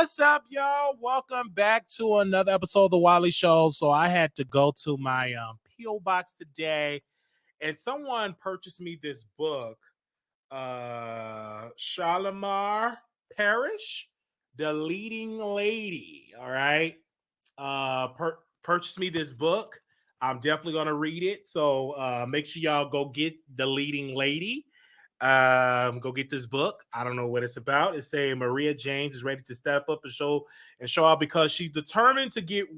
What's up, y'all? Welcome back to another episode of the Wiley Show. So I had to go to my P.O. box today, and someone purchased me this book, Shalimar Parrish, The Leading Lady. All right. Purchased me this book. I'm definitely going to read it. So make sure y'all go get The Leading Lady. Go get this book. I don't know what it's about. It's saying Maria James is ready to step up and show out because she's determined to get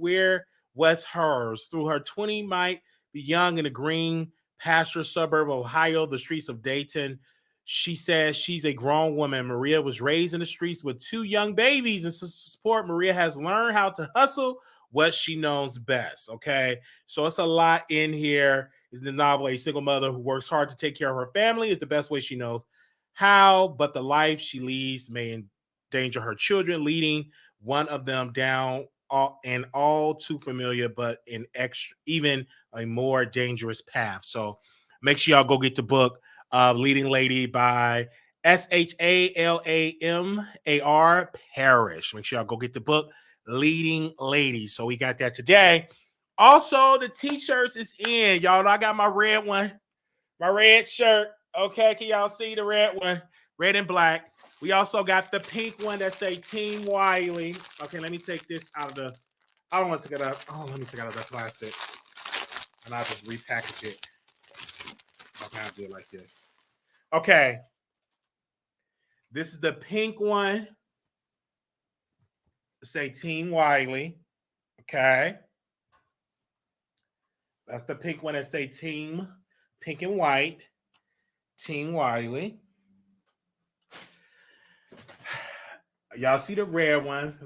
what's hers. Through her 20 might be young in a green pasture suburb of Ohio, the streets of Dayton. She says she's a grown woman. Maria was raised in the streets with 2 young babies, and to support, Maria has learned how to hustle what she knows best. Okay, so it's a lot in here. In the novel, a single mother who works hard to take care of her family is the best way she knows how, but the life she leads may endanger her children, leading one of them down all too familiar, but even a more dangerous path. So make sure y'all go get the book, Leading Lady by Shalamar Parrish. Make sure y'all go get the book, Leading Lady. So we got that today. Also, the t-shirts is in. Y'all know I got my red one, my red shirt. Okay, can y'all see the red one? Red and black. We also got the pink one that say Team Wiley. Okay, let me take this out of the, I don't want to take it out. Oh, let me take it out of the plastic. And I'll just repackage it. Okay, I'll do it like this. Okay. This is the pink one. Say Team Wiley. Okay. That's the pink one that say Team Pink and White, Team Wiley. Y'all see the red one.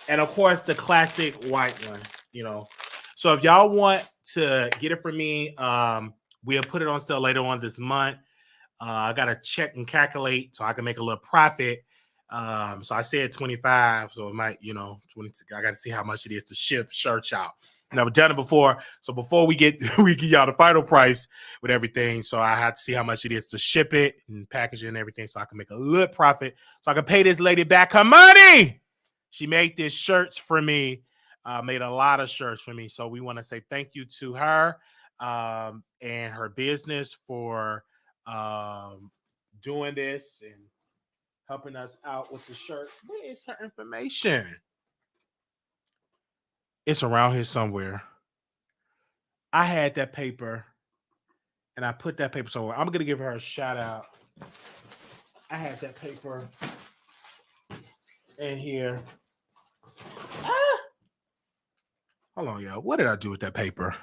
And of course, the classic white one, you know. So if y'all want to get it from me, we'll put it on sale later on this month. I got to check and calculate so I can make a little profit. So I said 25, so it might, 20. I got to see how much it is to ship shirts out. Never done it before, so before we give y'all the final price with everything, so I have to see how much it is to ship it and package it and everything, so I can make a little profit, so I can pay this lady back her money. She made these shirts for me, made a lot of shirts for me, so we want to say thank you to her and her business for doing this and helping us out with the shirt. Where is her information? It's around here somewhere. I had that paper, and I put that paper somewhere. I'm going to give her a shout out. I had that paper in here. Hold on, y'all. What did I do with that paper?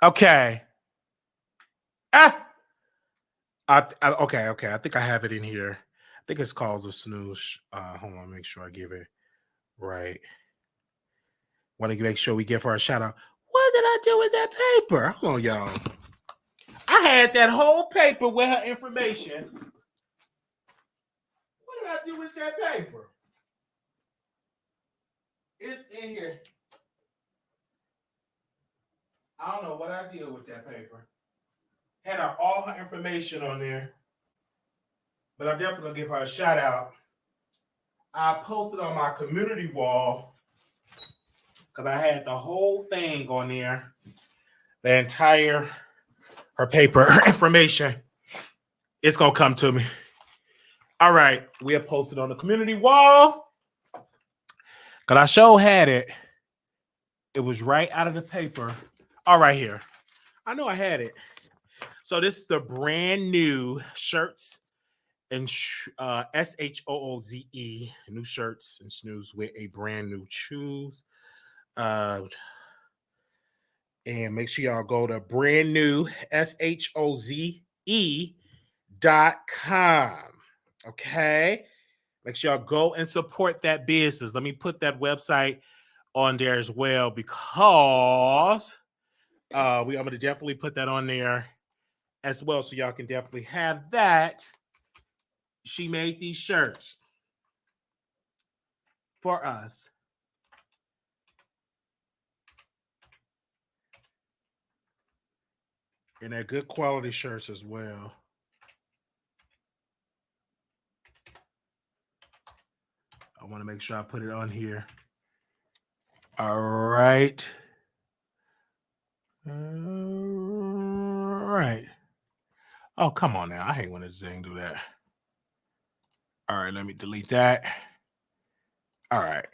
Okay. Okay. I think I have it in here. I think it's called the snooze. Hold on, make sure I give it right. Want to make sure we give her a shout out. What did I do with that paper? Hold on, y'all. I had that whole paper with her information. What did I do with that paper? It's in here. I don't know what I did with that paper. Had all her information on there. But I'm definitely going to give her a shout out. I posted on my community wall because I had the whole thing on there. The entire, her paper, her information. It's going to come to me. All right. We have posted on the community wall. Cause I sure had it. It was right out of the paper. All right here. I know I had it. So this is the brand new shirts and SHOOZE new shirts and snooze with a brand new shoes. And make sure y'all go to brand new SHOZE.com. Okay. Make sure y'all go and support that business. Let me put that website on there as well because I'm gonna definitely put that on there as well, so y'all can definitely have that. She made these shirts for us. And they're good quality shirts as well. I want to make sure I put it on here. All right. All right. Oh, come on now. I hate when this thing do that. All right, let me delete that. All right.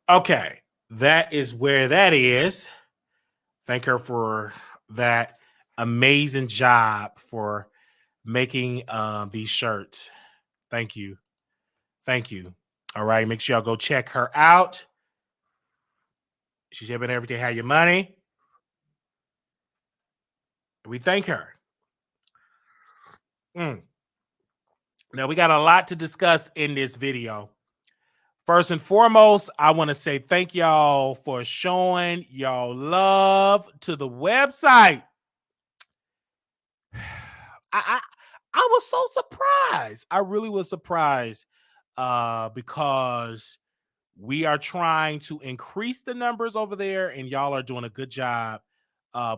Okay. That is where that is. Thank her for that amazing job for making these shirts. Thank you. Thank you. All right. Make sure y'all go check her out. She's helping every day have your money. We thank her. Now, we got a lot to discuss in this video. First and foremost, I want to say thank y'all for showing y'all love to the website. I was so surprised. I really was surprised because we are trying to increase the numbers over there, and y'all are doing a good job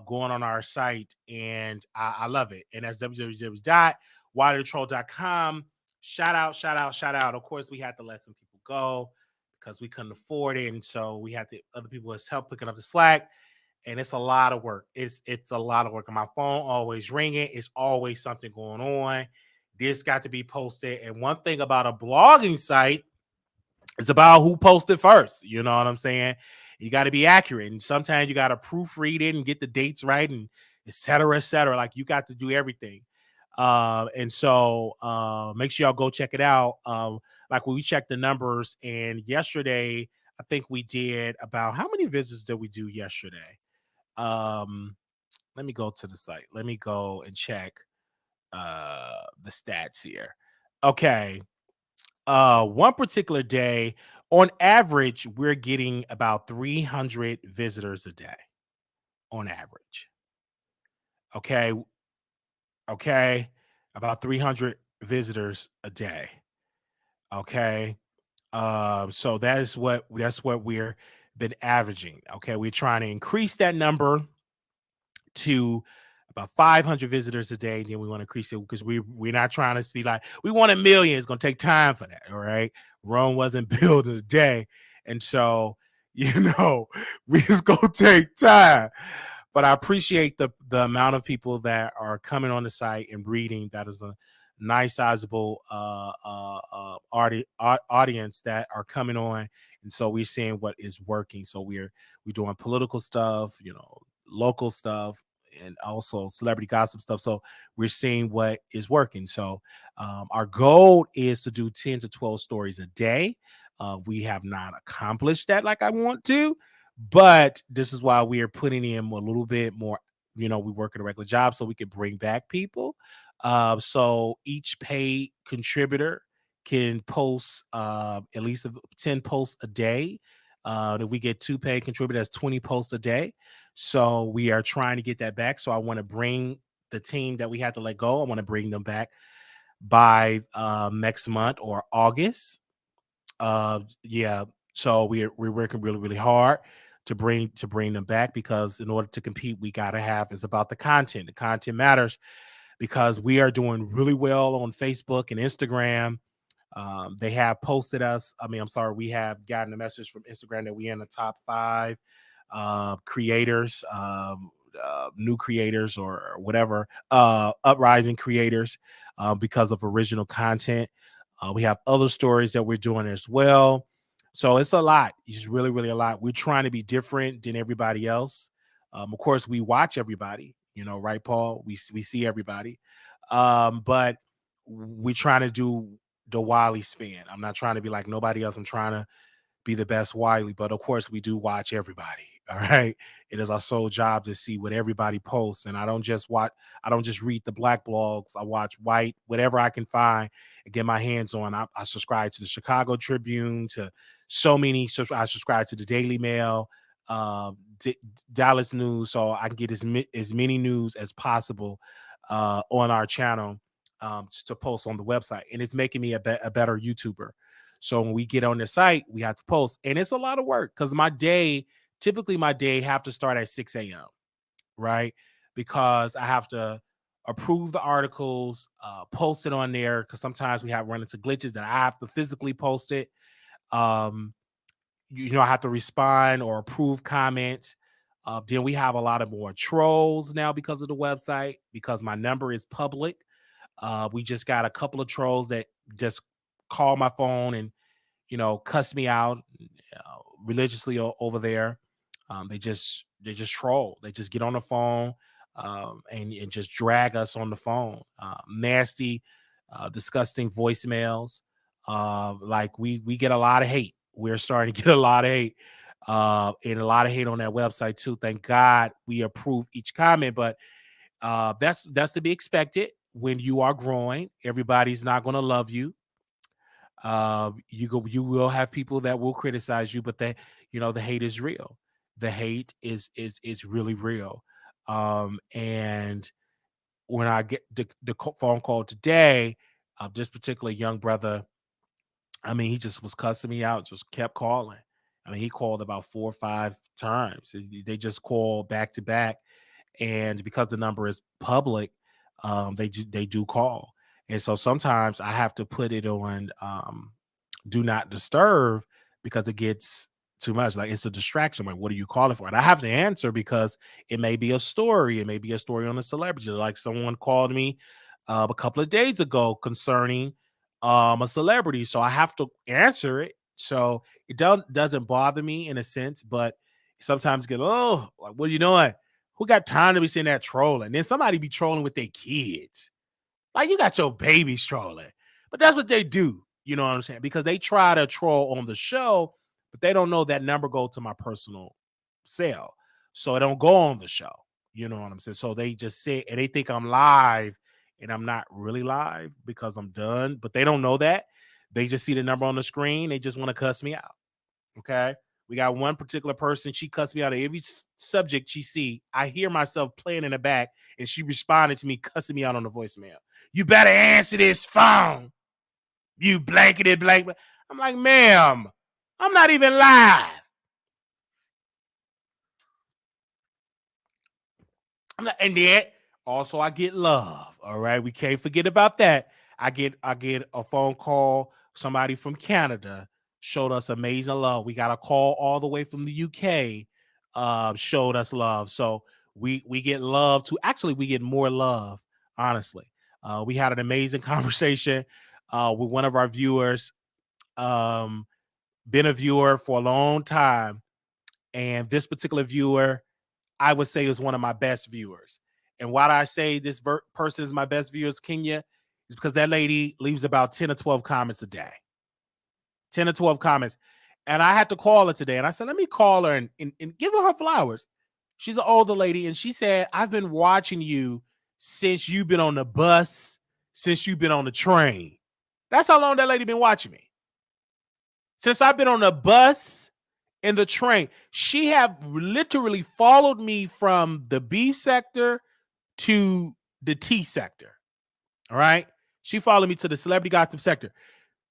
going on our site, and I love it. And that's www.wileytroll.com. Shout out, shout out, shout out. Of course, we had to let some people go because we couldn't afford it, and so we had the other people as help picking up the slack. And it's a lot of work. It's a lot of work. And my phone always ringing. It's always something going on. This got to be posted. And one thing about a blogging site, it's about who posted first. You know what I'm saying? You got to be accurate. And sometimes you got to proofread it and get the dates right and et cetera, et cetera. Like you got to do everything. And so make sure y'all go check it out. Like when we checked the numbers, and yesterday, I think we did about how many visits did we do yesterday? Let me go to the site. Let me go and check the stats here. Okay. One particular day, on average, we're getting about 300 visitors a day on average. Okay. Okay. About 300 visitors a day. Okay. So that's what we're been averaging. Okay. We're trying to increase that number to about 500 visitors a day. Then we want to increase it because we're not trying to be like, we want 1 million. It's going to take time for that. All right. Rome wasn't built in a day. And so, we just going to take time. But I appreciate the amount of people that are coming on the site and reading. That is a nice sizable audience that are coming on. And so we're seeing what is working. So we're doing political stuff, local stuff, and also celebrity gossip stuff. So we're seeing what is working. So our goal is to do 10 to 12 stories a day. We have not accomplished that like I want to, but this is why we are putting in a little bit more. We work at a regular job so we can bring back people. So each paid contributor can post at least 10 posts a day. If we get 2 paid contributors, 20 posts a day. So we are trying to get that back. So I want to bring the team that we had to let go. I want to bring them back by next month or August. Yeah. So we're working really, really hard to bring them back, because in order to compete, we got to have, it's about the content. The content matters because we are doing really well on Facebook and Instagram. They have posted us. We have gotten a message from Instagram that we're in the top 5 creators, new creators or whatever, uprising creators because of original content. We have other stories that we're doing as well. So it's a lot. It's really, really a lot. We're trying to be different than everybody else. Of course, we watch everybody, right, Paul? We see everybody. But we're trying to do the Wiley spin. I'm not trying to be like nobody else. I'm trying to be the best Wiley, but of course we do watch everybody. All right. It is our sole job to see what everybody posts. And I don't just read the black blogs. I watch white, whatever I can find and get my hands on. I subscribe to the Chicago Tribune, to so many. I subscribe to the Daily Mail, Dallas News, so I can get as many news as possible on our channel to post on the website. And it's making me a better YouTuber. So when we get on the site, we have to post. And it's a lot of work because typically my day have to start at 6 a.m., right? Because I have to approve the articles, post it on there, because sometimes we have run into glitches that I have to physically post it. I have to respond or approve comments. Then we have a lot of more trolls now because of the website, because my number is public. We just got a couple of trolls that just call my phone and cuss me out religiously over there. They just troll. They just get on the phone and just drag us on the phone. Nasty, disgusting voicemails. Like we get a lot of hate. We're starting to get a lot of hate. And a lot of hate on that website too. Thank God we approve each comment, but that's to be expected when you are growing. Everybody's not going to love you. You will have people that will criticize you, but the hate is real. The hate is really real. And when I get the phone call today, this particular young brother, I mean, he just was cussing me out, just kept calling. I mean, he called about 4 or 5 times. They just call back to back. And because the number is public, they do call. And so sometimes I have to put it on do not disturb because it gets too much. Like, it's a distraction. Like, what are you calling for? And I have to answer because it may be a story. It may be a story on a celebrity. Like someone called me a couple of days ago concerning a celebrity. So I have to answer it. So it doesn't bother me in a sense, but sometimes get, like, what are you doing? Who got time to be sitting there trolling? Then somebody be trolling with their kids. Like, you got your babies trolling. But that's what they do. You know what I'm saying? Because they try to troll on the show, but they don't know that number go to my personal cell. So it don't go on the show. You know what I'm saying? So they just sit and they think I'm live, and I'm not really live because I'm done. But they don't know that. They just see the number on the screen. They just want to cuss me out. Okay? We got one particular person. She cussed me out of every subject she see. I hear myself playing in the back, and she responded to me, cussing me out on the voicemail. You better answer this phone. You blanketed blank. I'm like, ma'am, I'm not even live. And then also I get love. All right. We can't forget about that. I get a phone call. Somebody from Canada showed us amazing love. We got a call all the way from the UK, showed us love. So we get love too. Actually, we get more love, honestly. We had an amazing conversation with one of our viewers. Been a viewer for a long time. And this particular viewer, I would say, is one of my best viewers. And why do I say this person is my best viewer, Kenya? Is because that lady leaves about 10 or 12 comments a day. 10 or 12 comments. And I had to call her today. And I said, let me call her and give her flowers. She's an older lady. And she said, I've been watching you since you've been on the bus, since you've been on the train. That's how long that lady been watching me. Since I've been on the bus and the train. She have literally followed me from the B sector to the T sector. All right. She followed me to the celebrity gossip sector.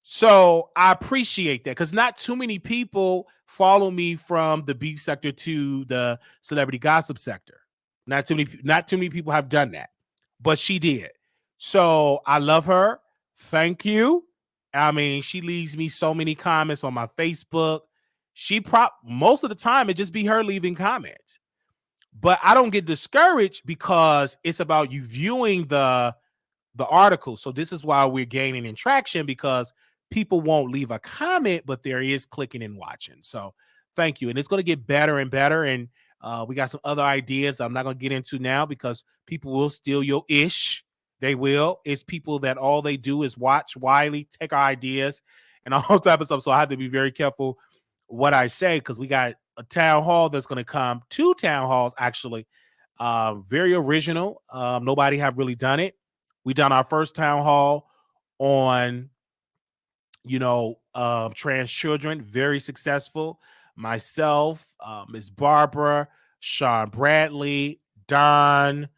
So I appreciate that, because not too many people follow me from the beef sector to the celebrity gossip sector. Not too many people have done that, but she did. So I love her. Thank you. I mean, she leaves me so many comments on my Facebook. Most of the time it just be her leaving comments, but I don't get discouraged because it's about you viewing the article. So this is why we're gaining in traction, because people won't leave a comment, but there is clicking and watching. So thank you. And it's going to get better and better. And we got some other ideas I'm not going to get into now because people will steal your ish. They will. It's people that all they do is watch Wiley, take our ideas, and all type of stuff. So I have to be very careful what I say because we got a town hall that's going to come. 2 town halls, actually. Very original. Nobody have really done it. We done our first town hall on trans children, very successful. Myself, Miss Barbara, Sean Bradley, Don,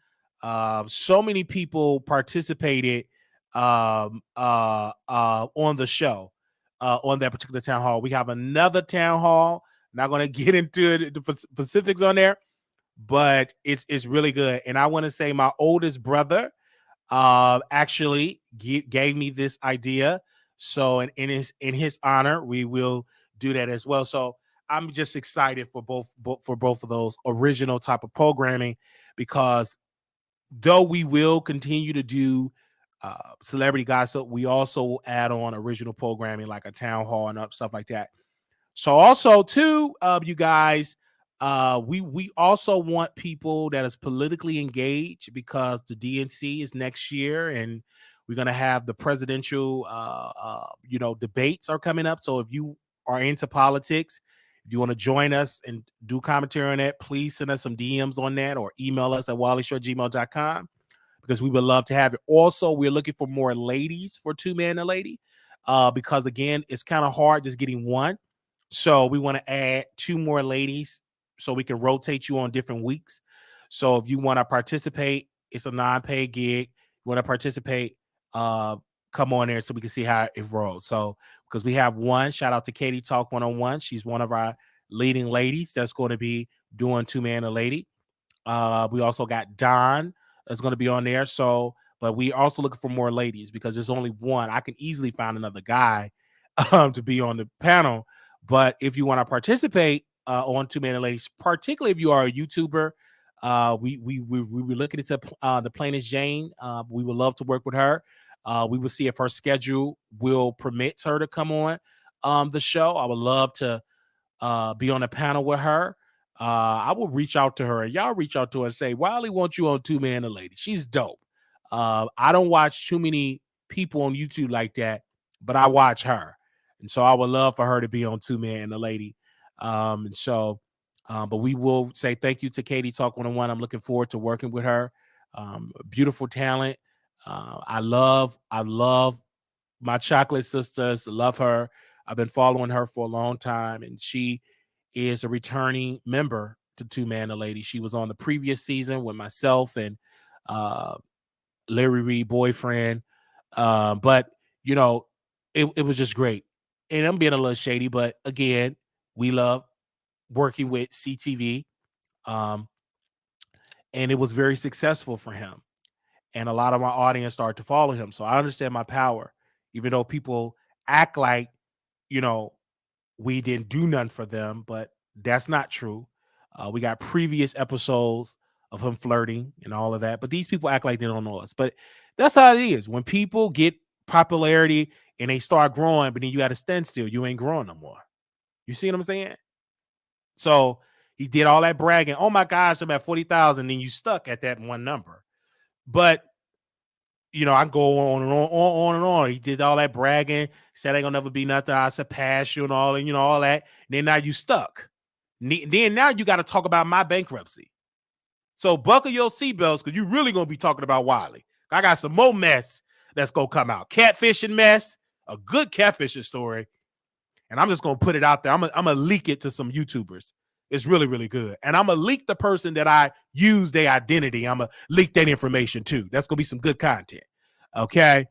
so many people participated on the show, on that particular town hall. We have another town hall. Not going to get into the specifics on there, but it's really good. And I want to say my oldest brother actually gave me this idea. So in his honor, we will do that as well. So I'm just excited for both of those original type of programming, because though we will continue to do celebrity gossip, we also will add on original programming like a town hall and stuff like that. So also too, you guys, we also want people that is politically engaged, because the DNC is next year and we're gonna have the presidential debates are coming up. So if you are into politics, if you want to join us and do commentary on that, please send us some DMs on that or email us at willeyshow@gmail.com, because we would love to have it. Also, we're looking for more ladies for Two Man and a Lady, because again, it's kind of hard just getting one. So we want to add 2 more ladies so we can rotate you on different weeks. So if you want to participate, it's a non-paid gig. You want to participate, come on there so we can see how it rolls. So because we have one, shout out to Katie Talk 101. She's one of our leading ladies that's going to be doing Two Man and a Lady. We also got Don that's going to be on there. So, but we also looking for more ladies because there's only one. I can easily find another guy to be on the panel. But if you want to participate on Two Man and Ladies, particularly if you are a YouTuber, we were looking into the Plainest Jane. We would love to work with her. We will see if her schedule will permit her to come on the show. I would love to be on a panel with her. I will reach out to her, and y'all reach out to her and say, Wiley wants you on Two Man and a Lady. She's dope. I don't watch too many people on YouTube like that, but I watch her. And so I would love for her to be on Two Man and a Lady. But we will say thank you to Katie Talk 101. I'm looking forward to working with her. Beautiful talent. I love my chocolate sisters. Love her. I've been following her for a long time, and she is a returning member to Two Man and a Lady. She was on the previous season with myself and Larry Reed boyfriend. But it was just great. And I'm being a little shady, but again, we love working with CTV. And it was very successful for him. And a lot of my audience started to follow him. So I understand my power, even though people act like, we didn't do nothing for them, but that's not true. We got previous episodes of him flirting and all of that, but these people act like they don't know us. But that's how it is. When people get popularity and they start growing, but then you got to stand still. You ain't growing no more. You see what I'm saying? So he did all that bragging. Oh my gosh, I'm at 40,000. Then you stuck at that one number. But I go on and on and on. He did all that bragging, said ain't gonna never be nothing. I surpass you and all, and all that. And then now you stuck. Then now you got to talk about my bankruptcy. So buckle your seatbelts, because you really gonna be talking about Wiley. I got some more mess that's gonna come out. Catfishing mess, a good catfishing story. And I'm just gonna put it out there. I'm gonna leak it to some YouTubers. It's really, really good. And I'm going to leak the person that I use their identity. I'm going to leak that information too. That's going to be some good content. Okay.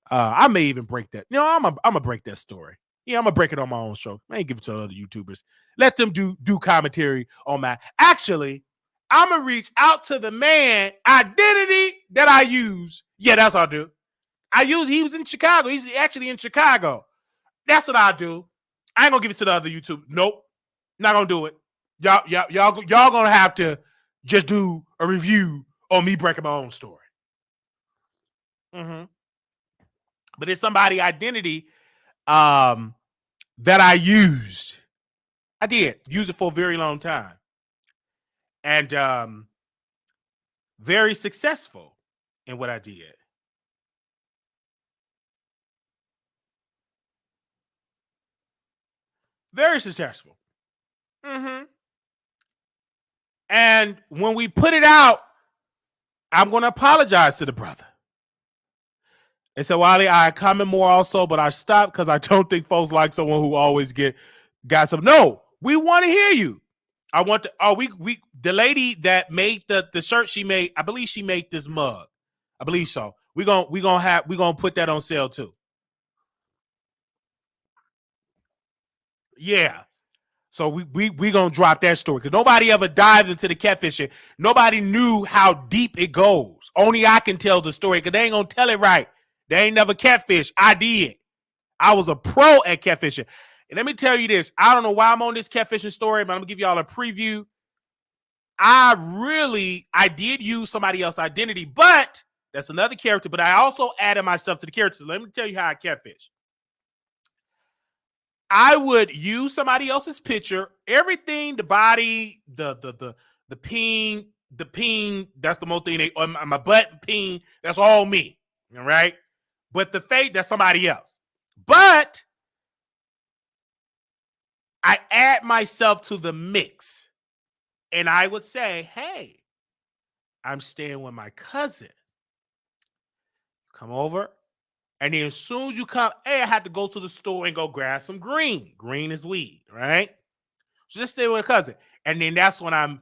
I may even break that. I'm going to break that story. Yeah, I'm going to break it on my own show. I ain't give it to other YouTubers. Let them do commentary on my. Actually, I'm going to reach out to the man identity that I use. Yeah, that's what I do. He was in Chicago. He's actually in Chicago. That's what I do. I ain't going to give it to the other YouTube. Nope. Not going to do it. Y'all gonna have to just do a review on me breaking my own story. But it's somebody identity that I used. I did use it for a very long time, and very successful in what I did. Very successful. Mm-hmm. And when we put it out, I'm going to apologize to the brother. And so, Wiley, I comment more also, but I stopped because I don't think folks like someone who always got some. No, we want to hear you. I want to. Oh, we the lady that made the shirt she made. I believe she made this mug. I believe so. We're gonna put that on sale too. Yeah. So we gonna drop that story because nobody ever dives into the catfishing. Nobody knew how deep it goes. Only I can tell the story because they ain't gonna tell it right. They ain't never catfish. I did. I was a pro at catfishing. And let me tell you this. I don't know why I'm on this catfishing story, but I'm gonna give y'all a preview. I did use somebody else's identity, but that's another character. But I also added myself to the characters. Let me tell you how I catfish. I would use somebody else's picture, everything, the body, the peen, that's the most thing my butt peen, that's all me. All right. But the face, that's somebody else. But I add myself to the mix. And I would say, hey, I'm staying with my cousin. Come over. And then as soon as you come, hey, I had to go to the store and go grab some green. Green is weed, right? So just stay with a cousin. And then that's when I'm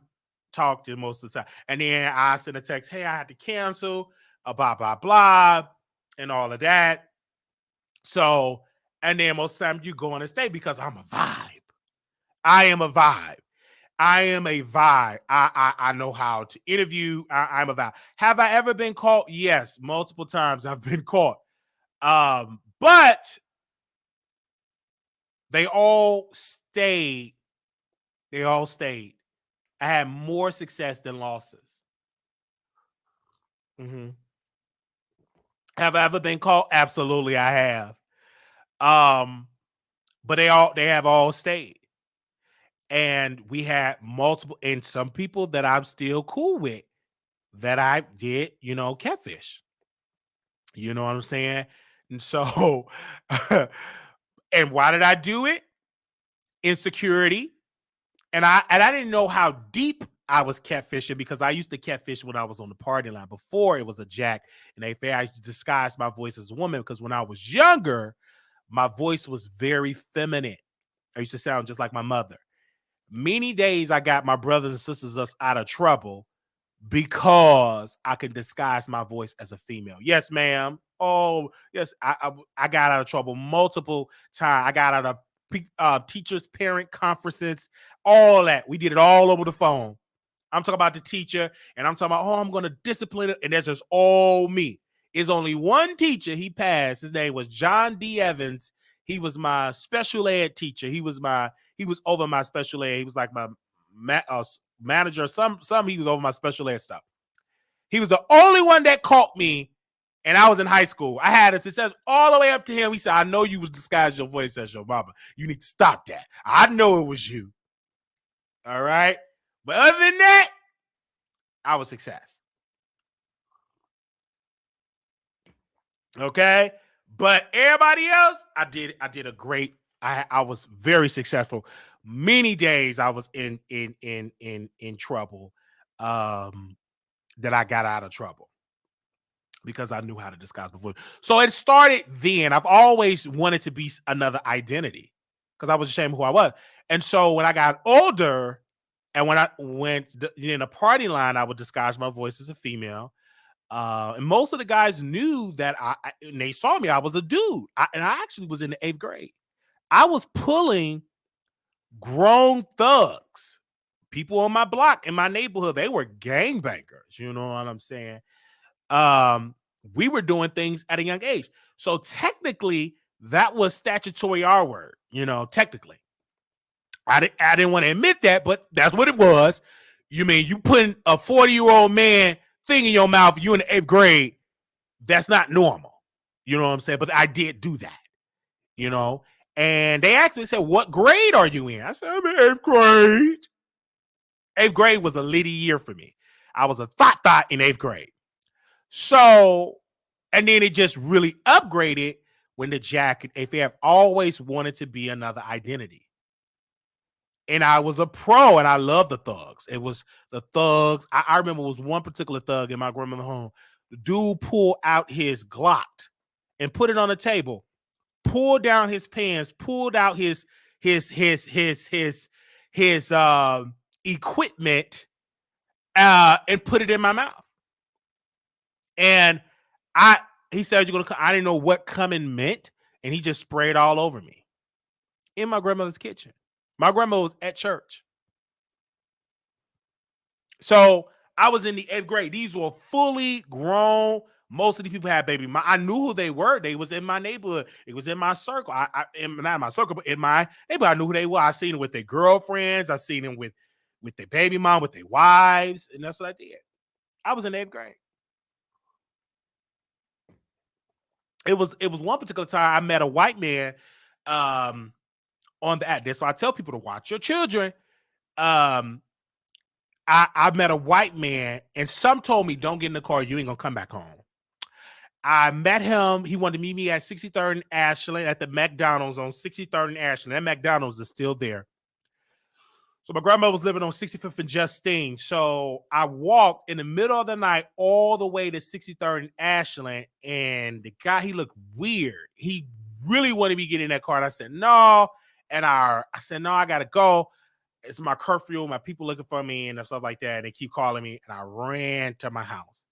talking most of the time. And then I send a text, hey, I had to cancel, blah, blah, blah, and all of that. So, and then most of the time you go on and stay because I'm a vibe. I am a vibe. I am a vibe. I know how to interview. I'm a vibe. Have I ever been caught? Yes, multiple times I've been caught. But they all stayed. They all stayed. I had more success than losses. Mm-hmm. Have I ever been caught? Absolutely, I have. But they have all stayed. And we had multiple, and some people that I'm still cool with that I did, catfish. You know what I'm saying? And so, and why did I do it? Insecurity. And I didn't know how deep I was catfishing because I used to catfish when I was on the party line before it was a jack. And I used to disguise my voice as a woman because when I was younger, my voice was very feminine. I used to sound just like my mother. Many days I got my brothers and sisters us out of trouble because I can disguise my voice as a female. Yes, ma'am. Oh, yes. I got out of trouble multiple times. I got out of teachers' parent conferences, all that. We did it all over the phone. I'm talking about the teacher, and I'm talking about, I'm going to discipline it, and that's just all me. It's only one teacher he passed. His name was John D. Evans. He was my special ed teacher. He was over my special ed. He was like my manager. Some he was over my special ed stuff. He was the only one that caught me, and I was in high school. I had it. It says all the way up to him. He said, I know you was disguised your voice as your mama. You need to stop that. I know it was you. All right. But other than that, I was success. Okay. But everybody else, I did a great, I was very successful. Many days I was in trouble. That I got out of trouble because I knew how to disguise before. So it started then. I've always wanted to be another identity because I was ashamed of who I was. And so when I got older and when I went in a party line, I would disguise my voice as a female. And most of the guys knew that and they saw me, I was a dude. And I actually was in the 8th grade. I was pulling grown thugs. People on my block in my neighborhood, they were gangbangers. You know what I'm saying? We were doing things at a young age. So technically, that was statutory R word, technically. I didn't want to admit that, but that's what it was. You mean you putting a 40-year-old man thing in your mouth, you in the 8th grade, that's not normal. You know what I'm saying? But I did do that. you know. And they actually said, "What grade are you in?" I said, "I'm in 8th grade." 8th grade was a litty year for me. I was a thought in 8th grade. So, and then it just really upgraded when the jacket, if you have always wanted to be another identity. And I was a pro and I loved the thugs. It was the thugs. I remember it was one particular thug in my grandmother's home. The dude pulled out his Glock and put it on the table, pulled down his pants, pulled out his equipment, and put it in my mouth. And he said, "You're gonna come." I didn't know what coming meant, and he just sprayed all over me in my grandmother's kitchen. My grandma was at church. So I was in the 8th grade. These were fully grown. Most of the people had baby. I knew who they were. They was in my neighborhood. It was in my circle. Not in my circle, but in my neighborhood. I knew who they were. I seen them with their girlfriends. I seen them with their baby mom, with their wives, and that's what I did. I was in 8th grade. It was one particular time I met a white man on the app. So I tell people to watch your children. I met a white man, and some told me, "Don't get in the car. You ain't gonna come back home." I met him. He wanted to meet me at 63rd and Ashland at the McDonald's on 63rd and Ashland. That McDonald's is still there. So my grandma was living on 65th and Justine. So I walked in the middle of the night all the way to 63rd and Ashland, and the guy, he looked weird. He really wanted me to get in that car, and I said no. And I said, "No, I gotta go. It's my curfew. My people looking for me and stuff like that. And they keep calling me." And I ran to my house.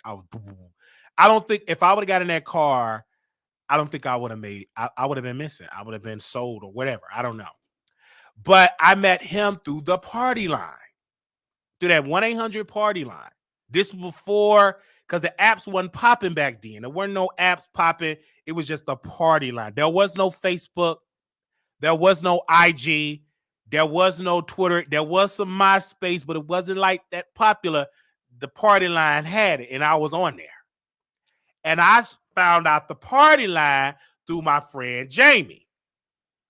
I don't think if I would have got in that car, I don't think I would have made it. I would have been missing. I would have been sold or whatever. I don't know. But I met him through the party line, through that 1-800 party line. This was before, because the apps wasn't popping back then. There weren't no apps popping. It was just a party line. There was no Facebook. There was no IG. There was no Twitter. There was some MySpace, but it wasn't like that popular. The party line had it, and I was on there. And I found out the party line through my friend Jamie.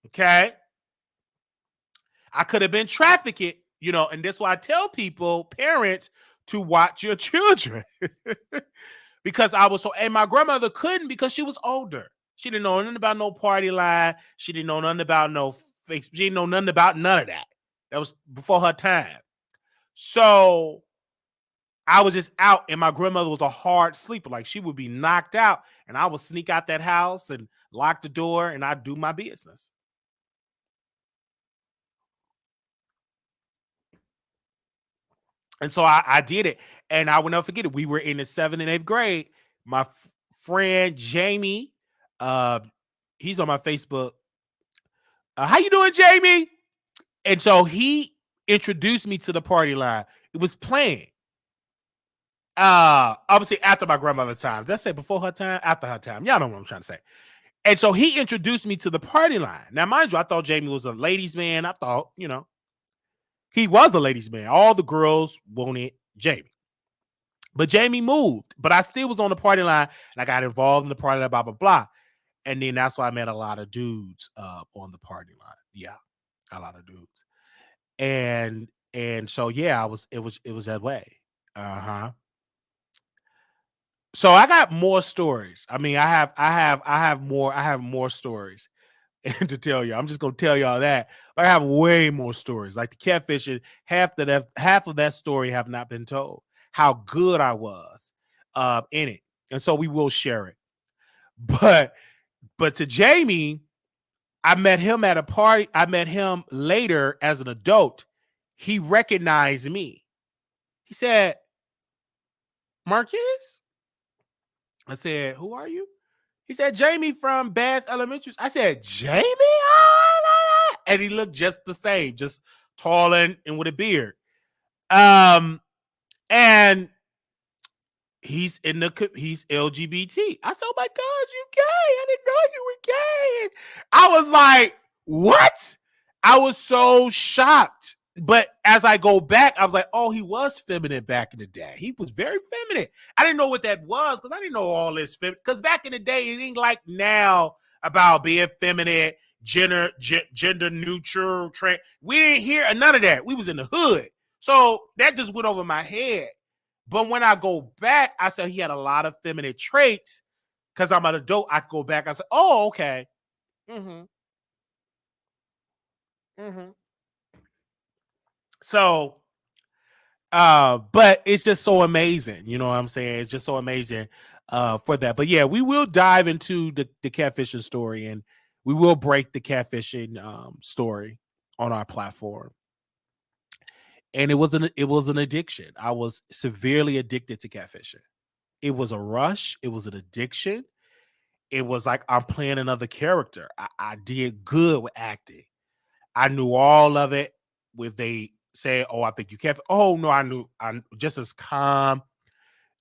Okay? I could have been trafficked, and that's why I tell people, parents, to watch your children. Because I was and my grandmother couldn't because she was older. She didn't know nothing about no party line. She didn't know nothing about no Facebook. She didn't know nothing about none of that. That was before her time. So I was just out, and my grandmother was a hard sleeper. Like, she would be knocked out, and I would sneak out that house and lock the door, and I'd do my business. And so I did it, and I will never forget it. We were in the 7th and 8th grade. My friend Jamie, he's on my Facebook. How you doing, Jamie? And so he introduced me to the party line. It was playing. Obviously after my grandmother's time. Did I say before her time? After her time. Y'all know what I'm trying to say. And so he introduced me to the party line. Now, mind you, I thought Jamie was a ladies' man. I thought, he was a ladies' man. All the girls wanted Jamie. But Jamie moved. But I still was on the party line, and I got involved in the party line, blah, blah, blah. And then that's why I met a lot of dudes on the party line. Yeah, a lot of dudes. And so yeah, it was that way. So I got more stories. I mean, I have more stories to tell you. I'm just gonna tell y'all that. But I have way more stories. Like the catfishing, half of that story have not been told. How good I was in it. And so we will share it. But to Jamie, I met him at a party. I met him later as an adult. He recognized me. He said, "Marquez?" I said, "Who are you?" He said, "Jamie from Bass Elementary." I said, "Jamie?" And he looked just the same, just tall and with a beard. And he's LGBT. I said, "Oh my God, you gay. I didn't know you were gay." And I was like, "What?" I was so shocked. But as I go back, I was like, "Oh, he was feminine back in the day. He was very feminine." I didn't know what that was because I didn't know all this. Because back in the day, it ain't like now. about being feminine, gender neutral. We didn't hear none of that. We was in the hood. So that just went over my head. But when I go back, I said he had a lot of feminine traits because I'm an adult. I go back. I said, oh, okay. Mm-hmm. Mm-hmm. So, but it's just so amazing. You know what I'm saying? It's just so amazing for that. But yeah, we will dive into the catfishing story, and we will break the catfishing story on our platform. And it was an addiction. I was severely addicted to catfishing. It was a rush. It was an addiction. It was like I'm playing another character. I did good with acting. I knew all of it. If they say, "Oh, I think you can't," oh no, I knew. I'm just as calm.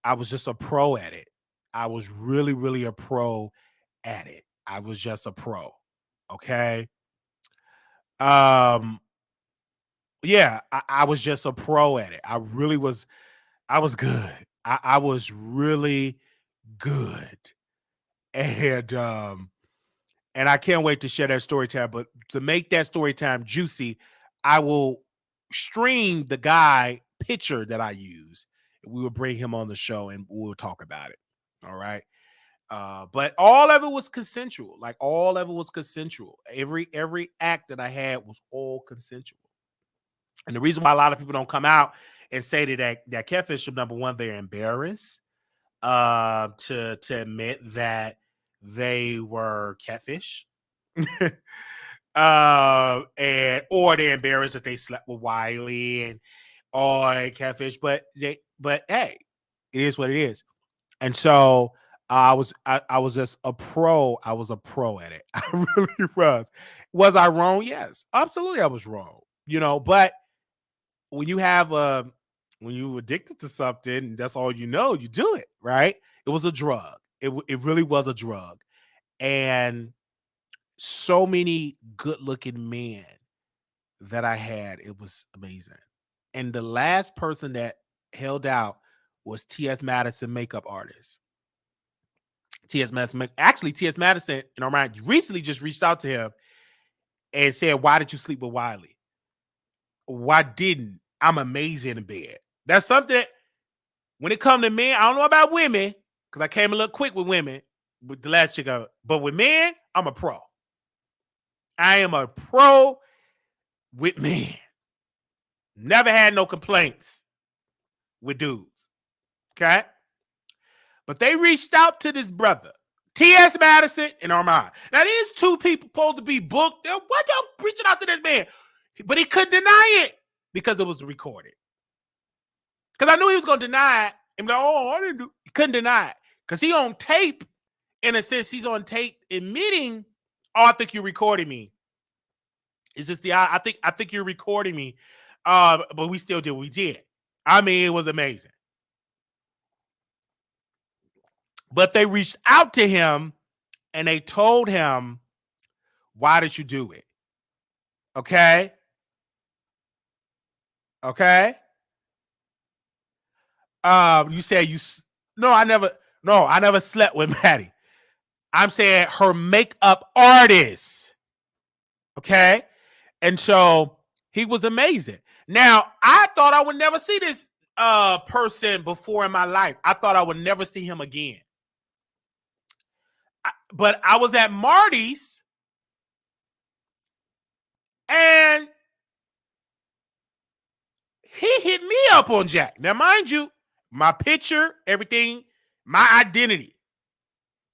I was just a pro at it. I was really, really a pro at it. I was just a pro. Okay. Um. Yeah, I was just a pro at it. I really was. I was good. I was really good, and I can't wait to share that story time. But to make that story time juicy, I will stream the guy picture that I use. We will bring him on the show and we'll talk about it. All right. But all of it was consensual. Like all of it was consensual. Every act that I had was all consensual. And the reason why a lot of people don't come out and say that catfish, number one, they're embarrassed to admit that they were catfish. And or they're embarrassed that they slept with Wiley and or catfish, but hey, it is what it is. And so I was just a pro. I was a pro at it. I really was. Was I wrong? Yes, absolutely. I was wrong. You know, but when you have when you addicted to something, that's all you know. You do it, right? It was a drug. It really was a drug, and so many good-looking men that I had. It was amazing. And the last person that held out was T.S. Madison, makeup artist. T.S. Madison, actually, T.S. Madison and Armon recently just reached out to him and said, "Why did you sleep with Wiley? Why didn't? I'm amazing in bed." That's something that, when it comes to men, I don't know about women, because I came a little quick with women with the last chick, but with men, I'm a pro. I am a pro with men. Never had no complaints with dudes. Okay? But they reached out to this brother, T.S. Madison and Armon. Now, these two people supposed to be booked. Why y'all reaching out to this man? But he couldn't deny it because it was recorded. Because I knew he was going to deny it. And be like, oh, I didn't do. He couldn't deny it. Because he on tape. In a sense, he's on tape admitting, oh, I think you recorded me. It's just I think you're recording me. But we still did what we did. I mean, it was amazing. But they reached out to him and they told him, why did you do it? Okay. Okay. You said I never slept with Maddie. I'm saying her makeup artist. Okay. And so he was amazing. Now, I thought I would never see this person before in my life. I thought I would never see him again. But I was at Marty's and he hit me up on Jack. Now, mind you, my picture, everything, my identity.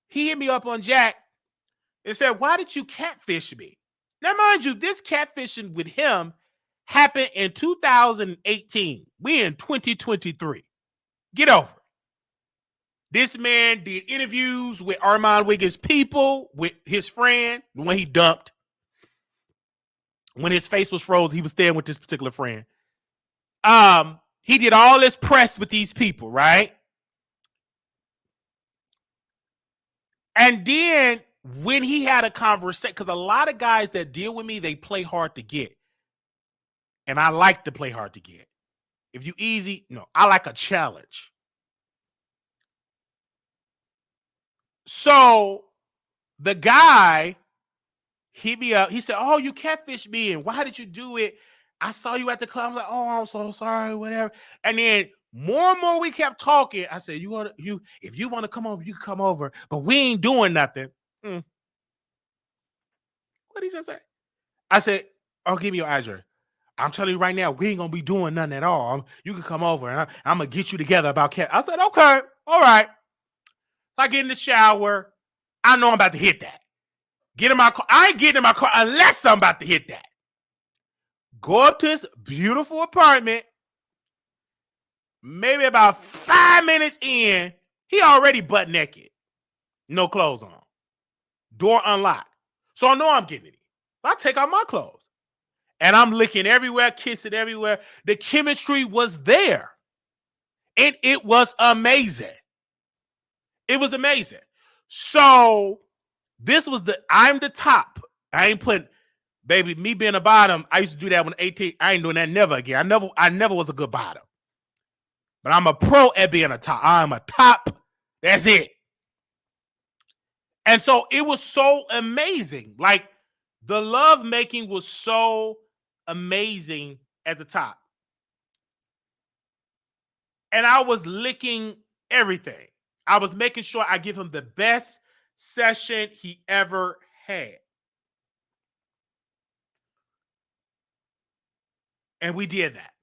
He hit me up on Jack and said, why did you catfish me? Now, mind you, this catfishing with him happened in 2018. We're in 2023. Get over it. This man did interviews with Armon Wiggins people, with his friend, the one he dumped. When his face was frozen, he was staying with this particular friend. He did all this press with these people, right? And then when he had a conversation, because a lot of guys that deal with me, they play hard to get. And I like to play hard to get. If you easy, no, I like a challenge. So The guy hit me up. He said, "Oh, you catfished me, and why did you do it? I saw you at the club." I'm like, "Oh, I'm so sorry, whatever." And then more and more we kept talking. I said, if you want to come over, you can come over, but we ain't doing nothing." What did he say? I said, "Oh, give me your address. I'm telling you right now, we ain't gonna be doing nothing at all. You can come over, and I'm gonna get you together about cat." I said, "Okay, all right." I get in the shower. I know I'm about to hit that. Get in my car. I ain't getting in my car unless I'm about to hit that. Go up to his beautiful apartment. Maybe about 5 minutes in, he already butt naked. No clothes on. Door unlocked. So I know I'm getting it. I take out my clothes. And I'm licking everywhere, kissing everywhere. The chemistry was there. And it was amazing. It was amazing. So this was I'm the top. I ain't putting, baby, me being a bottom. I used to do that when 18. I ain't doing that never again. I never was a good bottom. But I'm a pro at being a top. I'm a top. That's it. And so it was so amazing. Like the love making was so amazing at the top. And I was licking everything. I was making sure I give him the best session he ever had. And we did that.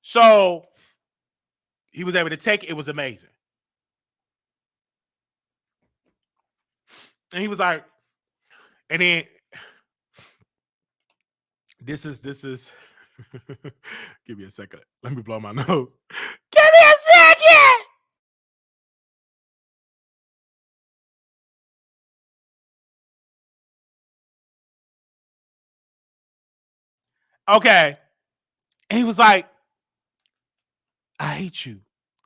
So he was able to take it. It was amazing. And he was like, and then this is give me a second. Let me blow my nose. Give me a second. Okay. And he was like, "I hate you."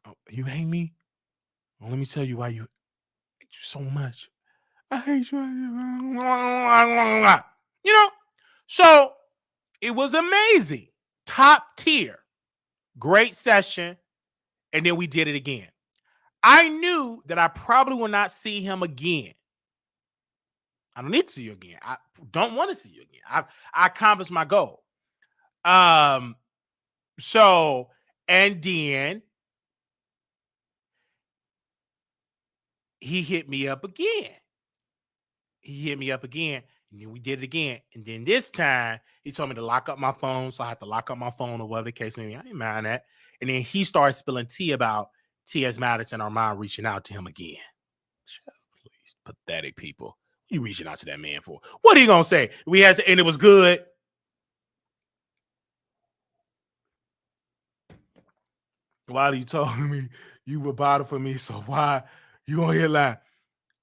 "Oh, you hate me? Well, let me tell you why you hate you so much. I hate you. You know, so it was amazing. Top tier. Great session. And then we did it again. I knew that I probably will not see him again. I don't need to see you again. I don't want to see you again. I accomplished my goal. So, and then he hit me up again. And then we did it again. And then this time, he told me to lock up my phone. So I had to lock up my phone or whatever the case may be. I didn't mind that. And then he started spilling tea about T.S. Madison and Armon reaching out to him again. Please, pathetic people. What are you reaching out to that man for? What are you going to say? And it was good. Wiley, you told me you were bottom for me. So why you on here lying?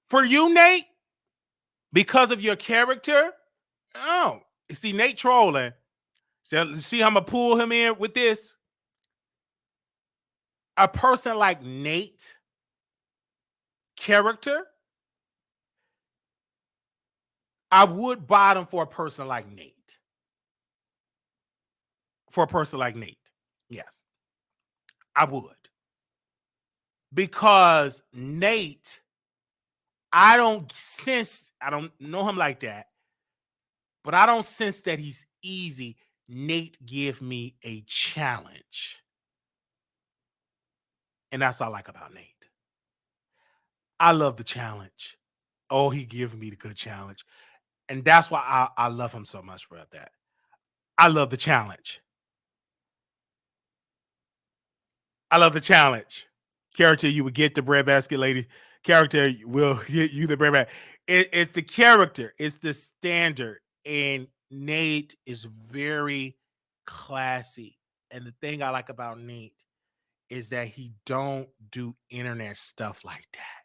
For you, Nate, because of your character, oh, see Nate trolling. So see how I'm gonna pull him in with this. A person like Nate, character, I would bottom for a person like Nate. For a person like Nate, yes, I would. Because Nate, I don't know him like that, but I don't sense that he's easy. Nate give me a challenge. And that's what I like about Nate. I love the challenge. Oh, he gives me the good challenge. And that's why I love him so much for that. I love the challenge. I love the challenge. Character, you would get the breadbasket, lady. Character will get you the breadbasket. It's the character. It's the standard. And Nate is very classy. And the thing I like about Nate is that he don't do internet stuff like that.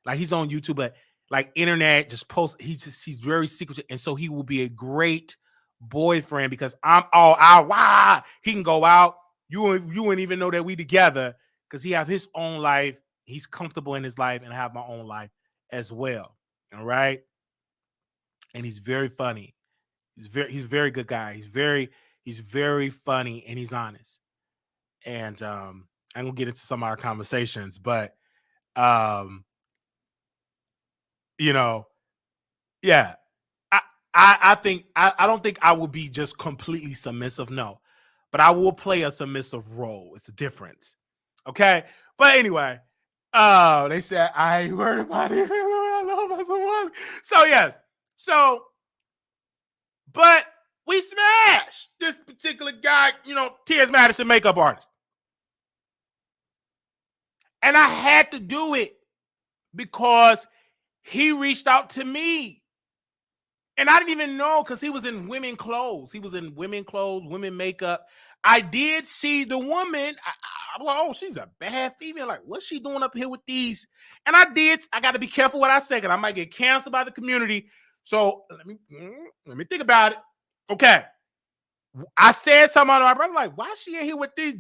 Like he's on YouTube, but like internet just post. He's very secretive, and so he will be a great boyfriend because I'm all out. Wow, he can go out. You wouldn't even know that we together because he have his own life. He's comfortable in his life, and I have my own life as well. All right, and he's very funny. He's very good guy. He's very funny and he's honest. And I'm gonna get into some of our conversations, but You know, yeah. I don't think I will be just completely submissive. No, but I will play a submissive role. It's a difference. Okay. But anyway, they said I ain't worried about it. I love my someone. So yes. So, but we smashed this particular guy, T.S. Madison makeup artist. And I had to do it because he reached out to me. And I didn't even know because he was in women clothes. He was in women clothes, women makeup. I did see the woman. I'm like, oh, she's a bad female. Like, what's she doing up here with these? And I got to be careful what I say because I might get canceled by the community. So let me think about it. Okay. I said something on my brother, like, why is she in here with these?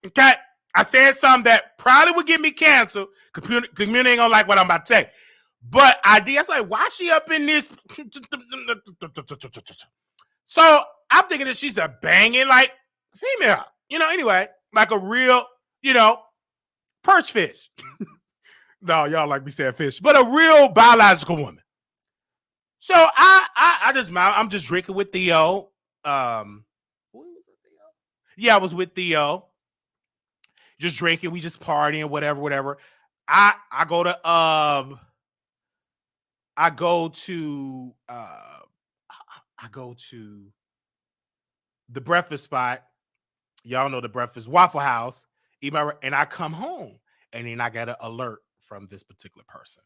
Okay. I said something that probably would get me canceled. Community ain't gonna like what I'm about to say. But I did. I was like, why is she up in this? So I'm thinking that she's a banging like female, anyway, like a real, perch fish. No, y'all like me saying fish, but a real biological woman. So I'm just drinking with Theo. Yeah, I was with Theo. Just drinking, we just partying, whatever. I go to the breakfast spot. Y'all know the breakfast Waffle House. And I come home, and then I get an alert from this particular person.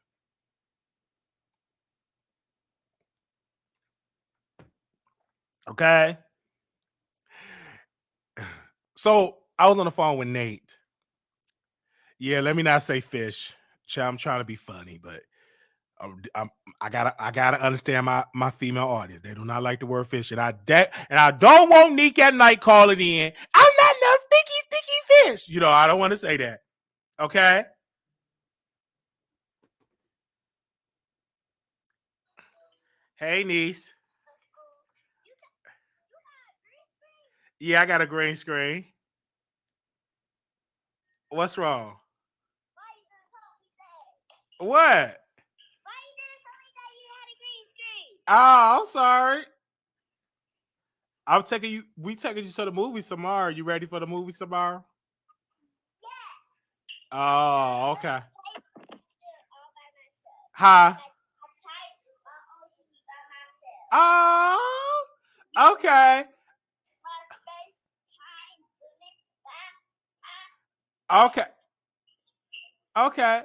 Okay. So I was on the phone with Nate. Yeah, let me not say fish. I'm trying to be funny, but I gotta understand my female audience. They do not like the word fish, and I don't want Neek at night calling in. I'm not no sticky fish. I don't want to say that. Okay. Hey, niece. Yeah, I got a green screen. What's wrong? What? Oh, I'm sorry. We taking you to the movies tomorrow. You ready for the movies tomorrow? Oh, okay. Huh? Oh, okay. Okay. Okay.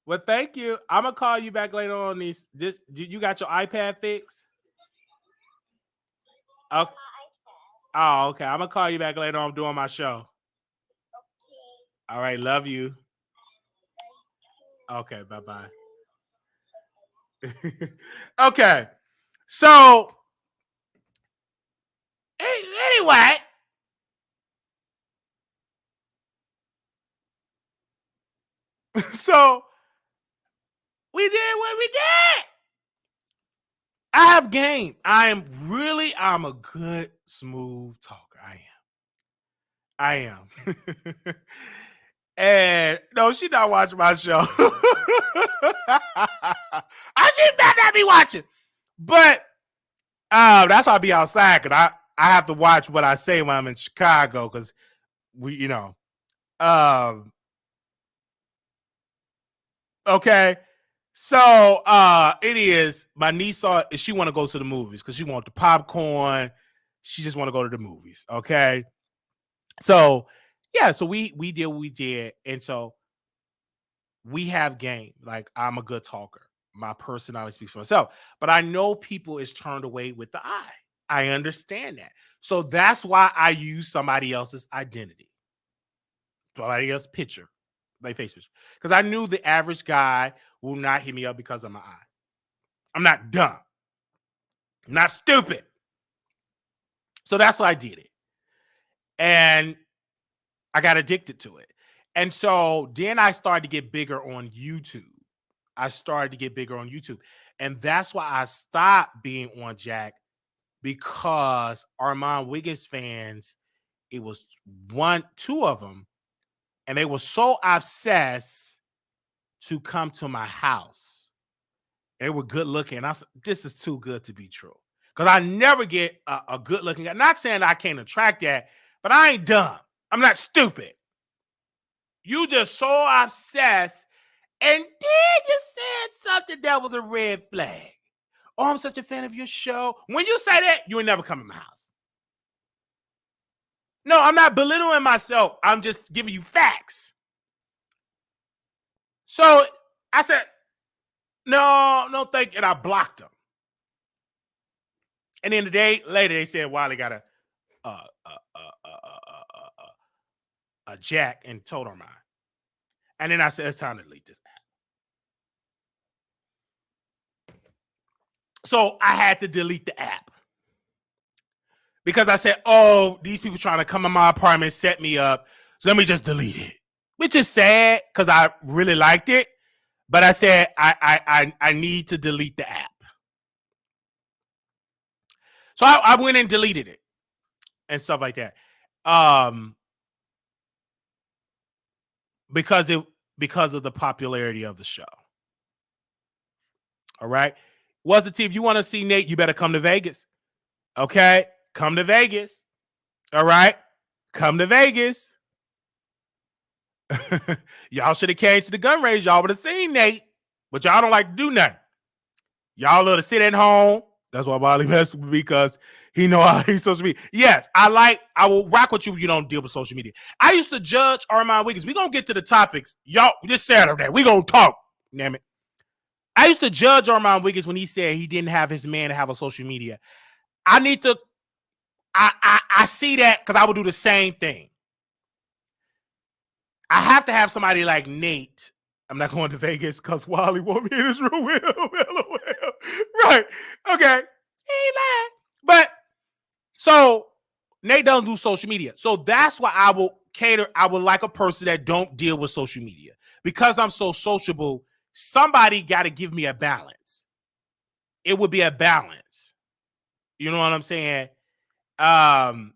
Well, thank you. I'm gonna call you back later on these. You got your iPad fixed? Okay. Oh, okay. I'm gonna call you back later on. I'm doing my show. All right. Love you. Okay. Bye bye. Okay. So anyway, so we did what we did. I have game. I'm a good smooth talker. I am. And no, she not watching my show. She better not be watching. But that's why I be outside, because I have to watch what I say when I'm in Chicago, because we, okay. So it is my niece she want to go to the movies because she want the popcorn. She just want to go to the movies. Okay. So yeah, so we did what we did. And so we have game. Like, I'm a good talker. My personality speaks for itself. But I know people is turned away with the eye. I understand that. So that's why I use somebody else's identity. Somebody else's picture. Like face picture. Because I knew the average guy will not hit me up because of my eye. I'm not dumb. I'm not stupid. So that's why I did it. And I got addicted to it. And so then I started to get bigger on YouTube. And that's why I stopped being on Jack, because Armon Wiggins fans, it was two of them, and they were so obsessed to come to my house. They were good looking. I said, this is too good to be true. Because I never get a good looking guy. Not saying I can't attract that, but I ain't dumb. I'm not stupid. You just so obsessed, and then you said something that was a red flag. Oh, I'm such a fan of your show. When you say that, you will never come in my house. No, I'm not belittling myself. I'm just giving you facts. So I said, no, thank you. And I blocked them. And then the day later, they said Wiley got a jack and told her mine. And then I said, it's time to delete this app. So I had to delete the app. Because I said, oh, these people trying to come in my apartment, set me up. So let me just delete it. Which is sad because I really liked it. But I said, I need to delete the app. So I went and deleted it and stuff like that. Because of the popularity of the show. All right. Was it, if you want to see Nate, you better come to Vegas. Okay. Come to Vegas. All right. Come to Vegas. Y'all should have came to the gun range. Y'all would have seen Nate. But y'all don't like to do nothing. Y'all love to sit at home. That's why Wiley messes with me, because he know how he's social media. Yes, I will rock with you if you don't deal with social media. I used to judge Armon Wiggins. We're going to get to the topics. Y'all, this Saturday, we're going to talk. Damn it. I used to judge Armon Wiggins when he said he didn't have his man to have a social media. I see that because I would do the same thing. I have to have somebody like Nate. I'm not going to Vegas because Wiley want me in his room. Right. Okay. He ain't lying. But so Nate doesn't do social media. So that's why I will cater. I would like a person that don't deal with social media. Because I'm so sociable, somebody got to give me a balance. It would be a balance. You know what I'm saying? And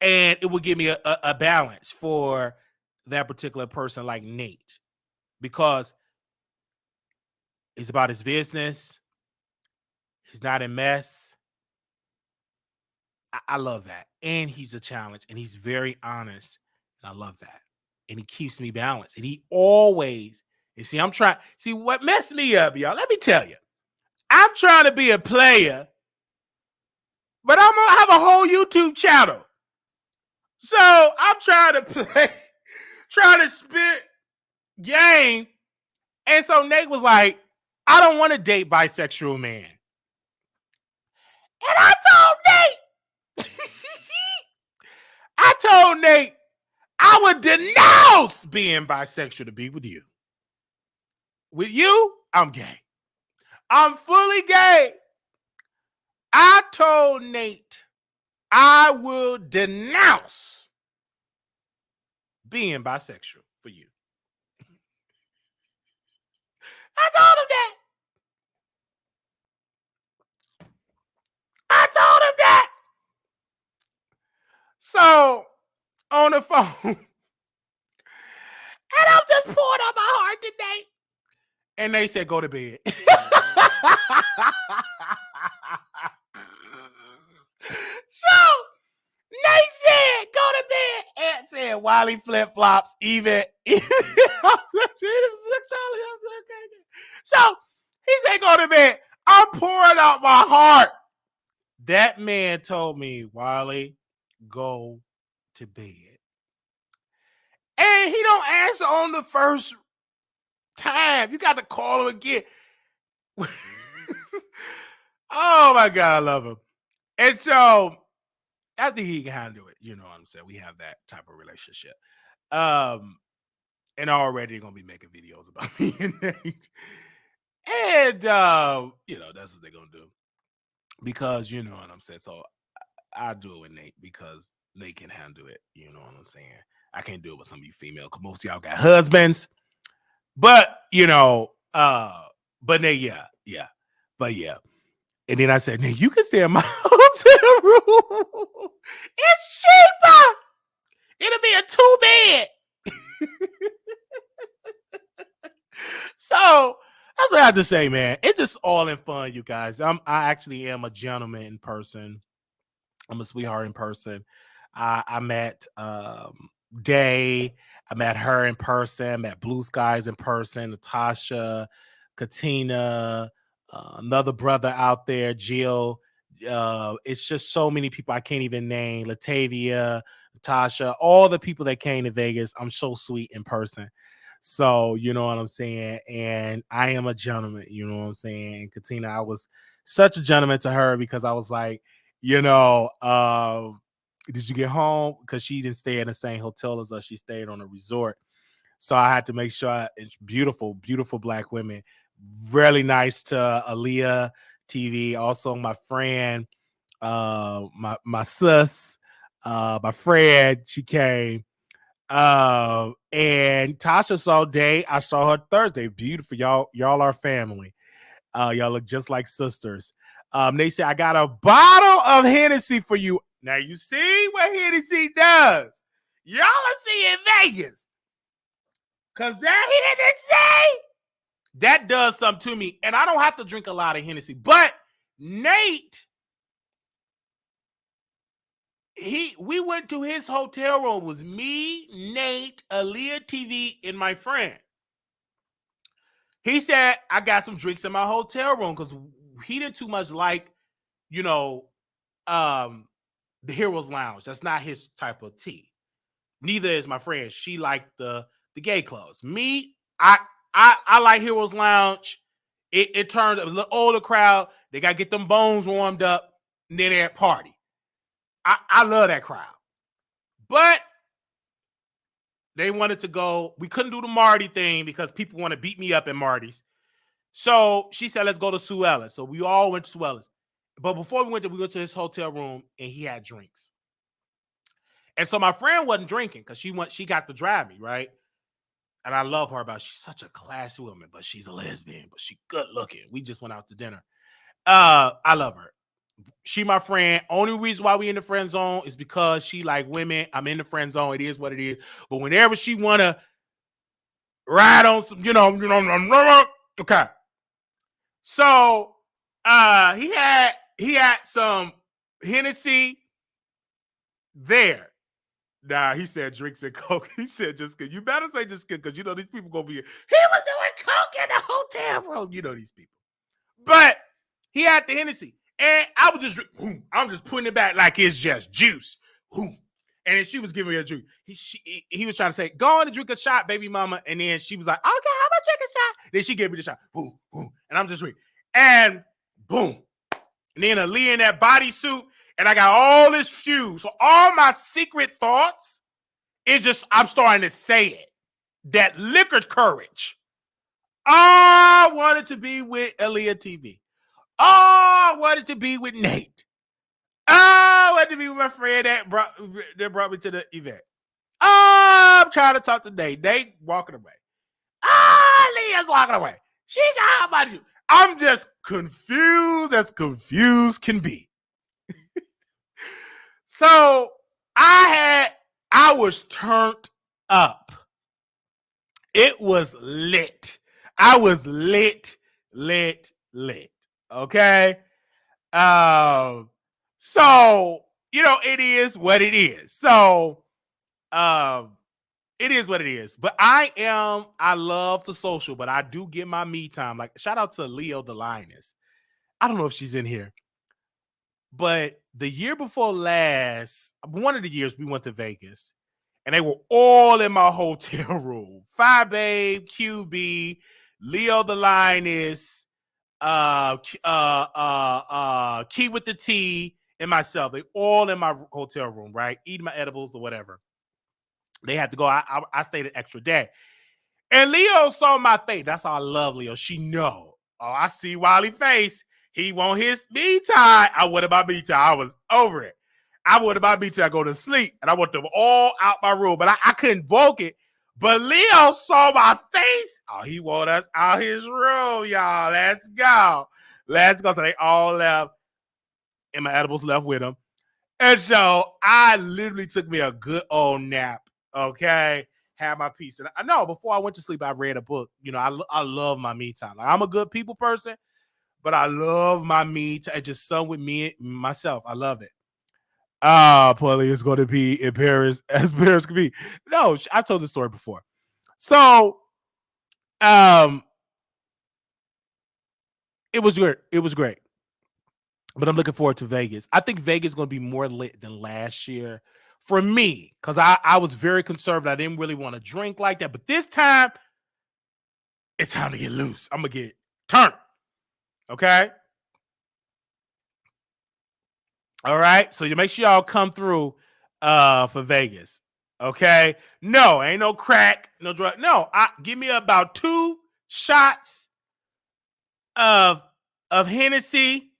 it would give me a balance for that particular person like Nate. Because it's about his business. He's not a mess. I love that. And he's a challenge. And he's very honest. And I love that. And he keeps me balanced. And he always, you see, what messed me up, y'all, let me tell you. I'm trying to be a player, but I'm going to have a whole YouTube channel. So I'm trying to play, trying to spit game. And so Nate was like, I don't want to date bisexual man. And I told Nate, I would denounce being bisexual to be with you. With you, I'm gay. I'm fully gay. I told Nate, I will denounce being bisexual for you. I told him that. So, on the phone, and I'm just pouring out my heart today. And they said, go to bed. So, Nate said, go to bed. Aunt said, Wiley flip-flops, even. So, he said, go to bed. I'm pouring out my heart. That man told me, Wiley, go to bed. And he don't answer on the first time. You got to call him again. Oh my God, I love him. And so I think he can handle it. You know what I'm saying? We have that type of relationship. And already gonna be making videos about me and Nate. And that's what they're gonna do. Because you know what I'm saying. So I do it with Nate because Nate can handle it. You know what I'm saying? I can't do it with some of you female because most of y'all got husbands. But but Nate, yeah. But yeah. And then I said, Nate, you can stay in my hotel room. It's cheaper. It'll be a 2-bed. So that's what I have to say, man. It's just all in fun, you guys. I actually am a gentleman in person. I'm a sweetheart in person. I met Day. I met her in person. Met Blue Skies in person. Natasha, Katina, another brother out there, Jill. It's just so many people I can't even name. Latavia, Natasha, all the people that came to Vegas. I'm so sweet in person. So you know what I'm saying. And I am a gentleman. You know what I'm saying. And Katina, I was such a gentleman to her because I was like, you know, did you get home? Because she didn't stay in the same hotel as us. She stayed on a resort. So I had to make sure it's beautiful, beautiful black women. Really nice to Aaliyah TV. Also, my friend, my sis, my friend, she came. And Tasha saw Day. I saw her Thursday. Beautiful. Y'all are family. Y'all look just like sisters. They say, I got a bottle of Hennessy for you. Now, you see what Hennessy does. Y'all are seeing Vegas. Because that he didn't say, that does something to me. And I don't have to drink a lot of Hennessy. But Nate, we went to his hotel room. It was me, Nate, Aaliyah TV, and my friend. He said, I got some drinks in my hotel room because he didn't too much like, you know, the Heroes Lounge. That's not his type of tea. Neither is my friend. She liked the gay clubs. Me, I like Heroes Lounge. It turned a little older crowd. They got to get them bones warmed up, and then they're at party. I love that crowd. But they wanted to go. We couldn't do the Marty thing because people want to beat me up at Marty's. So she said, let's go to Sue Ellis. So we all went to Sue Ellis. But before we went to his hotel room, and he had drinks. And so my friend wasn't drinking because she got to drive me, right? And I love her about she's such a classy woman, but she's a lesbian, but she's good looking. We just went out to dinner. I love her. She my friend. Only reason why we in the friend zone is because she like women. I'm in the friend zone. It is what it is. But whenever she wanna ride on some, okay. So he had some Hennessy there. Nah, he said drinks and coke. He said just cause you better say just because you know these people gonna be. He was doing coke in the hotel room. You know these people. But he had the Hennessy. And I was just, I'm just putting it back like it's just juice. And then she was giving me a drink. He was trying to say, go on and drink a shot, baby mama. And then she was like, okay, I'm gonna drink a shot. Then she gave me the shot. And I'm just drinking. And boom. And then Aaliyah in that bodysuit. And I got all this fuse. So all my secret thoughts is just, I'm starting to say it. That liquor courage. I wanted to be with Aaliyah TV. Oh, I wanted to be with Nate. Oh, I wanted to be with my friend that brought me to the event. Oh, I'm trying to talk to Nate. Nate walking away. Oh, Leah's walking away. She got about you. I'm just confused as confused can be. So I was turned up. It was lit. I was lit. Okay. So, it is what it is. So, it is what it is. But I love to social, but I do get my me time. Like, shout out to Leo the Lioness. I don't know if she's in here. But the year before last, one of the years we went to Vegas, and they were all in my hotel room. Fi Babe, QB, Leo the Lioness, Key with the T, and myself. They all in my hotel room, right? Eating my edibles or whatever. They had to go. I stayed an extra day. And Leo saw my face. That's how I love Leo. She know. Oh, I see Wiley face. He want his me time. I wanted my me time. I was over it. I wanted my me time. I go to sleep. And I want them all out my room. But I couldn't invoke it. But Leo saw my face. Oh, he want us out his room, y'all. Let's go. So they all left. And my edibles left with them. And so I literally took me a good old nap. Okay. have my peace. And I know before I went to sleep, I read a book. You know, I love my me time. Like, I'm a good people person, but I love my me time. Just some with me myself. I love it. Polly is going to be in Paris as Paris can be. No, I told this story before. So, it was great. It was great. But I'm looking forward to Vegas. I think Vegas is going to be more lit than last year for me, because I was very conservative. I didn't really want to drink like that. But this time, it's time to get loose. I'm going to get turned. Okay? All right? So you make sure y'all come through for Vegas. Okay? No, ain't no crack, no drug. No, give me about 2 shots of Hennessy.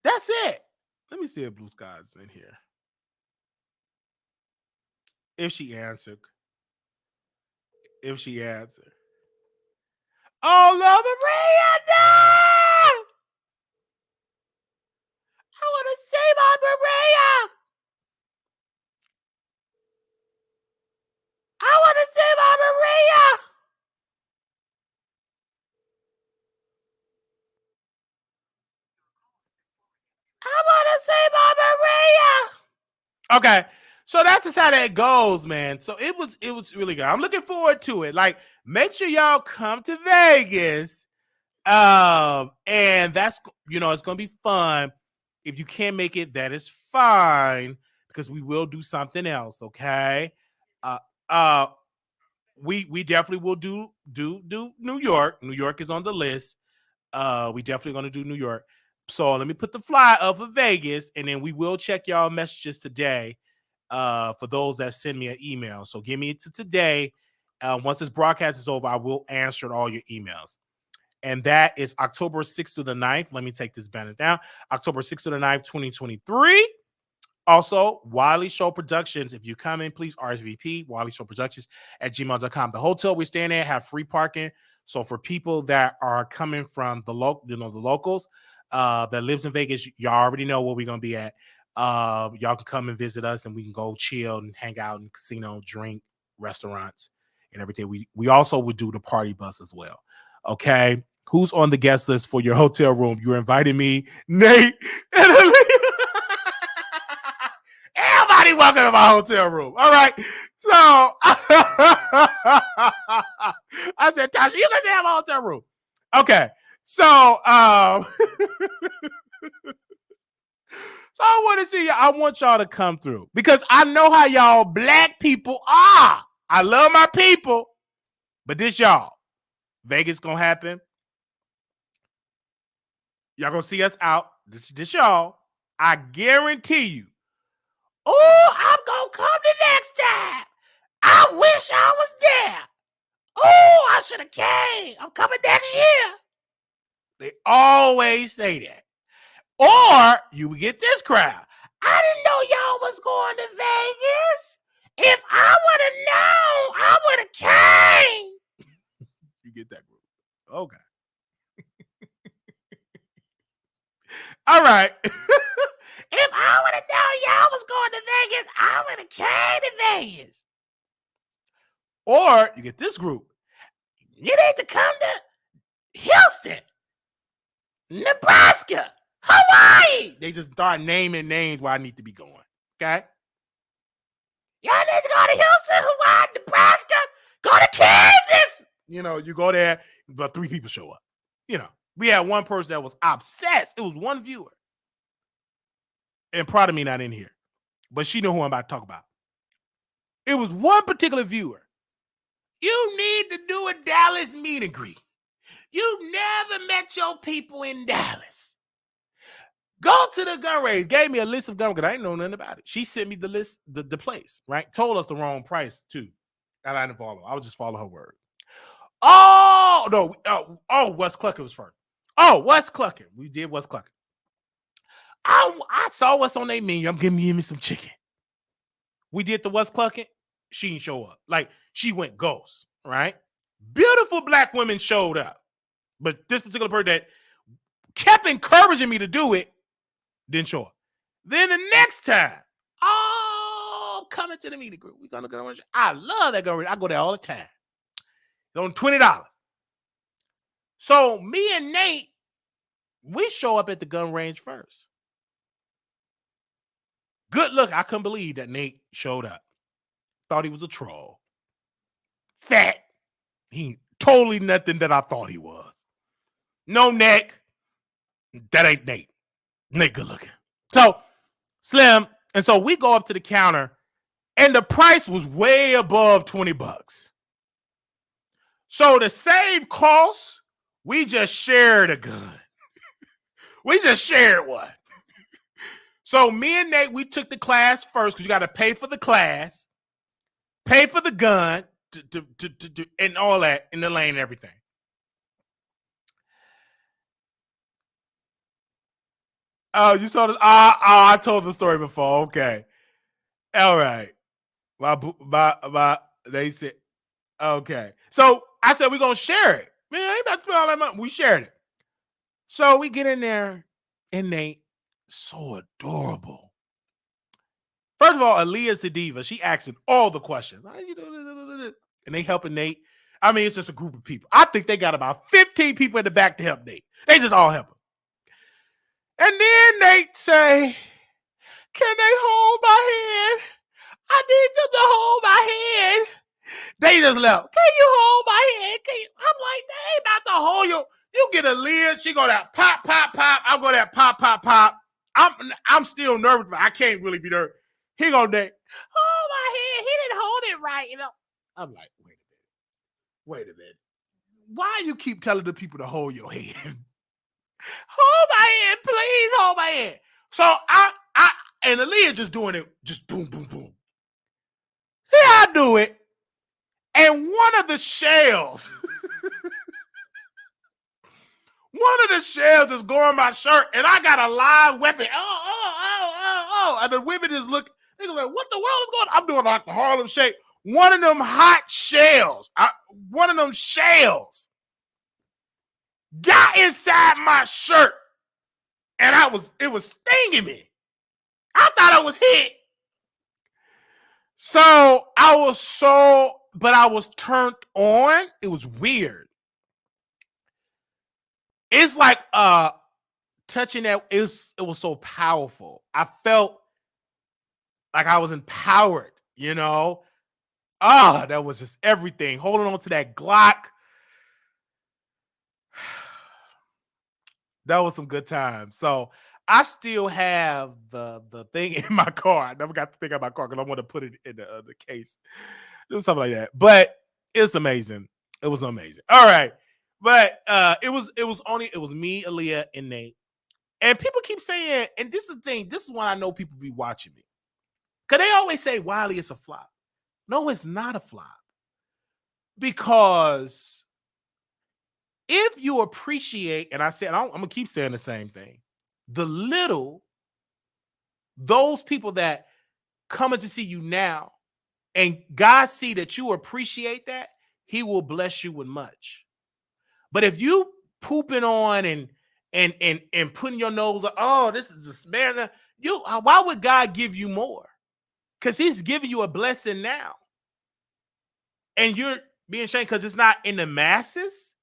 That's it. Let me see if Blue Sky's in here. If she answered. Oh, love Maria, no! I want to see my Maria. I want to see my Maria. I want to see my Maria. Okay. So that's just how that goes, man. So it was really good. I'm looking forward to it. Like, make sure y'all come to Vegas. And that's, it's gonna be fun. If you can't make it, that is fine, because we will do something else, okay? We definitely will do New York. New York is on the list. We definitely gonna do New York. So let me put the fly up for Vegas, and then we will check y'all messages today. For those that send me an email. So give me it to today. Once this broadcast is over, I will answer all your emails. And that is October 6th through the 9th. Let me take this banner down. October 6th through the 9th, 2023. Also, Wiley Show Productions. If you come in, please RSVP, Wiley Show Productions at gmail.com. The hotel we're staying at have free parking. So for people that are coming from the locals that lives in Vegas, y'all already know where we're going to be at. Y'all can come and visit us, and we can go chill and hang out in casino, drink, restaurants, and everything. We also would do the party bus as well. Okay. Who's on the guest list for your hotel room? You're inviting me, Nate, and Aaliyah. Everybody welcome to my hotel room. All right. So I said, Tasha, you can have a hotel room. Okay. So so I want to see you. I want y'all to come through, because I know how y'all black people are. I love my people, but this y'all. Vegas gonna happen. Y'all gonna see us out. This y'all. I guarantee you. Oh, I'm gonna come the next time. I wish I was there. Oh, I should have came. I'm coming next year. They always say that. Or you would get this crowd. I didn't know y'all was going to Vegas. If I would have known, I would have came. You get that group. Okay. All right. If I would have known y'all was going to Vegas, I would have came to Vegas. Or you get this group. You need to come to Houston, Nebraska, Hawaii. They just start naming names where I need to be going. Okay? Y'all need to go to Houston, Hawaii, Nebraska, go to Kansas. You go there, but 3 people show up. We had one person that was obsessed. It was one viewer. And part of me not in here. But she knew who I'm about to talk about. It was one particular viewer. You need to do a Dallas meet and greet. You never met your people in Dallas. Go to the gun range. Gave me a list of gun because I didn't know nothing about it. She sent me the list, the place, right? Told us the wrong price, too. And I didn't follow. I would just follow her word. Oh, no. West Clucking was first. Oh, West Clucking. We did West Clucking. I saw what's on their menu. I'm giving me some chicken. We did the West Clucking. She didn't show up. Like, she went ghost, right? Beautiful black women showed up. But this particular person that kept encouraging me to do it didn't show up. Then the next time, coming to the meet and greet. We're going to go. I love that gun range. I go there all the time. It's on $20. So me and Nate, we show up at the gun range first. Good look. I couldn't believe that Nate showed up. Thought he was a troll. Fat. He totally nothing that I thought he was. No neck. That ain't Nate. Nate good looking. So slim. And so we go up to the counter and the price was way above $20. So to save costs, we just shared a gun. We just shared one. So me and Nate, we took the class first because you got to pay for the class, pay for the gun, and all that in the lane and everything. Oh, you saw this? I told the story before. Okay. All right. They said, okay. So I said, we're going to share it. Man, I ain't about to spend all that money. We shared it. So we get in there, and Nate, so adorable. First of all, Aaliyah's a diva. She asking all the questions. And they helping Nate. I mean, it's just a group of people. I think they got about 15 people in the back to help Nate. They just all help him. And then Nate say, can they hold my hand? I need them to hold my hand. They just left. Can you hold my hand? I'm like, they ain't about to hold you. You get a lid. She go that pop, pop, pop. I'm going that pop, pop, pop. I'm still nervous, but I can't really be nervous. He go, Nate, hold my hand. He didn't hold it right, you know. I'm like, wait a minute. Why you keep telling the people to hold your hand? Hold my hand, please hold my hand. So I and Aaliyah just doing it, just boom, boom, boom. See how I do it. And one of the shells is going my shirt, and I got a live weapon. Oh. And the women just look, they're like, what the world is going on? I'm doing like the Harlem Shake. One of them hot shells, got inside my shirt, and it was stinging me. I thought I was hit. So I was turned on. It was weird. It's like touching that. It was so powerful. I felt like I was empowered, you know. That was just everything. Holding on to that Glock. That was some good times. So I still have the thing in my car. I never got the thing in my car because I want to put it in the case. Do something like that. But it's amazing. It was amazing. All right. But it was me, Aaliyah, and Nate. And people keep saying, and this is the thing, this is when I know people be watching me. Because they always say, Wiley, it's a flop. No, it's not a flop. Because if you appreciate, and I said, I'm going to keep saying the same thing, those people that coming to see you now, and God see that you appreciate that, he will bless you with much. But if you pooping on and putting your nose up, oh, this is a smear, why would God give you more? Because he's giving you a blessing now. And you're being ashamed because it's not in the masses.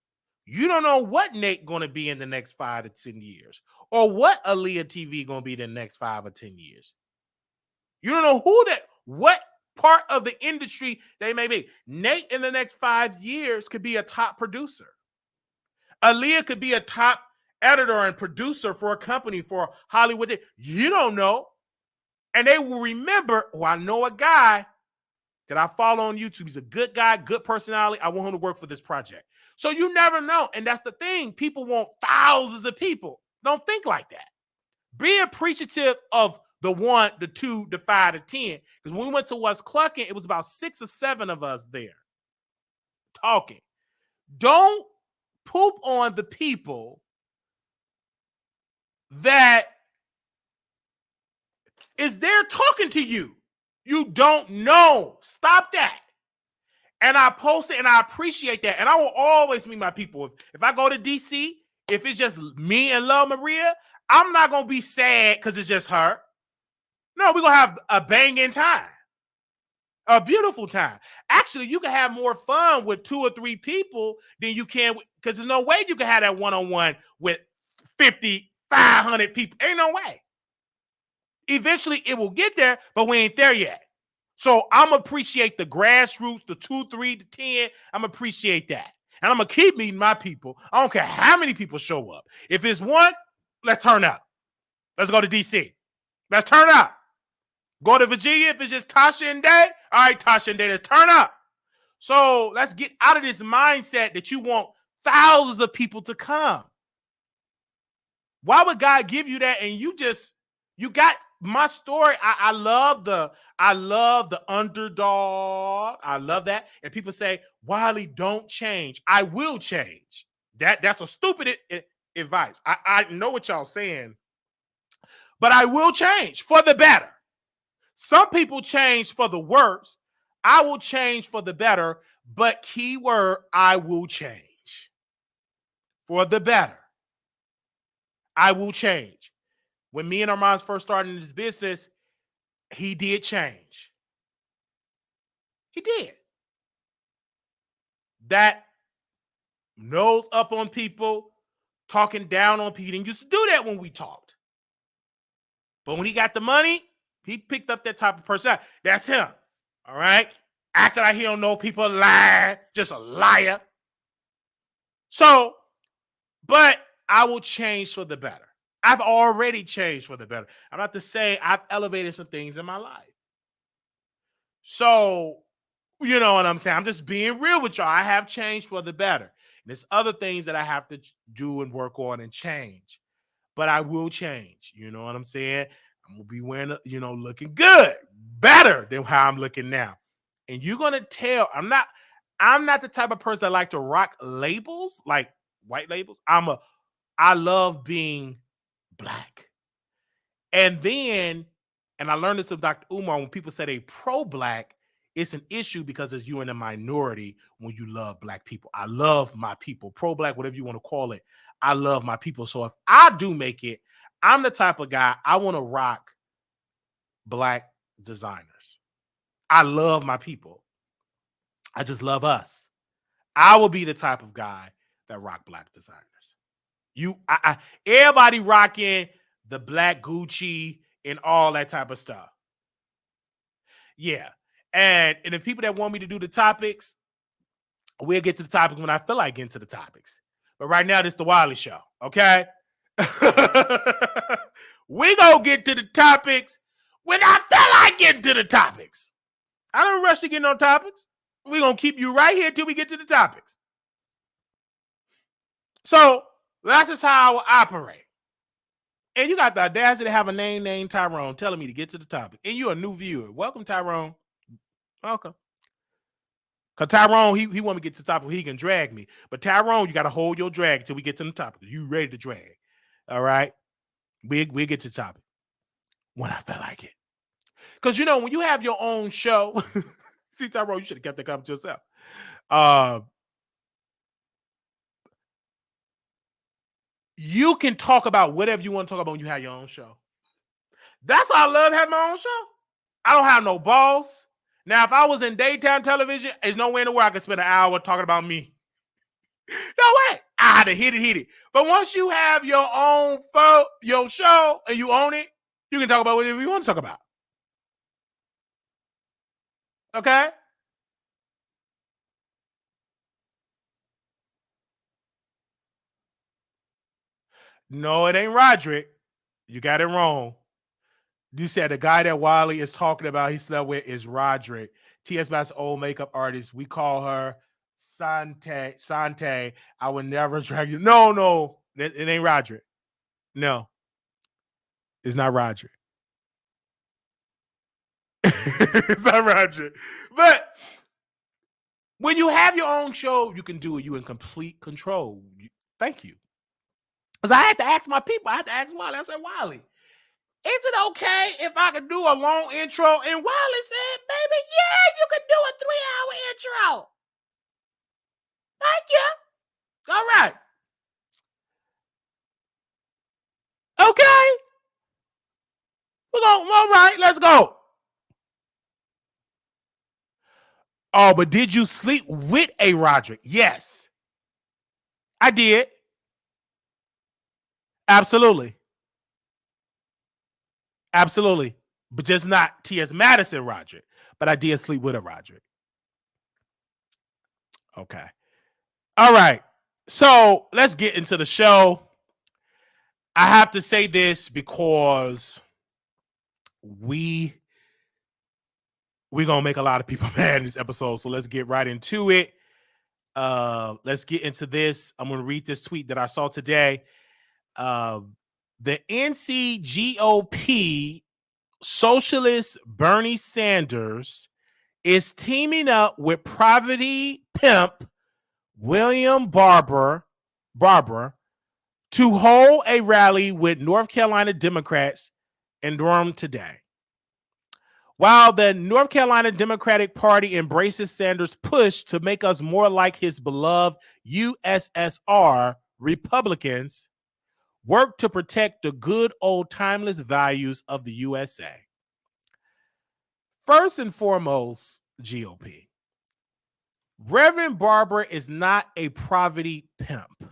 You don't know what Nate going to be in the next 5 to 10 years, or what Aaliyah TV going to be the next 5 or 10 years. You don't know what part of the industry they may be. Nate in the next 5 years could be a top producer. Aaliyah could be a top editor and producer for a company, for Hollywood. You don't know. And they will remember, I know a guy that I follow on YouTube. He's a good guy, good personality. I want him to work for this project. So you never know. And that's the thing. People want thousands of people. Don't think like that. Be appreciative of the 1, the 2, the 5, the 10. Because when we went to West Clucking, it was about 6 or 7 of us there talking. Don't poop on the people that is there talking to you. You don't know. Stop that. And I post it, and I appreciate that. And I will always meet my people. If I go to DC, if it's just me and Love Maria, I'm not going to be sad because it's just her. No, we're going to have a banging time. A beautiful time. Actually, you can have more fun with 2 or 3 people than you can, because there's no way you can have that one-on-one with 50, 500 people. Ain't no way. Eventually, it will get there, but we ain't there yet. So I'm appreciate the grassroots, the 2, 3 to 10. I'm appreciate that. And I'm going to keep meeting my people. I don't care how many people show up. If it's one, let's turn up. Let's go to DC. Let's turn up. Go to Virginia if it's just Tasha and Day. All right, Tasha and Day, let's turn up. So let's get out of this mindset that you want thousands of people to come. Why would God give you that? And you got my story. I love the underdog. I love that. And people say, Wiley, don't change. I will change. That's a stupid advice. I know what y'all saying, but I will change for the better. Some people change for the worse. I will change for the better, but keyword, I will change for the better. I will change. When me and Armon first started in this business, he did change. He did. That nose up on people, talking down on people. He didn't used to do that when we talked. But when he got the money, he picked up that type of personality. That's him. All right? Acting like he don't know people, lie, just a liar. So, but I will change for the better. I've already changed for the better. I'm not to say I've elevated some things in my life. So, you know what I'm saying? I'm just being real with y'all. I have changed for the better. And there's other things that I have to do and work on and change. But I will change. You know what I'm saying? I'm going to be wearing, looking good, better than how I'm looking now. And you're going to tell, I'm not the type of person that like to rock labels, like white labels. I love being black. And I learned this from Dr. Umar, when people say they pro-black, it's an issue because it's you in a minority when you love black people. I love my people, pro-black, whatever you want to call it. I love my people. So if I do make it, I'm the type of guy, I want to rock black designers. I love my people. I just love us. I will be the type of guy that rock black designers. Everybody rocking the black Gucci and all that type of stuff. Yeah. And the people that want me to do the topics, we'll get to the topics when I feel like getting to the topics. But right now, this is the Wiley Show, okay? We gonna get to the topics when I feel like getting to the topics. I don't rush to get no topics. We're gonna keep you right here till we get to the topics. So that's just how I will operate. And you got the audacity to have a name named Tyrone telling me to get to the topic. And you're a new viewer. Welcome, Tyrone. Welcome. Because Tyrone, he want me to get to the topic where he can drag me. But Tyrone, you got to hold your drag until we get to the topic. You ready to drag. All right? We'll get to the topic when I feel like it. Because, when you have your own show, see, Tyrone, you should have kept that comment to yourself. You can talk about whatever you want to talk about when you have your own show. That's why I love having my own show. I don't have no boss. Now, if I was in daytime television, there's no way in the world I could spend an hour talking about me. No way. I had to hit it. But once you have your own your show and you own it, you can talk about whatever you want to talk about. Okay? No, it ain't Roderick. You got it wrong. You said the guy that Wiley is talking about he slept with is Roderick. T.S. Bass, old makeup artist. We call her Sante. I would never drag you. No. It ain't Roderick. No. It's not Roderick. It's not Roderick. But when you have your own show, you can do it. You're in complete control. Thank you. Because I had to ask my people. I had to ask Wiley. I said, Wiley, is it okay if I could do a long intro? And Wiley said, baby, yeah, you can do a 3-hour intro. Thank you. All right. Okay. All right, let's go. Oh, but did you sleep with a Roderick? Yes, I did. Absolutely. Absolutely. But just not T.S. Madison Roderick. But I did sleep with a Roderick. Okay. All right. So let's get into the show. I have to say this because we're gonna make a lot of people mad in this episode. So let's get right into it. Let's get into this. I'm gonna read this tweet that I saw today. The NCGOP socialist Bernie Sanders is teaming up with poverty pimp William Barber to hold a rally with North Carolina Democrats in Durham today. While the North Carolina Democratic Party embraces Sanders' push to make us more like his beloved USSR, Republicans work to protect the good old timeless values of the USA. First and foremost, GOP. Reverend Barber is not a poverty pimp.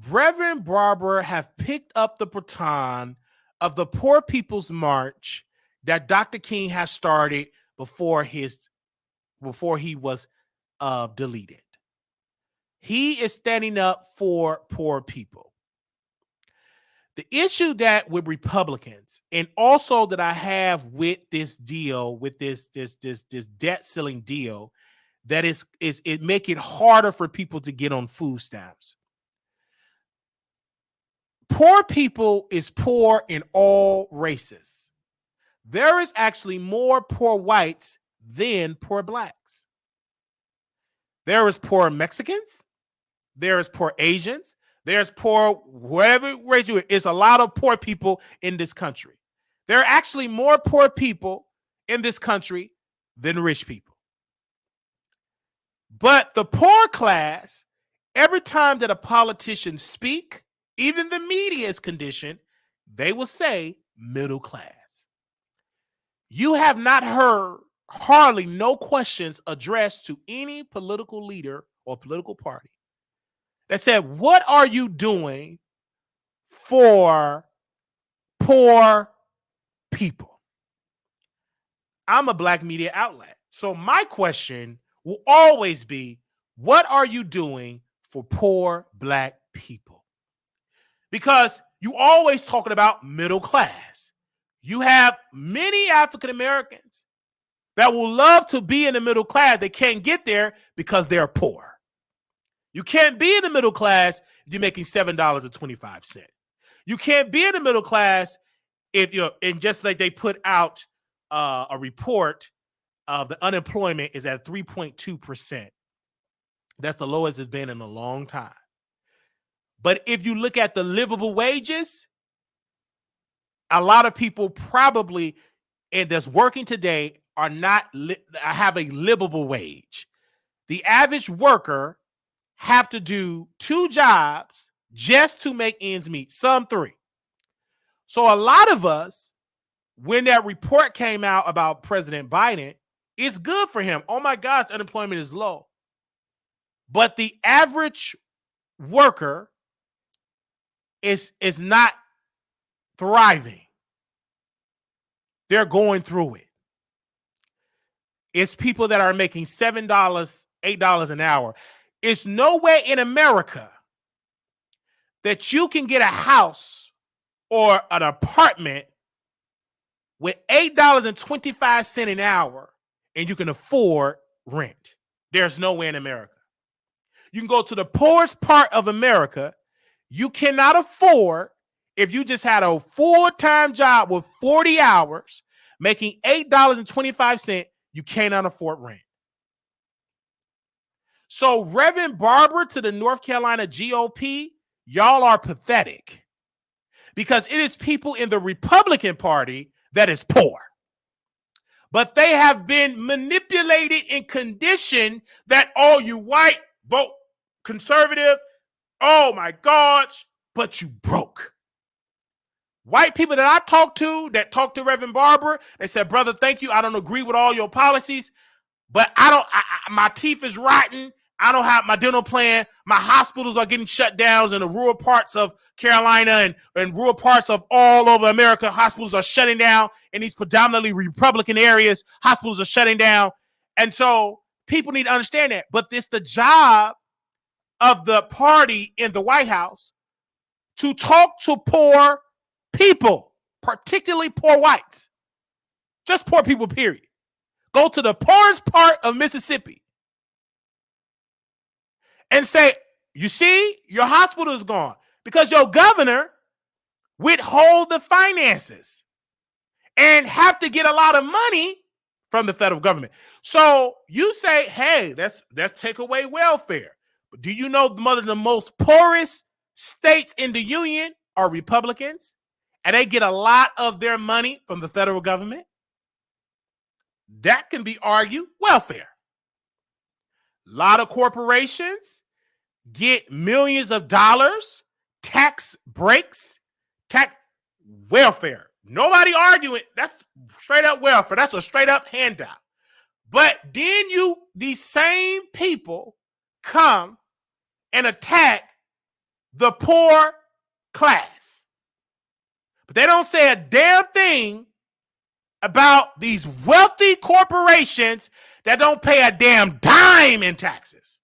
Reverend Barber have picked up the baton of the Poor People's March that Dr. King has started before he was deleted. He is standing up for poor people. The issue that with Republicans, and also that I have with this deal, with this debt ceiling deal, that is it make it harder for people to get on food stamps. Poor people is poor in all races. There is actually more poor whites than poor blacks. There is poor Mexicans. There is poor Asians. There's poor, whatever race you are. It's a lot of poor people in this country. There are actually more poor people in this country than rich people. But the poor class, every time that a politician speak, even the media is conditioned, they will say middle class. You have not heard hardly no questions addressed to any political leader or political party that said, what are you doing for poor people? I'm a black media outlet. So my question will always be, what are you doing for poor black people? Because you always talking about middle class. You have many African Americans that will love to be in the middle class. They can't get there because they're poor. You can't be in the middle class if you're making $7.25. You can't be in the middle class if you're, and just like they put out a report of the unemployment is at 3.2%. That's the lowest it's been in a long time. But if you look at the livable wages, a lot of people probably and that's working today are not have a livable wage. The average worker have to do 2 jobs just to make ends meet, some 3. So a lot of us, when that report came out about President Biden, it's good for him. Oh my gosh, unemployment is low. But the average worker is not thriving. They're going through it. It's people that are making $7, $8 an hour. It's nowhere in America that you can get a house or an apartment with $8.25 an hour and you can afford rent. There's nowhere in America. You can go to the poorest part of America. You cannot afford, if you just had a full-time job with 40 hours, making $8.25, you cannot afford rent. So Reverend Barber to the North Carolina GOP, y'all are pathetic because it is people in the Republican Party that is poor. But they have been manipulated and conditioned that, oh, you white, vote conservative. Oh my gosh, but you broke. White people that I talked to that talked to Reverend Barber, they said, brother, thank you. I don't agree with all your policies, but my teeth is rotten. I don't have my dental plan. My hospitals are getting shut down in the rural parts of Carolina and rural parts of all over America. Hospitals are shutting down in these predominantly Republican areas. Hospitals are shutting down. And so people need to understand that. But it's the job of the party in the White House to talk to poor people, particularly poor whites. Just poor people, period. Go to the poorest part of Mississippi and say, you see, your hospital is gone because your governor withhold the finances and have to get a lot of money from the federal government. So you say, hey, let's take away welfare. But do you know one of the most poorest states in the union are Republicans? And they get a lot of their money from the federal government. That can be argued welfare. A lot of corporations get millions of dollars, tax breaks, tax welfare. Nobody arguing. That's straight up welfare. That's a straight up handout. But then these same people come and attack the poor class. But they don't say a damn thing about these wealthy corporations that don't pay a damn dime in taxes.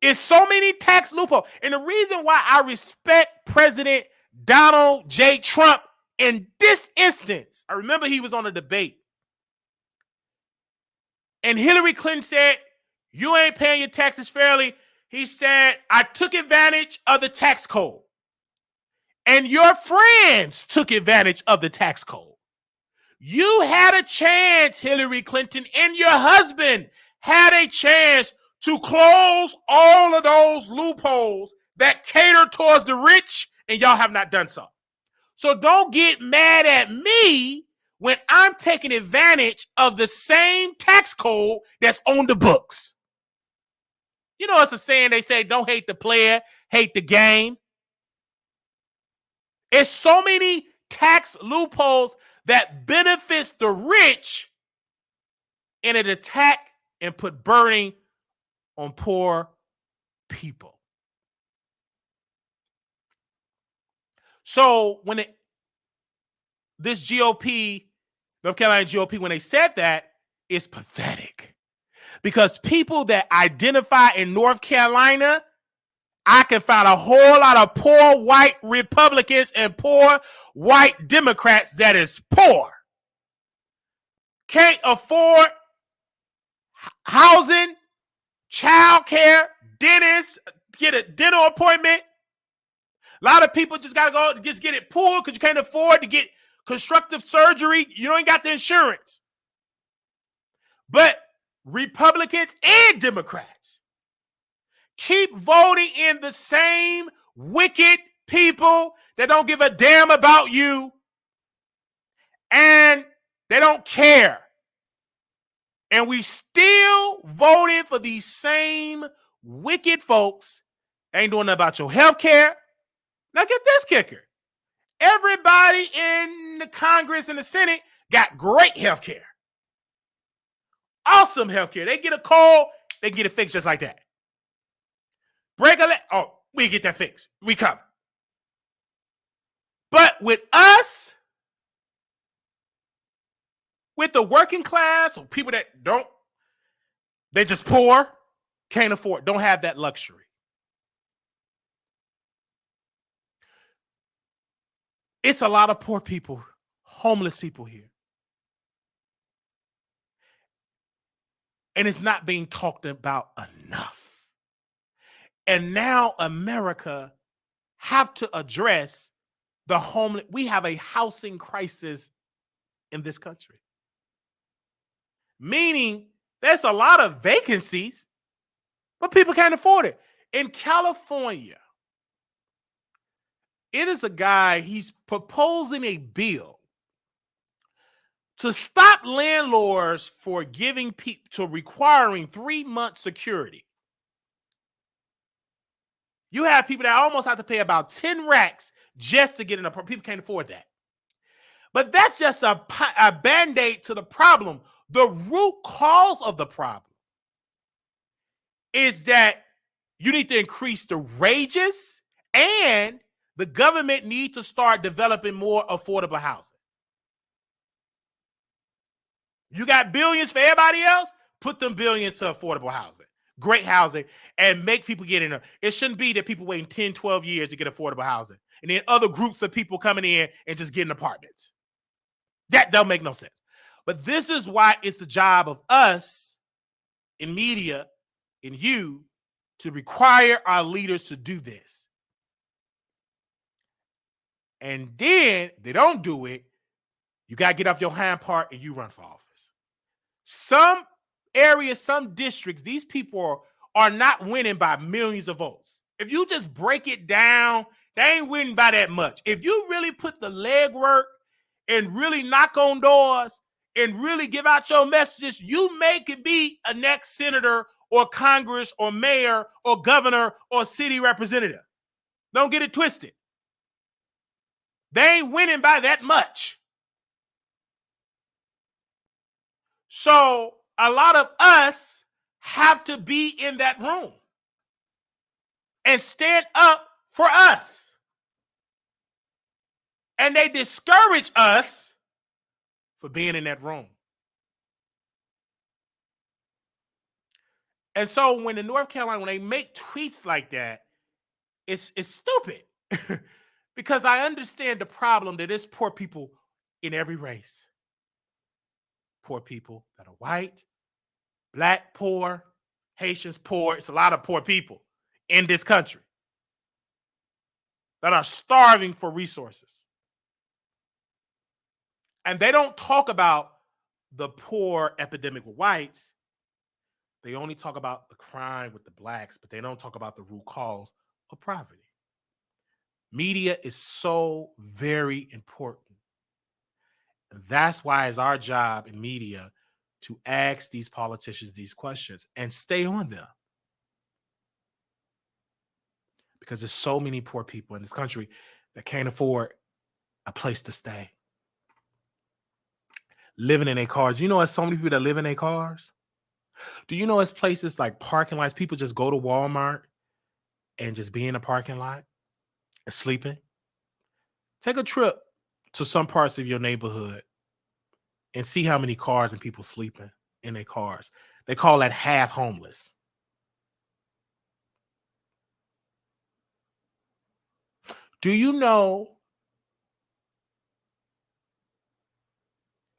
It's so many tax loopholes. And the reason why I respect President Donald J. Trump in this instance, I remember he was on a debate. And Hillary Clinton said, you ain't paying your taxes fairly. He said, I took advantage of the tax code. And your friends took advantage of the tax code. You had a chance, Hillary Clinton, and your husband had a chance to close all of those loopholes that cater towards the rich, and y'all have not done so. So don't get mad at me when I'm taking advantage of the same tax code that's on the books. You know, it's a saying they say, don't hate the player, hate the game. It's so many tax loopholes that benefits the rich in an attack and put burden on poor people. So when this GOP, North Carolina GOP, when they said that, it's pathetic. Because people that identify in North Carolina, I can find a whole lot of poor white Republicans and poor white Democrats that is poor. Can't afford housing, child care, dentist, get a dental appointment. A lot of people just got to go just get it pulled because you can't afford to get constructive surgery. You ain't got the insurance. But Republicans and Democrats keep voting in the same wicked people that don't give a damn about you and they don't care. And we still voting for these same wicked folks. Ain't doing nothing about your health care. Now get this kicker. Everybody in the Congress and the Senate got great health care. Awesome health care. They get a cold, they get it fixed just like that. Break a leg, oh, we get that fixed. We cover. But with us, with the working class or people that they just poor, can't afford, don't have that luxury. It's a lot of poor people, homeless people here. And it's not being talked about enough. And now America have to address the homeless. We have a housing crisis in this country. Meaning there's a lot of vacancies, but people can't afford it. In California, it is a guy, he's proposing a bill to stop landlords for giving people to requiring 3-month security. You have people that almost have to pay about 10 racks just to get in a apartment. People can't afford that. But that's just a band-aid to the problem. The root cause of the problem is that you need to increase the wages and the government need to start developing more affordable housing. You got billions for everybody else, put them billions to affordable housing, great housing, and make people get in there. It shouldn't be that people waiting 10, 12 years to get affordable housing. And then other groups of people coming in and just getting apartments. That don't make no sense. But this is why it's the job of us in media and you to require our leaders to do this. And then if they don't do it, you got to get off your hind part and you run for office. Some areas, some districts, these people are not winning by millions of votes. If you just break it down, they ain't winning by that much. If you really put the legwork and really knock on doors and really give out your messages, you may could be a next senator or Congress or mayor or governor or city representative. Don't get it twisted. They ain't winning by that much. So a lot of us have to be in that room and stand up for us. And they discourage us for being in that room. And so when in North Carolina, when they make tweets like that, it's stupid. Because I understand the problem that is poor people in every race. Poor people that are white, black poor, Haitians poor. It's a lot of poor people in this country that are starving for resources. And they don't talk about the poor epidemic with whites. They only talk about the crime with the blacks, but they don't talk about the root cause of poverty. Media is so very important. And that's why it's our job in media to ask these politicians these questions and stay on them. Because there's so many poor people in this country that can't afford a place to stay. Living in their cars. You know, there's so many people that live in their cars. Do you know it's places like parking lots? People just go to Walmart and just be in a parking lot and sleeping. Take a trip to some parts of your neighborhood and see how many cars and people sleeping in their cars. They call that half homeless. Do you know?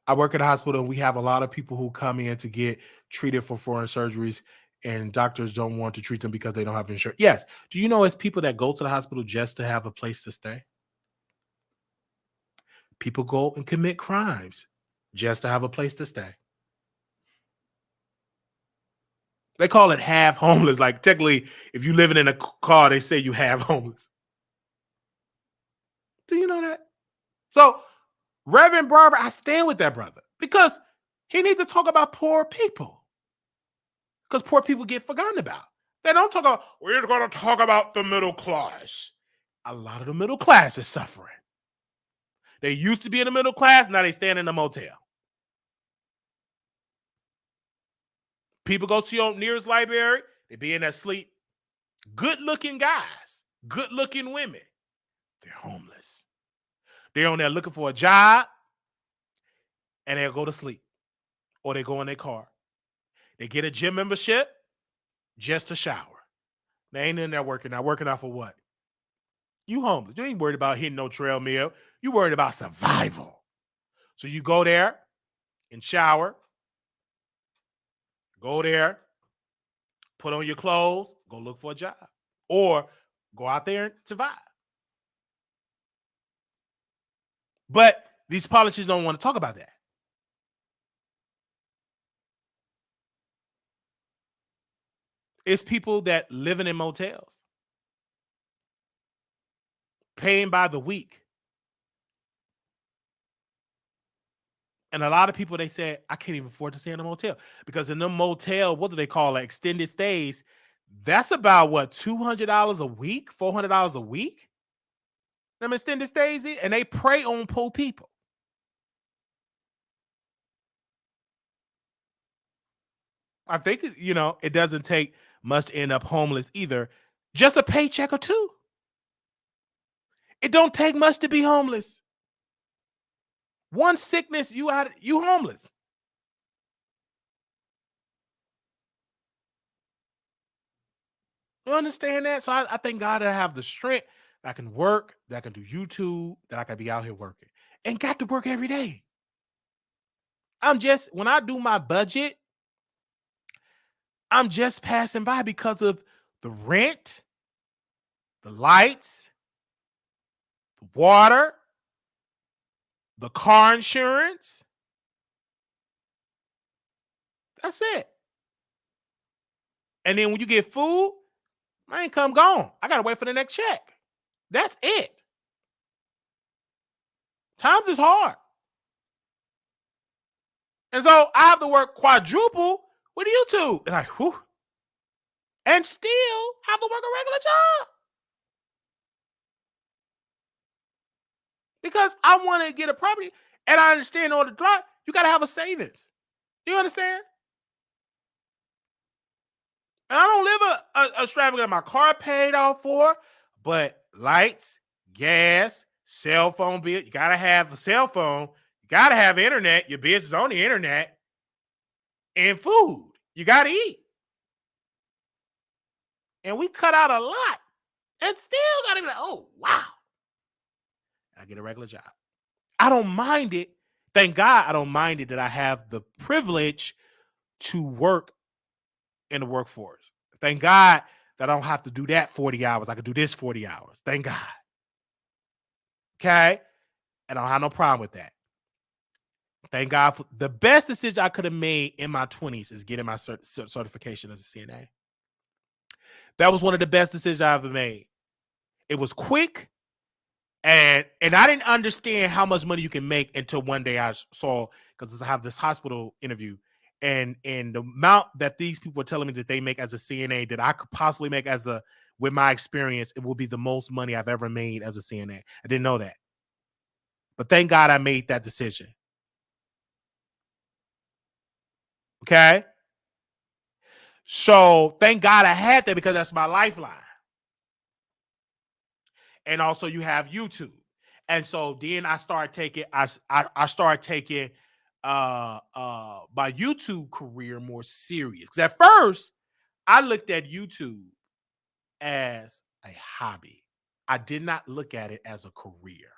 I work at a hospital and we have a lot of people who come in to get treated for foreign surgeries and doctors don't want to treat them because they don't have insurance. Yes. Do you know it's people that go to the hospital just to have a place to stay? People go and commit crimes just to have a place to stay. They call it half homeless. Like technically, if you're living in a car, they say you half homeless. Do you know that? So Reverend Barber, I stand with that brother because he needs to talk about poor people. Because poor people get forgotten about. They don't talk about, we're going to talk about the middle class. A lot of the middle class is suffering. They used to be in the middle class, now they stand in a motel. People go to your nearest library, they be in that sleep. Good-looking guys, good-looking women, they're homeless. They're on there looking for a job, and they'll go to sleep. Or they go in their car. They get a gym membership just to shower. They ain't in there working out. Working out for what? You homeless. You ain't worried about hitting no trail meal. You worried about survival. So you go there and shower. Go there, put on your clothes, go look for a job. Or go out there and survive. But these politicians don't want to talk about that. It's people that living in motels, paying by the week. And a lot of people, they say, I can't even afford to stay in a motel. Because in the motel, what do they call it? Extended stays. That's about what, $200 a week? $400 a week? Them extended stays, and they prey on poor people. I think, it doesn't take much to end up homeless either. Just a paycheck or two. It don't take much to be homeless. One sickness, you homeless. You understand that? So I thank God that I have the strength, that I can work, that I can do YouTube, that I can be out here working. And got to work every day. When I do my budget, I'm just passing by because of the rent, the lights, the water, the car insurance. That's it. And then when you get food, my income gone. I gotta wait for the next check. That's it. Times is hard. And so I have to work quadruple with YouTube. And and still have to work a regular job. Because I want to get a property. And I understand in order to drive, you got to have a savings. You understand? And I don't live a extravagant. My car paid off for, but lights, gas, cell phone bill. You got to have a cell phone. You got to have internet. Your business is on the internet. And food. You got to eat. And we cut out a lot. And still got to be like, oh, wow. I get a regular job. I don't mind it. Thank God I don't mind it that I have the privilege to work in the workforce. Thank God that I don't have to do that 40 hours. I can do this 40 hours. Thank God. Okay? And I don't have no problem with that. Thank God for the best decision I could have made in my 20s is getting my certification as a CNA. That was one of the best decisions I ever made. It was quick. And I didn't understand how much money you can make until one day I saw, because I have this hospital interview, and the amount that these people are telling me that they make as a CNA that I could possibly make with my experience, it will be the most money I've ever made as a CNA. I didn't know that. But thank God I made that decision. Okay? So thank God I had that, because that's my lifeline. And also you have YouTube. And so then I started taking my YouTube career more serious. Because at first I looked at YouTube as a hobby. I did not look at it as a career.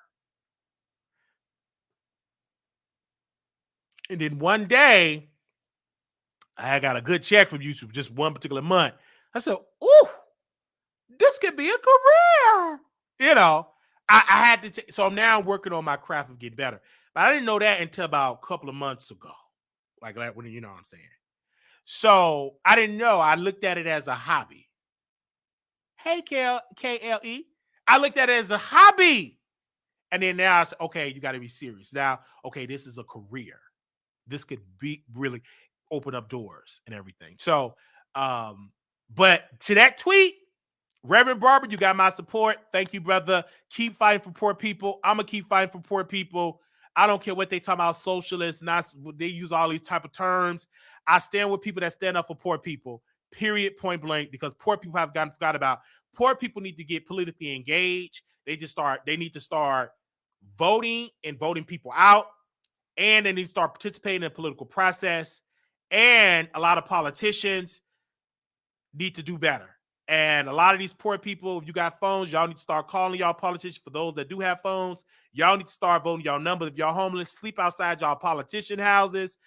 And then one day I got a good check from YouTube, just one particular month. I said, ooh, this could be a career. I had to so I'm now working on my craft of getting better. But I didn't know that until about a couple of months ago. Like that, when you know what I'm saying. So I didn't know. I looked at it as a hobby. Hey, KLE. I looked at it as a hobby. And then now I said, okay, you got to be serious. Now, okay, this is a career. This could be really open up doors and everything. So, but to that tweet, Reverend Barber, you got my support. Thank you, brother. Keep fighting for poor people. I'm going to keep fighting for poor people. I don't care what they talk about, socialists, they use all these type of terms. I stand with people that stand up for poor people, period, point blank, because poor people have gotten forgot about. Poor people need to get politically engaged. They need to start voting and voting people out. And they need to start participating in the political process. And a lot of politicians need to do better. And a lot of these poor people, if you got phones, y'all need to start calling y'all politicians. For those that do have phones, y'all need to start voting y'all numbers. If y'all homeless, sleep outside y'all politician houses.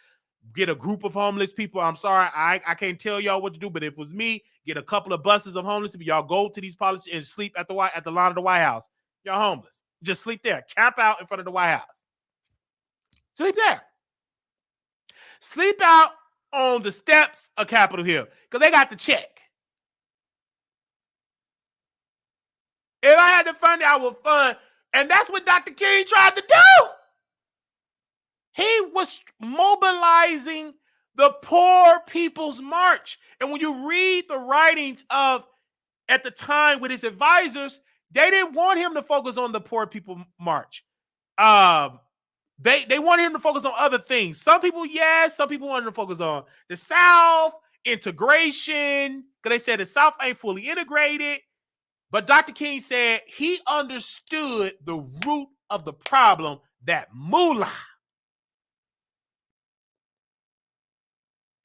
Get a group of homeless people. I'm sorry, I can't tell y'all what to do, but if it was me, get a couple of buses of homeless people. Y'all go to these politicians and sleep at the lawn of the White House. Y'all homeless. Just sleep there. Camp out in front of the White House. Sleep there. Sleep out on the steps of Capitol Hill, because they got the check. If I had to fund it, I would fund. And that's what Dr. King tried to do. He was mobilizing the Poor People's March. And when you read the writings of, at the time, with his advisors, they didn't want him to focus on the Poor People March. They wanted him to focus on other things. Some people, yes. Some people wanted to focus on the South integration, because they said the South ain't fully integrated. But Dr. King said he understood the root of the problem, that moolah.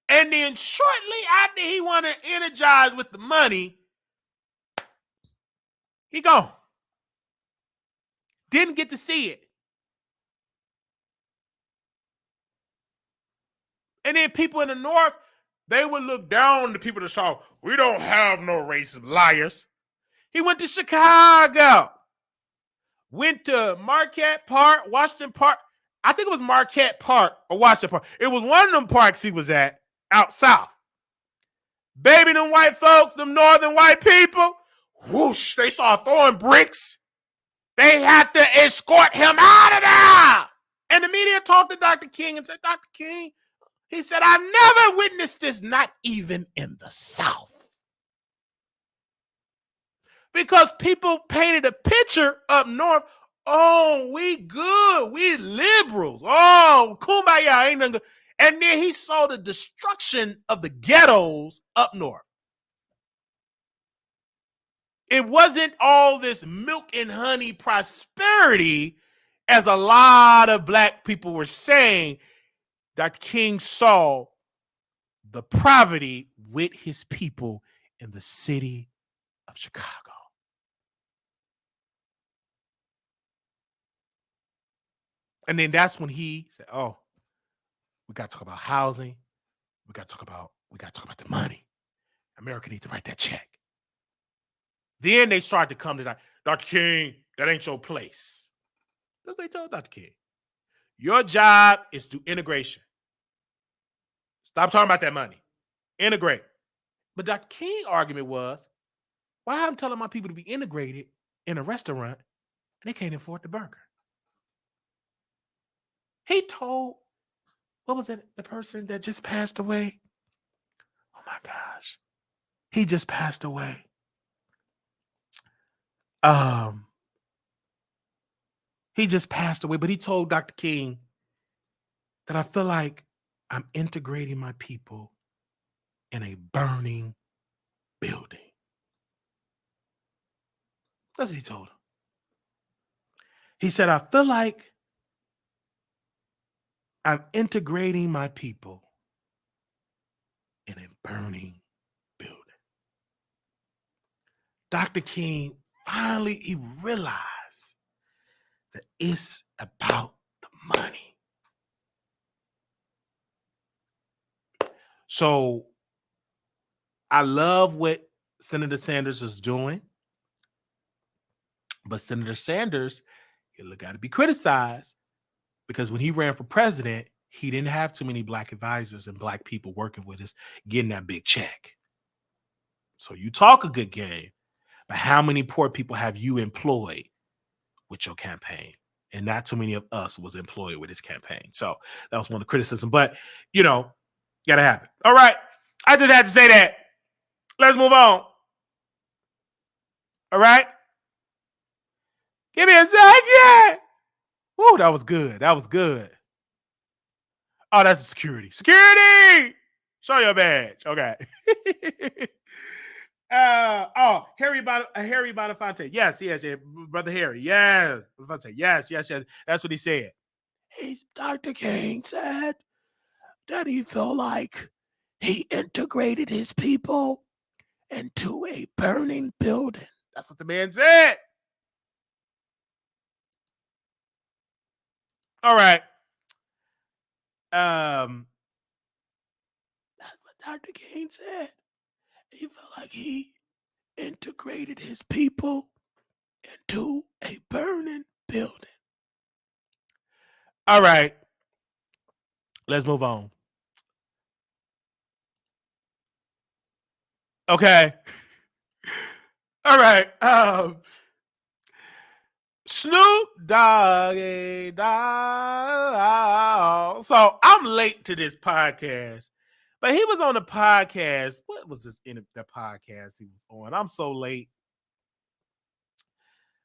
And then shortly after he wanted to energize with the money, he gone. Didn't get to see it. And then people in the North, they would look down on the people in the South. We don't have no racist liars. He went to Chicago. Went to Marquette Park, Washington Park. I think it was Marquette Park or Washington Park. It was one of them parks he was at out south. Baby, them white folks, them northern white people, whoosh, they started throwing bricks. They had to escort him out of there. And the media talked to Dr. King and said, Dr. King, he said, I never witnessed this, not even in the South. Because people painted a picture up north. Oh, we good. We liberals. Oh, kumbaya, ain't nothing good. And then he saw the destruction of the ghettos up north. It wasn't all this milk and honey prosperity, as a lot of black people were saying. Dr. King saw the poverty with his people in the city of Chicago. And then that's when he said, oh, we got to talk about housing. We got to talk about the money. America needs to write that check. Then they started to come to Dr. King, that ain't your place. That's what they told Dr. King. Your job is to integration. Stop talking about that money. Integrate. But Dr. King's argument was, why I'm telling my people to be integrated in a restaurant and they can't afford the burger? He told, what was it, the person that just passed away? Oh my gosh. He just passed away. He just passed away, but he told Dr. King that I feel like I'm integrating my people in a burning building. That's what he told him. He said, I feel like I'm integrating my people in a burning building. Dr. King finally, he realized that it's about the money. So I love what Senator Sanders is doing, but Senator Sanders, he'll got to be criticized because when he ran for president, he didn't have too many black advisors and black people working with us getting that big check. So you talk a good game, but how many poor people have you employed with your campaign? And not too many of us was employed with his campaign. So that was one of the criticism, but you know, gotta happen. All right. I just had to say that. Let's move on. All right. Give me a second. Whoa, that was good. That was good. Oh, that's a security. Security! Show your badge. Okay. Harry Belafonte. Yes. Brother Harry. Yes. Belafonte. Yes. That's what he said. Dr. King said that he felt like he integrated his people into a burning building. That's what the man said. All right. That's what Dr. King said. He felt like he integrated his people into a burning building. All right. Let's move on. Okay. All right. Snoop Dogg. So I'm late to this podcast, but he was on the podcast. What was this in the podcast he was on? I'm so late.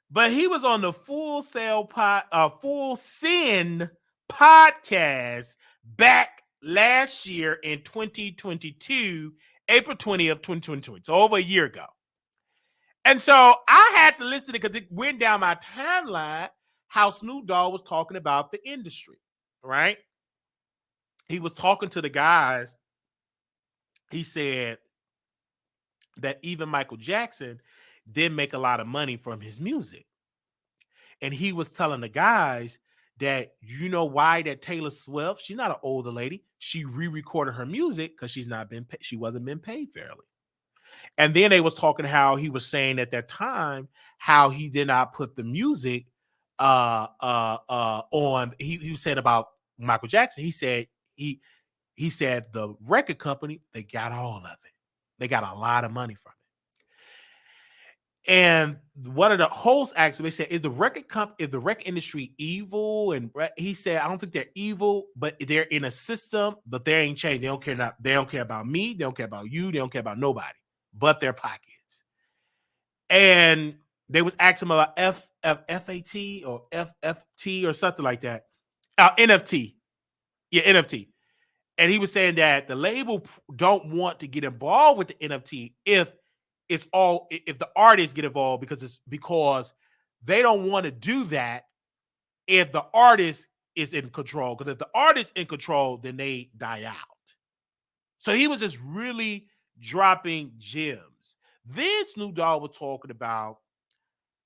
But he was on the Full Sin podcast back last year in 2022, April 20th, 2022. So over a year ago. And so I had to listen to, because it went down my timeline, how Snoop Dogg was talking about the industry, right? He was talking to the guys. He said that even Michael Jackson didn't make a lot of money from his music. And he was telling the guys that, you know why that Taylor Swift, she's not an older lady. She re-recorded her music because she wasn't been paid fairly. And then they was talking how he was saying at that time how he did not put the music on. He said about Michael Jackson. He said the record company, they got all of it. They got a lot of money from it. And one of the hosts asked him, they said, is the record industry evil? And he said, I don't think they're evil, but they're in a system, but they ain't changed. They don't care about me. They don't care about you. They don't care about nobody but their pockets. And they was asking him about FAT or FFT or something like that. NFT. Yeah, NFT. And he was saying that the label don't want to get involved with the NFT if the artists get involved, because they don't want to do that if the artist is in control. Because if the artist in control, then they die out. So he was just really dropping gems. Then Snoop Dogg was talking about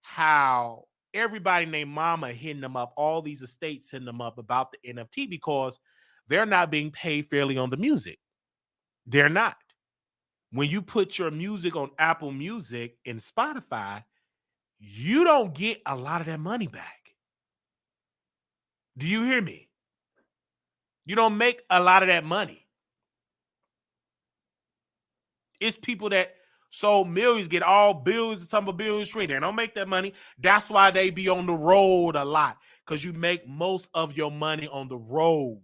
how everybody named Mama hitting them up, all these estates hitting them up about the NFT because they're not being paid fairly on the music. They're not. When you put your music on Apple Music and Spotify, you don't get a lot of that money back. Do you hear me? You don't make a lot of that money. It's people that sold millions, get all billions, some of billions stream. They don't make that money. That's why they be on the road a lot, because you make most of your money on the road.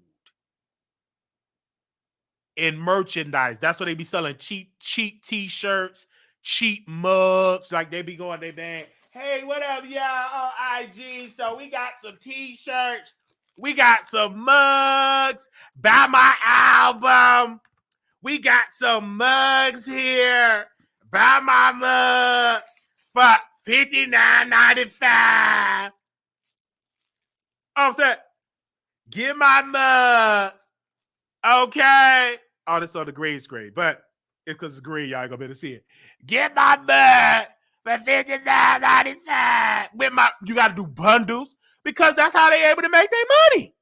In merchandise. That's what they be selling. Cheap t-shirts, cheap mugs. Like they be going, they bang, hey, what up, y'all on IG? So we got some t-shirts. We got some mugs. Buy my album. We got some mugs here. Buy my mug for $59.95. I'm saying, get my mug. Okay. Oh, this on the green screen, but it's because it's green. Y'all ain't gonna be able to see it. Get my mug for $59.95. You gotta do bundles because that's how they able to make their money.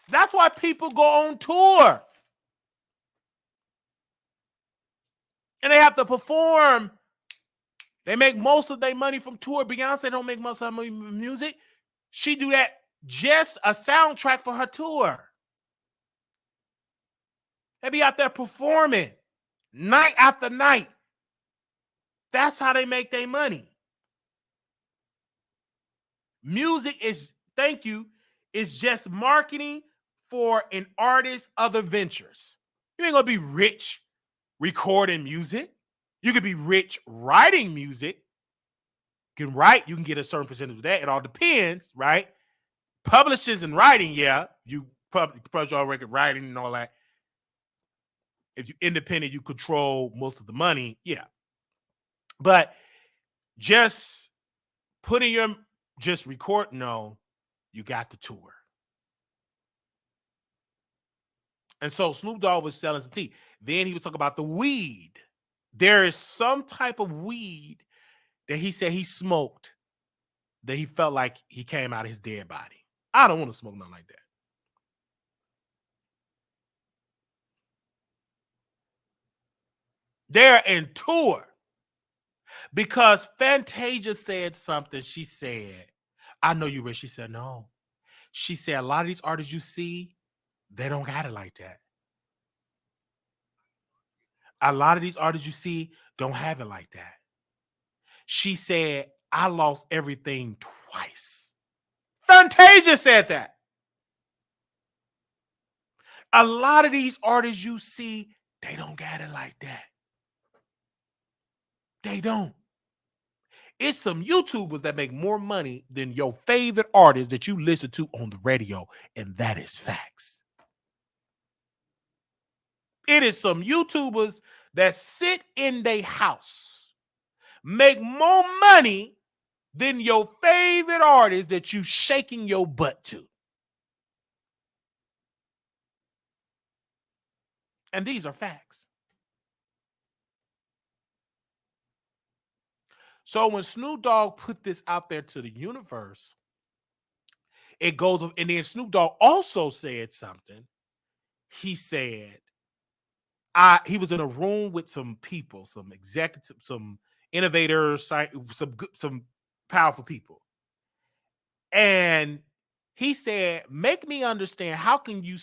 That's why people go on tour. And they have to perform. They make most of their money from tour. Beyonce don't make most of her money from music. She do that just a soundtrack for her tour. They be out there performing night after night. That's how they make their money. Music is just marketing for an artist's other ventures. You ain't gonna be rich recording music. You could be rich writing music. You can write, you can get a certain percentage of that. It all depends, right? Publishers and writing, yeah. You publish your record, writing and all that. If you're independent, you control most of the money, yeah. But just record, no, you got the tour. And so Snoop Dogg was selling some tea. Then he was talking about the weed. There is some type of weed that he said he smoked that he felt like he came out of his dead body. I don't want to smoke nothing like that. They're in tour because Fantasia said something. She said, I know you rich. She said, no. She said, a lot of these artists you see, they don't got it like that. A lot of these artists you see don't have it like that. She said, I lost everything twice. Fantasia said that. A lot of these artists you see, they don't got it like that. They don't. It's some YouTubers that make more money than your favorite artist that you listen to on the radio, and that is facts. It is some YouTubers that sit in their house, make more money than your favorite artist that you shaking your butt to. And these are facts. So when Snoop Dogg put this out there to the universe, it goes, and then Snoop Dogg also said something. He said, he was in a room with some people, some executives, some innovators, some powerful people. And he said, make me understand, how can you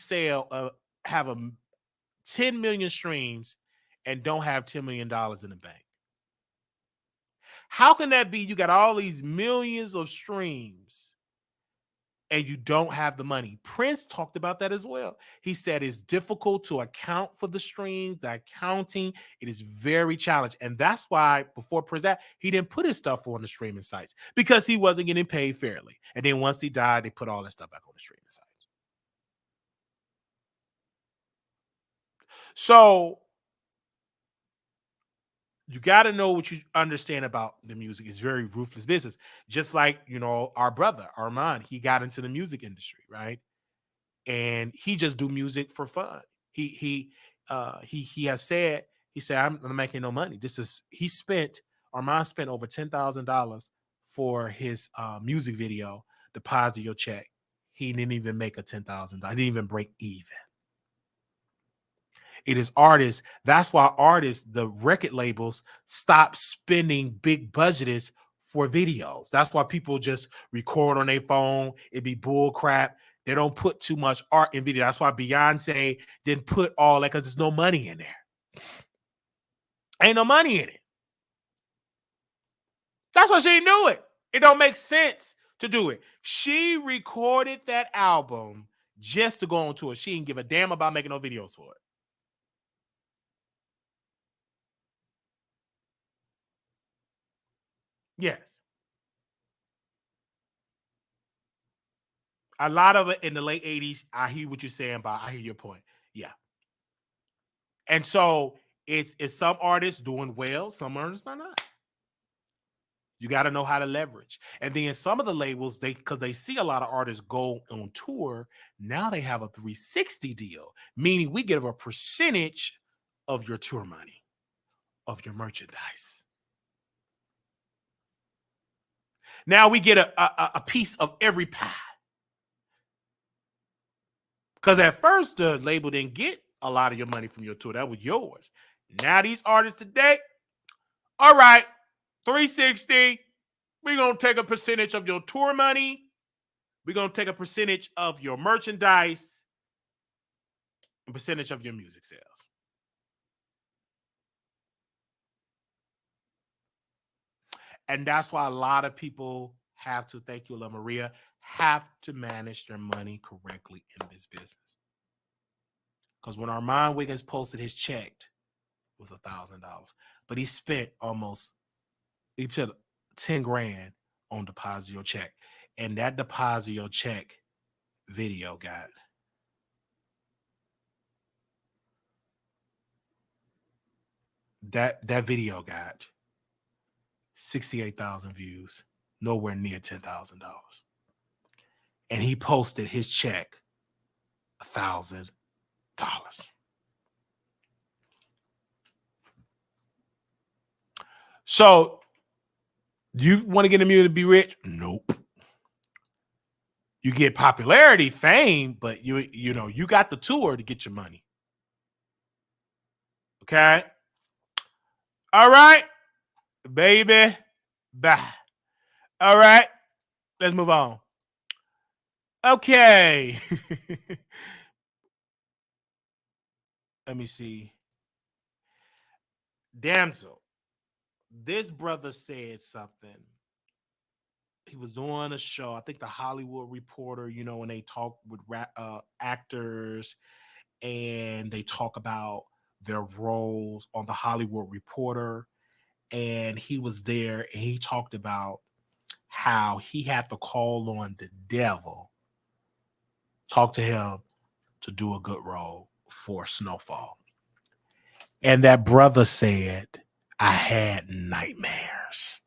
have a 10 million streams and don't have $10 million in the bank? How can that be? You got all these millions of streams and you don't have the money. Prince talked about that as well. He said it's difficult to account for the streams, the accounting. It is very challenging. And that's why before Prince, he didn't put his stuff on the streaming sites because he wasn't getting paid fairly. And then once he died, they put all that stuff back on the streaming sites. So you got to know what you understand about the music. It's very ruthless business. Just like, our brother, Armon, he got into the music industry, right? And he just do music for fun. He has said, I'm not making no money. Armon spent over $10,000 for his music video, Deposit Your Check. He didn't even make a $10,000. He didn't even break even. It is artists. That's why artists, the record labels, stop spending big budgets for videos. That's why people just record on their phone. It'd be bull crap. They don't put too much art in video. That's why Beyonce didn't put all that, because there's no money in there. Ain't no money in it. That's why she knew it. It don't make sense to do it. She recorded that album just to go on tour. She didn't give a damn about making no videos for it. Yes. A lot of it in the late 80s, I hear what you're saying, but I hear your point. Yeah. And so it's some artists doing well, some artists are not. You got to know how to leverage. And then some of the labels, because they see a lot of artists go on tour, now they have a 360 deal, meaning we give a percentage of your tour money, of your merchandise. Now we get a piece of every pie. Because at first, the label didn't get a lot of your money from your tour. That was yours. Now these artists today, all right, 360, we're going to take a percentage of your tour money. We're going to take a percentage of your merchandise, a percentage of your music sales. And that's why a lot of people have to, thank you, La Maria, have to manage their money correctly in this business. Because when Armon Wiggins posted his check, it was $1,000. But he put 10 grand on Deposit Your Check. And that Deposit Your Check video got that video got 68,000 views, nowhere near $10,000. And he posted his check $1,000. So you want to get in the music to be rich? Nope. You get popularity, fame, but you got the tour to get your money. Okay. All right, baby. Bye. All right. Let's move on. Okay. Let me see. Damsel. This brother said something. He was doing a show, I think the Hollywood Reporter, when they talk with actors and they talk about their roles on the Hollywood Reporter. and he was there, and he talked about how he had to call on the devil, talk to him to do a good role for Snowfall. And that brother said, I had nightmares.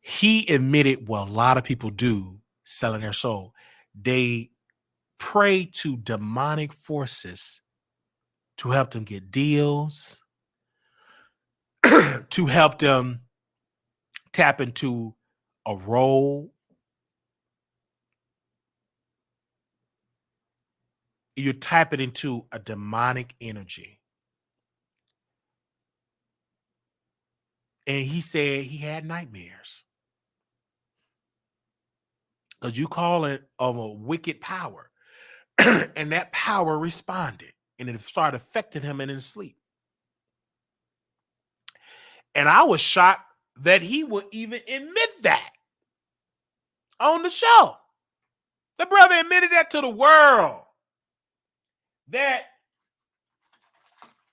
He admitted what a lot of people do selling their soul. They pray to demonic forces to help them get deals, to help them tap into a role. You're tapping into a demonic energy. And he said he had nightmares. Because you call it of a wicked power. And that power responded. And it started affecting him in his sleep. And I was shocked that he would even admit that on the show. The brother admitted that to the world. That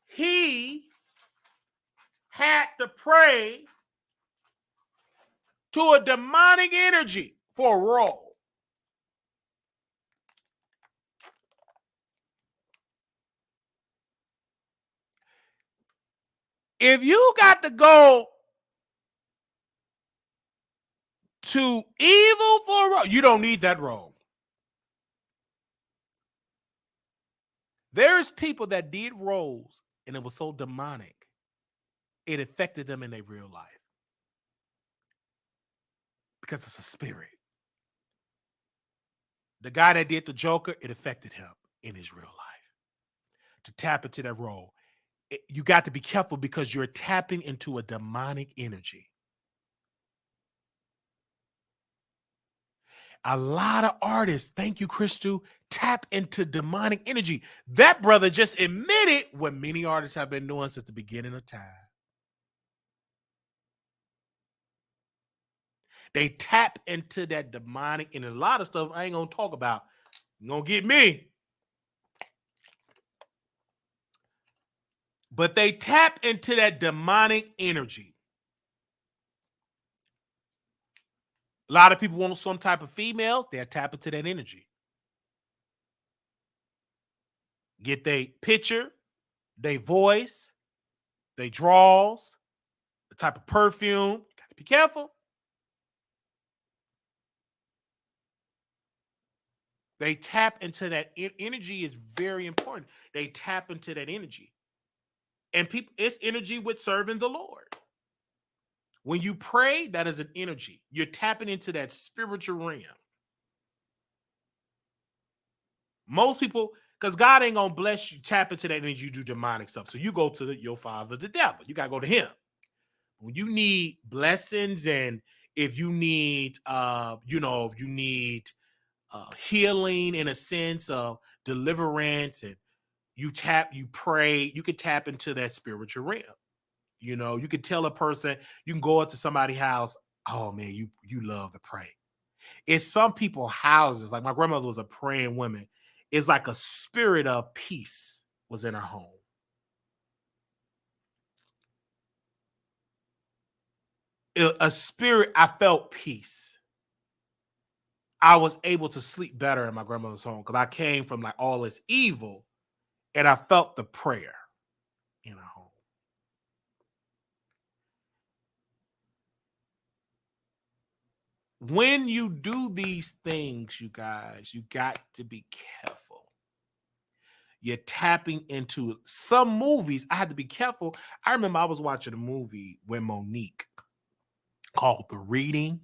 he had to pray to a demonic energy for a role. If you got to go to evil for a role, you don't need that role. There's people that did roles and it was so demonic, it affected them in their real life. Because it's a spirit. The guy that did the Joker, it affected him in his real life. To tap into that role, you got to be careful because you're tapping into a demonic energy. A lot of artists, thank you, Crystal, tap into demonic energy. That brother just admitted what many artists have been doing since the beginning of time. They tap into that demonic, and a lot of stuff I ain't gonna talk about. You're gonna get me. But they tap into that demonic energy. A lot of people want some type of females, they'll tap into that energy. Get their picture, their voice, their draws, the type of perfume. You got to be careful. They tap into that energy is very important. They tap into that energy. And people, it's energy with serving the Lord. When you pray, that is an energy. You're tapping into that spiritual realm. Most people, because God ain't gonna bless you, tap into that energy, you do demonic stuff. So you go to your father, the devil. You gotta go to him. When you need blessings, and if you need, if you need healing in a sense of deliverance, and you pray, you can tap into that spiritual realm. You could tell a person, you can go up to somebody's house, oh man, you love to pray. It's some people's houses, like my grandmother was a praying woman. It's like a spirit of peace was in her home. A spirit, I felt peace. I was able to sleep better in my grandmother's home because I came from like all this evil, and I felt the prayer in her home. When you do these things, you guys, you got to be careful. You're tapping into some movies. I had to be careful. I remember I was watching a movie with Monique called The Reading.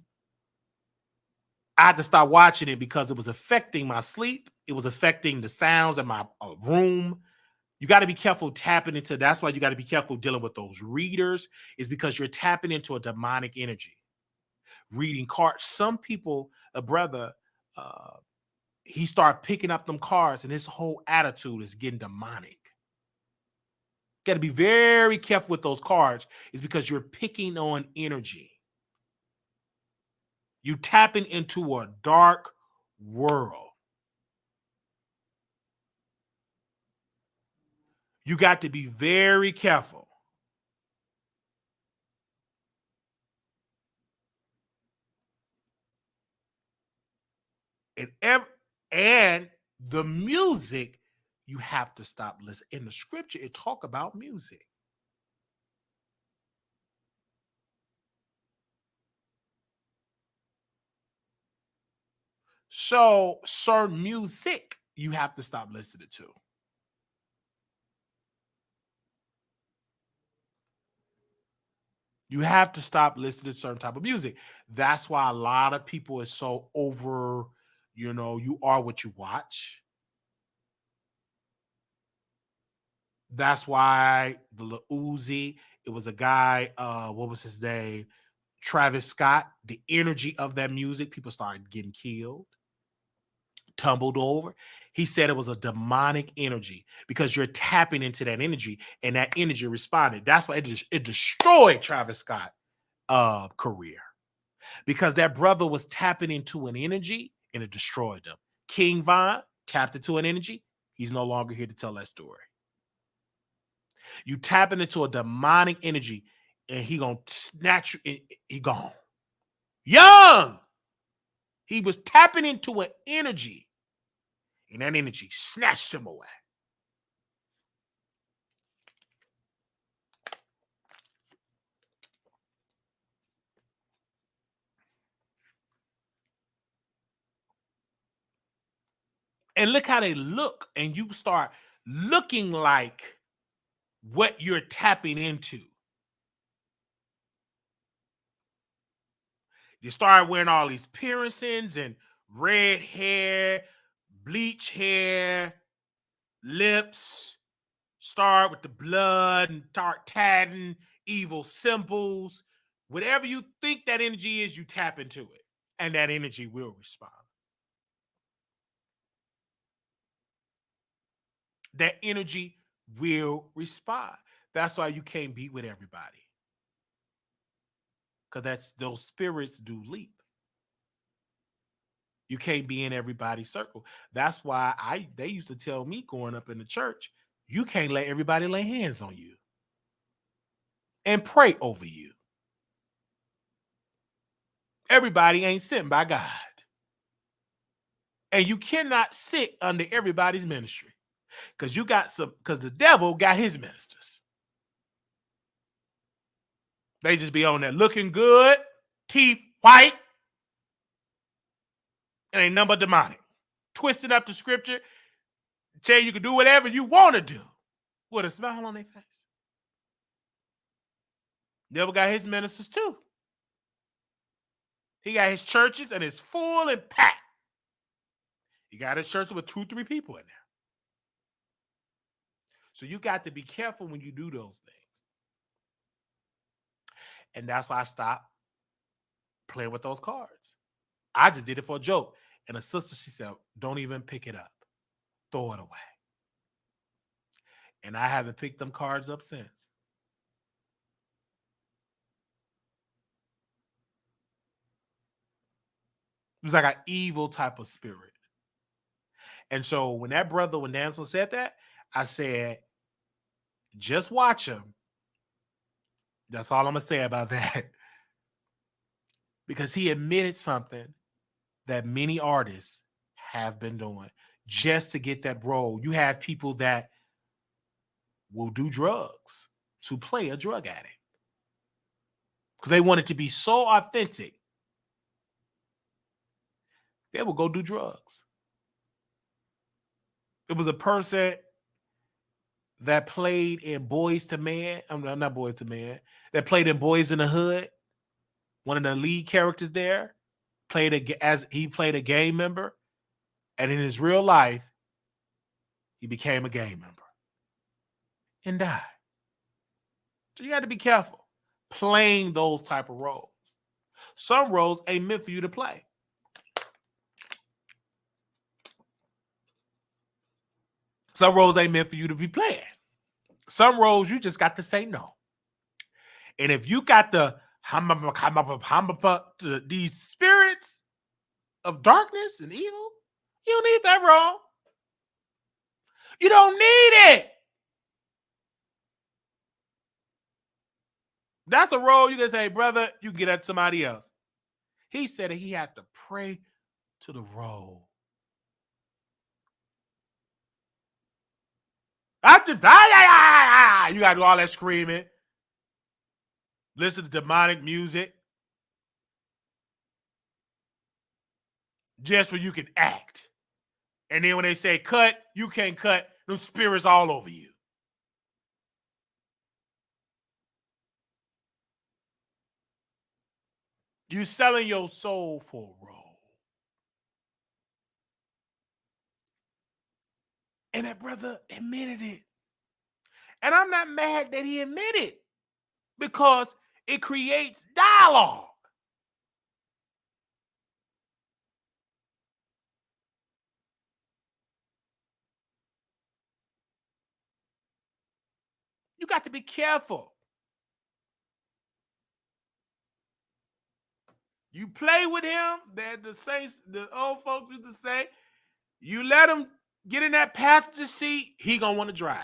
I had to stop watching it because it was affecting my sleep. It was affecting the sounds in my room. You got to be careful tapping into. That's why you got to be careful dealing with those readers, is because you're tapping into a demonic energy. Reading cards. Some people, a brother, he started picking up them cards, and his whole attitude is getting demonic. Got to be very careful with those cards, is because you're picking on energy. You tapping into a dark world. You got to be very careful. And the music, you have to stop listening. In the scripture, it talk about music. So certain music you have to stop listening to. You have to stop listening to certain type of music. That's why a lot of people is so over, you are what you watch. That's why the Lil Uzi, it was a guy, what was his name? Travis Scott. The energy of that music, people started getting killed, tumbled over. He said it was a demonic energy because you're tapping into that energy and that energy responded. That's why it destroyed Travis Scott career, because that brother was tapping into an energy and it destroyed them. King Von tapped into an energy. He's no longer here to tell that story. You tapping into a demonic energy and he gonna snatch you. He gone. Young. He was tapping into an energy and that energy snatched him away. And look how they look, and you start looking like what you're tapping into. You start wearing all these piercings and red hair, bleach hair, lips, start with the blood and start tatting, evil symbols. Whatever you think that energy is, you tap into it, and that energy will respond. That energy will respond. That's why you can't be with everybody, because those spirits do leap. You can't be in everybody's circle. That's why they used to tell me growing up in the church, you can't let everybody lay hands on you and pray over you. Everybody ain't sent by God. And you cannot sit under everybody's ministry, because the devil got his ministers. They just be on there looking good, teeth white, and ain't nothing but demonic. Twisting up the scripture, tell you can do whatever you want to do with a smile on their face. Devil got his ministers too. He got his churches and it's full and packed. He got his church with 2-3 people in there. So you got to be careful when you do those things. And that's why I stopped playing with those cards. I just did it for a joke. And a sister, she said, don't even pick it up. Throw it away. And I haven't picked them cards up since. It was like an evil type of spirit. And so when Damson said that, I said, just watch him. That's all I'm going to say about that. Because he admitted something that many artists have been doing just to get that role. You have people that will do drugs to play a drug addict because they want it to be so authentic. They will go do drugs. It was a person that played in Boys to Men. I'm not Boys to Men. That played in Boys in the Hood. One of the lead characters there played a gang member, and in his real life, he became a gang member and died. So you got to be careful playing those type of roles. Some roles ain't meant for you to play. Some roles ain't meant for you to be playing. Some roles you just got to say no. And if you got these spirits of darkness and evil, you don't need that role. You don't need it. That's a role you can say, brother, you can get at somebody else. He said that he had to pray to the role. You gotta do all that screaming. Listen to demonic music. Just so you can act. And then when they say cut, you can't cut. Them spirits all over you. You selling your soul for a role. And that brother admitted it. And I'm not mad that he admitted, because it creates dialogue. You got to be careful. You play with him, that the saints, the old folks used to say, you let him get in that passenger seat, he gonna want to drive.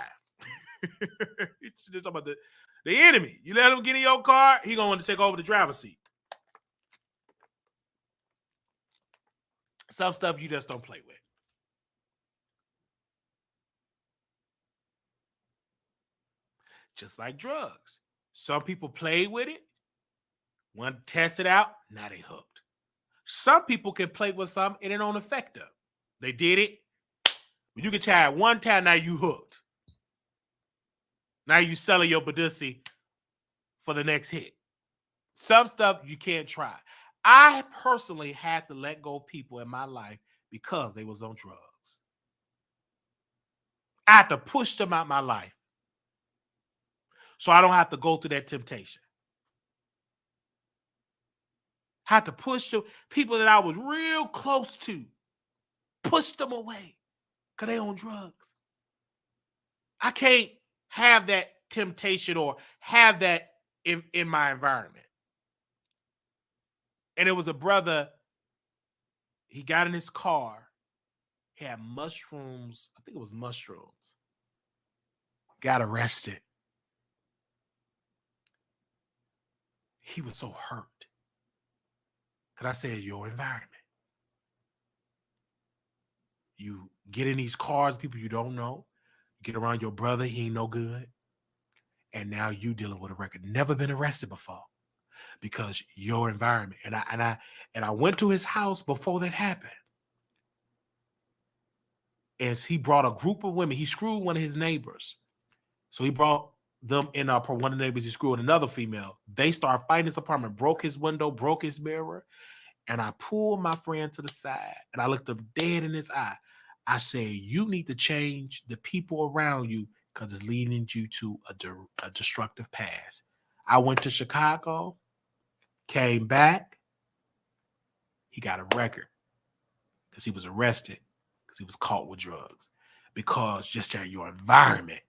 It's just about the enemy. You let him get in your car, he gonna want to take over the driver's seat. Some stuff you just don't play with. Just like drugs. Some people play with it, want to test it out, now they hooked. Some people can play with something and it don't affect them. They did it. You can try it one time, now you hooked. Now you selling your Badussi for the next hit. Some stuff you can't try. I personally had to let go of people in my life because they was on drugs. I had to push them out of my life so I don't have to go through that temptation. I had to push them, people that I was real close to, push them away because they on drugs. I can't have that temptation or have that in my environment. And it was a brother, he got in his car, he had mushrooms, I think it was mushrooms, got arrested. He was so hurt. Because I said, your environment. You get in these cars, people you don't know, you get around your brother, he ain't no good. And now you dealing with a record. Never been arrested before. Because your environment. And I went to his house before that happened. As he brought a group of women, he screwed one of his neighbors. So he brought them in one of the neighbors, he screwed another female. They started fighting his apartment, broke his window, broke his mirror. And I pulled my friend to the side and I looked him dead in his eye. I said, you need to change the people around you because it's leading you to a destructive past. I went to Chicago, came back. He got a record because he was arrested because he was caught with drugs. Because just your environment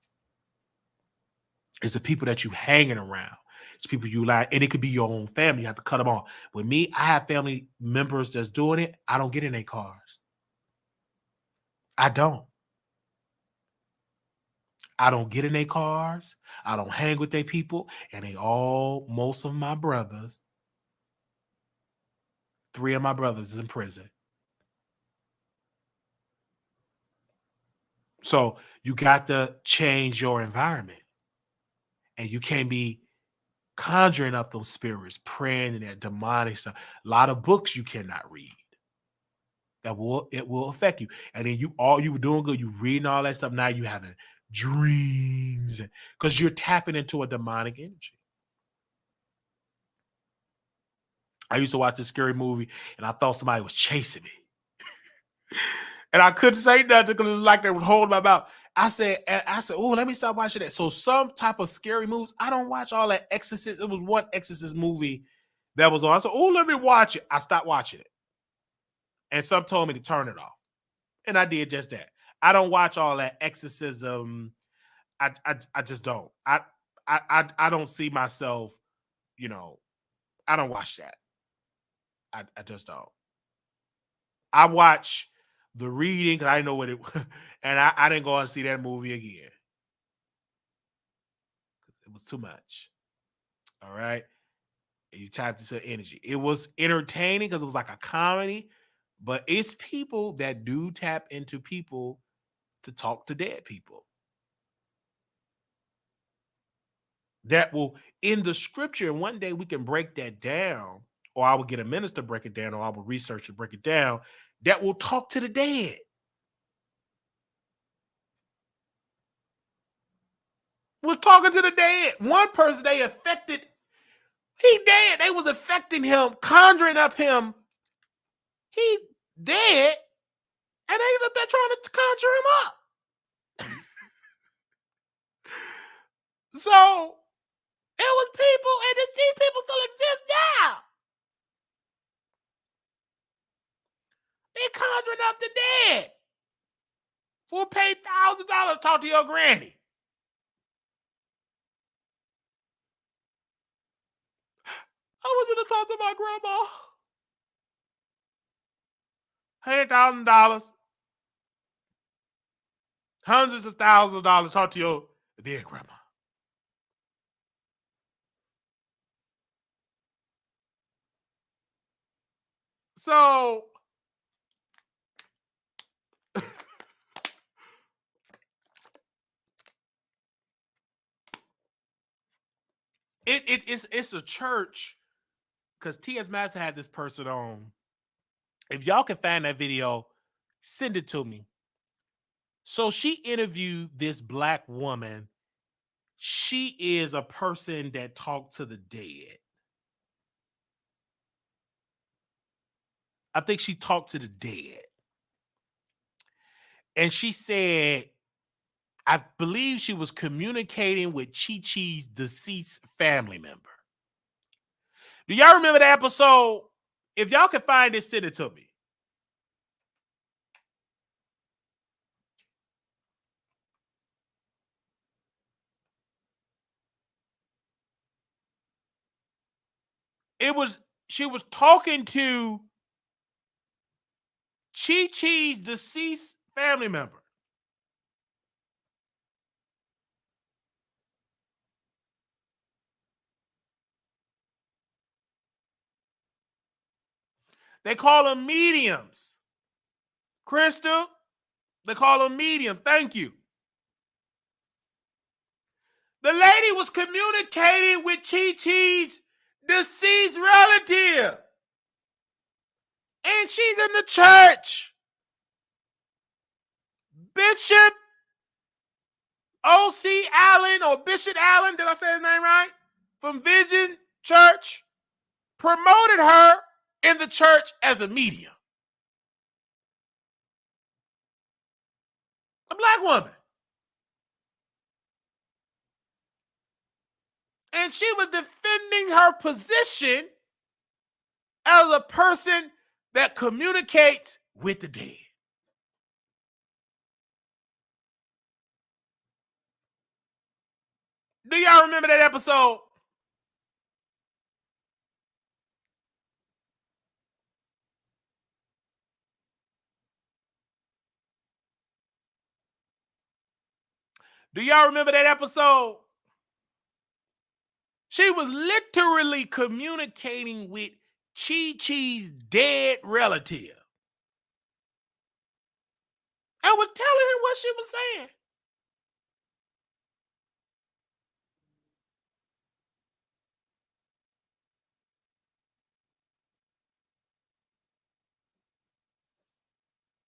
is the people that you hanging around. It's people you like, and it could be your own family. You have to cut them off. With me, I have family members that's doing it. I don't get in their cars. I don't. I don't get in their cars. I don't hang with their people. And most of my brothers, 3 of my brothers is in prison. So you got to change your environment. And you can't be conjuring up those spirits, praying and that demonic stuff. A lot of books you cannot read. It will affect you. And then you were doing good, you reading all that stuff. Now you having dreams because you're tapping into a demonic energy. I used to watch this scary movie and I thought somebody was chasing me. And I couldn't say nothing because it was like they would hold my mouth. I said, oh, let me stop watching that. So some type of scary movies, I don't watch all that Exorcist. It was one Exorcist movie that was on. I said, oh, let me watch it. I stopped watching it. And some told me to turn it off. And I did just that. I don't watch all that exorcism. I just don't. I don't see myself, I don't watch that. I just don't. I watch the reading because I know what it was. And I didn't go and see that movie again. It was too much. All right. And you tapped into energy. It was entertaining because it was like a comedy. But it's people that do tap into people to talk to dead people. that will in the scripture, and one day we can break that down, or I will get a minister to break it down, or I will research and break it down, that will talk to the dead. We're talking to the dead. One person they affected, he dead. They was affecting him, conjuring up him. He dead, and they up there trying to conjure him up. So it was people, and these people still exist now. They conjuring up the dead. We'll pay $1,000 to talk to your granny. I was going to talk to my grandma. $100,000. Hundreds of thousands of dollars talk to your dead grandma. So it's a church, because T.S. Madison had this person on. If y'all can find that video, send it to me. So she interviewed this black woman. She is a person that talked to the dead. I think she talked to the dead. And she said, I believe she was communicating with Chi-Chi's deceased family member. Do y'all remember that episode? If y'all can find it, send it to me. She was talking to Chi-Chi's deceased family member. They call them mediums. Crystal, they call them mediums. Thank you. The lady was communicating with Chi-Chi's deceased relative. And she's in the church. Bishop O.C. Allen, or Bishop Allen, did I say his name right? From Vision Church, promoted her in the church as a medium. A black woman. And she was defending her position as a person that communicates with the dead. Do y'all remember that episode? Do y'all remember that episode? She was literally communicating with Chi-Chi's dead relative and was telling him what she was saying.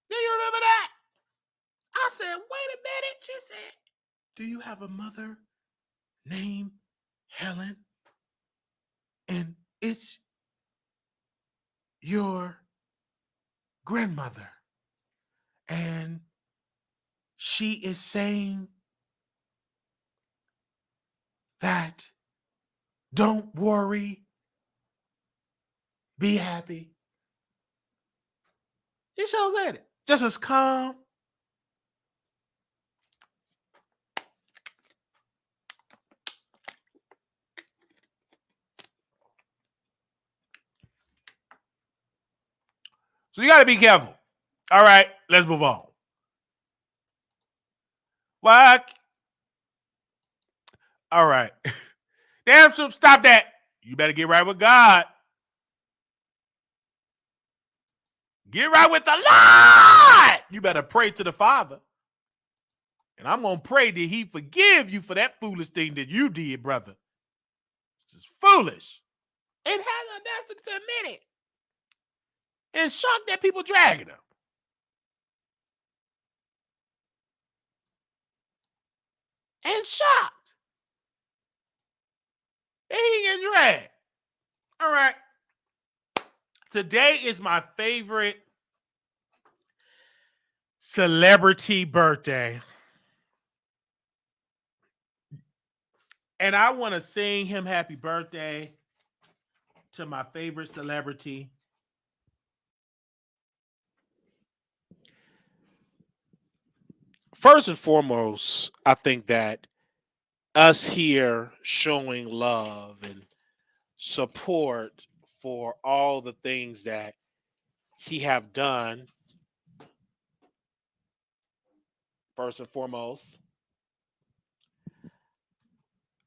Do you remember that? I said, wait a minute. She said, do you have a mother named Helen? And it's your grandmother. And she is saying that don't worry, be happy. She shows at it. Just as calm. So you got to be careful. All right, let's move on. What? All right. Damn, Snoop, stop that. You better get right with God. Get right with the Lord. You better pray to the Father. And I'm going to pray that he forgive you for that foolish thing that you did, brother. This is foolish. And has the audacity to admit it. And shocked that people dragging him. And shocked that he getting dragged. All right. Today is my favorite celebrity birthday. And I want to sing him happy birthday to my favorite celebrity. First and foremost, I think that us here showing love and support for all the things that he have done, first and foremost,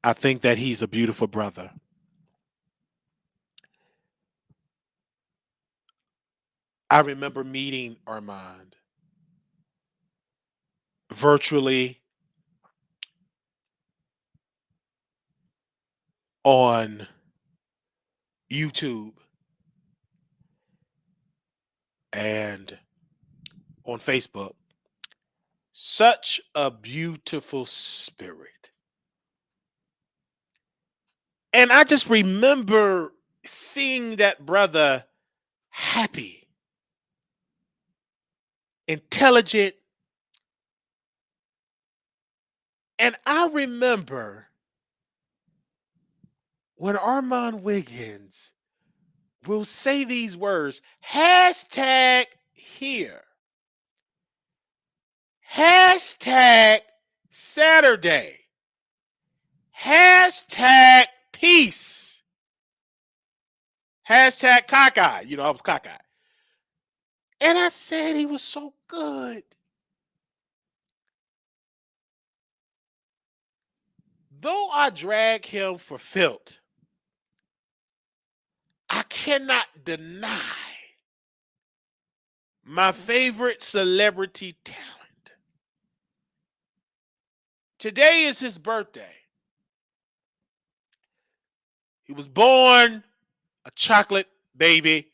I think that he's a beautiful brother. I remember meeting Armon virtually on YouTube and on Facebook. Such a beautiful spirit. And I just remember seeing that brother happy, intelligent. And I remember when Armon Wiggins will say these words, hashtag here, hashtag Saturday, hashtag peace, hashtag cockeyed. You know, I was cockeyed. And I said he was so good. Though I drag him for filth, I cannot deny my favorite celebrity talent. Today is his birthday. He was born a chocolate baby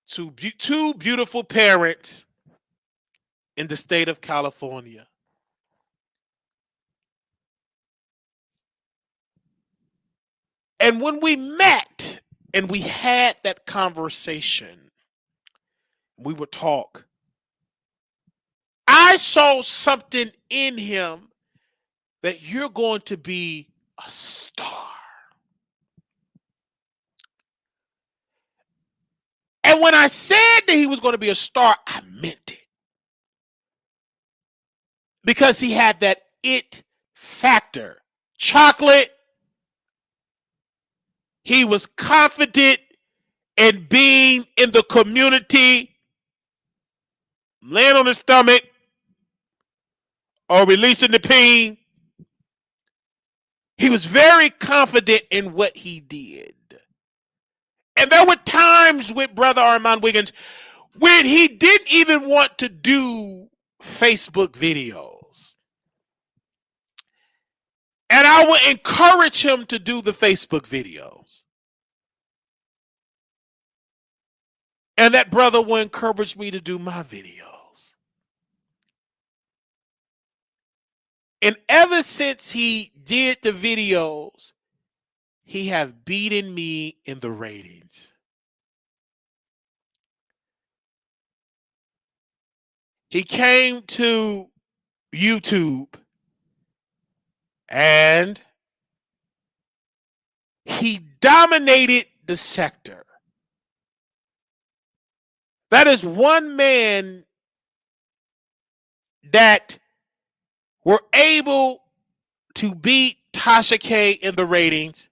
to two beautiful parents in the state of California. And when we met and we had that conversation, we would talk, I saw something in him that you're going to be a star. And when I said that he was going to be a star, I meant it. Because he had that it factor. Chocolate. He was confident in being in the community, laying on his stomach, or releasing the peen. He was very confident in what he did. And there were times with Brother Armon Wiggins when he didn't even want to do Facebook videos. And I would encourage him to do the Facebook videos. And that brother will encourage me to do my videos. And ever since he did the videos, he have beaten me in the ratings. He came to YouTube and he dominated the sector. That is one man that were able to beat Tasha K in the ratings.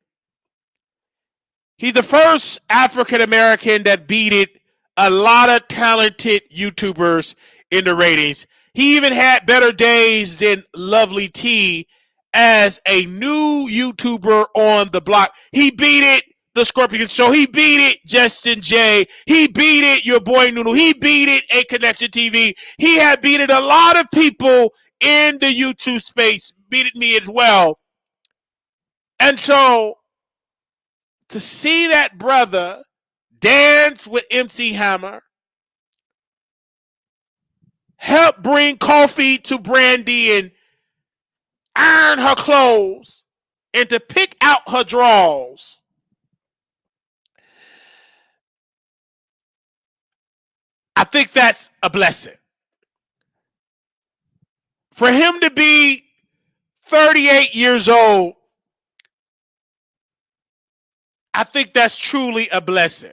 He's the first African American that beat a lot of talented YouTubers in the ratings. He even had better days than Lovely T as a new YouTuber on the block. He beat it, The Scorpion Show. He beat it, Justin J. He beat it, your boy Noodle. He beat it, A Connection TV. He had beat it a lot of people in the YouTube space, beat it me as well. And so to see that brother dance with MC Hammer, help bring coffee to Brandy and iron her clothes, and to pick out her drawers, I think that's a blessing. For him to be 38 years old, I think that's truly a blessing.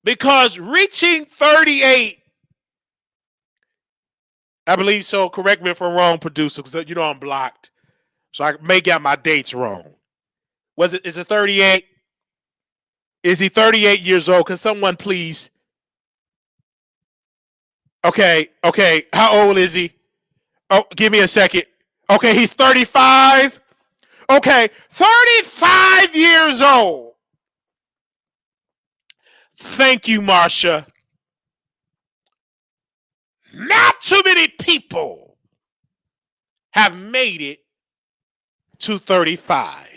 Because reaching 38, I believe so, correct me if I'm wrong, producer, because you know I'm blocked. So I may get my dates wrong. Is it 38? Is he 38 years old? Can someone please? Okay. How old is he? Oh, give me a second. Okay, he's 35. Okay, 35 years old. Thank you, Marsha. Not too many people have made it to 35.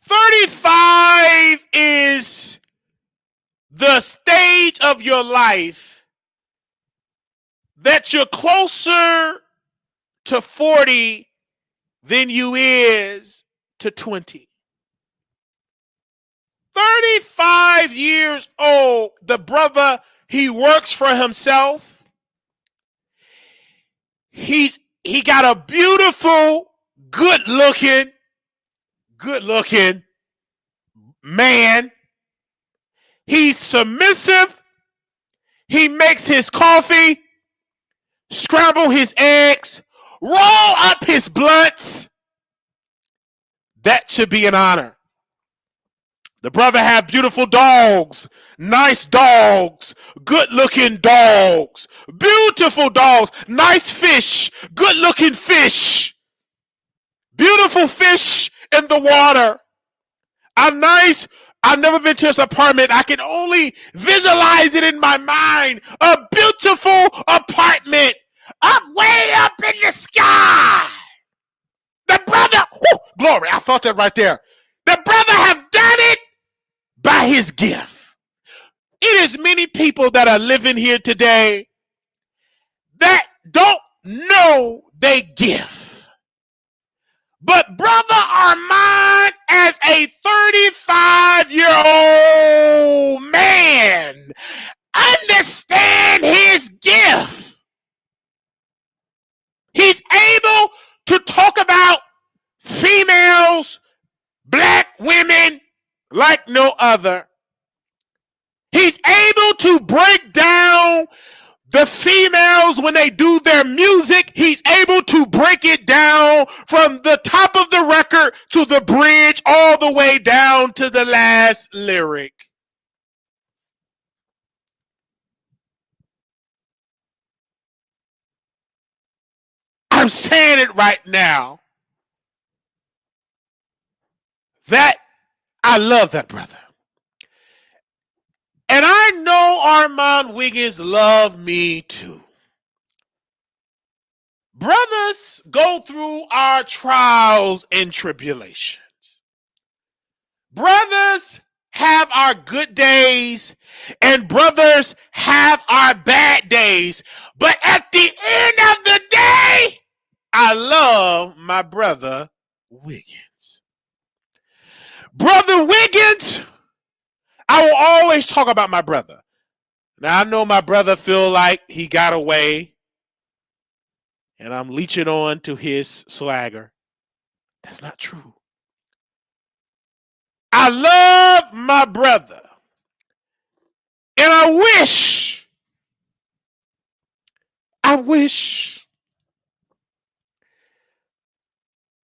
35 is the stage of your life that you're closer to 40 than you is to 20. 35 years old, the brother, he works for himself. He got a beautiful, good looking man. He's submissive. He makes his coffee, scramble his eggs, roll up his blunts. That should be an honor. The brother have beautiful dogs, nice dogs, good-looking dogs, beautiful dogs, nice fish, good-looking fish, beautiful fish in the water. I've never been to his apartment. I can only visualize it in my mind. A beautiful apartment way up in the sky. The brother, glory, I thought that right there. The brother have done it by his gift. It is many people that are living here today that don't know they gift. But brother Armon, as a 35-year-old man, understand his gift. He's able to talk about females, black women like no other. He's able to break down the females when they do their music. He's able to break it down from the top of the record to the bridge all the way down to the last lyric. I'm saying it right now. That I love that brother. And I know Armon Wiggins love me too. Brothers go through our trials and tribulations. Brothers have our good days and brothers have our bad days. But at the end of the day, I love my brother Wiggins. Brother Wiggins, I will always talk about my brother. Now I know my brother feel like he got away and I'm leeching on to his swagger. That's not true. I love my brother. And I wish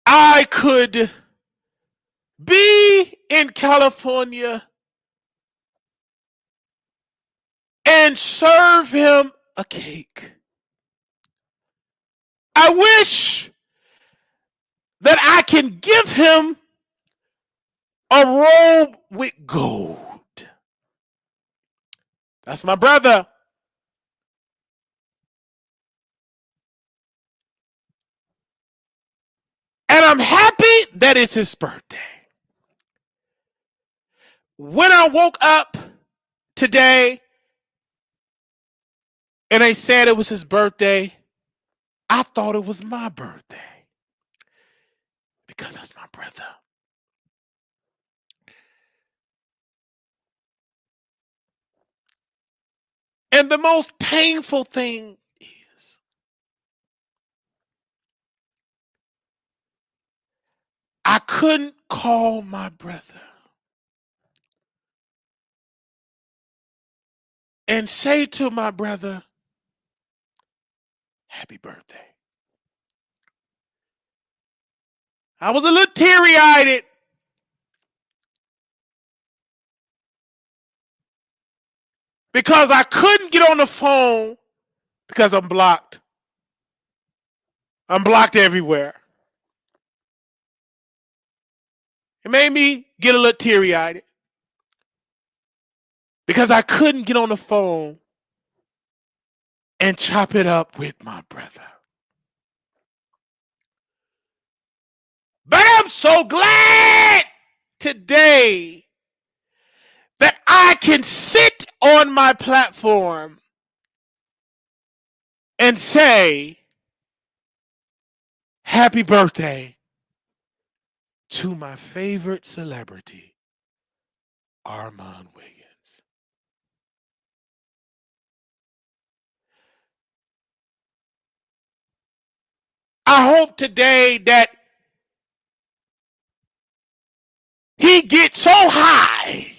I could be in California and serve him a cake. I wish that I can give him a robe with gold. That's my brother. I'm happy that it's his birthday. When I woke up today and they said it was his birthday, I thought it was my birthday because that's my brother. And the most painful thing is I couldn't call my brother and say to my brother, happy birthday. I was a little teary-eyed because I couldn't get on the phone because I'm blocked. I'm blocked everywhere. It made me get a little teary-eyed because I couldn't get on the phone and chop it up with my brother. But I'm so glad today that I can sit on my platform and say, happy birthday to my favorite celebrity, Armon Wiggins. I hope today that he gets so high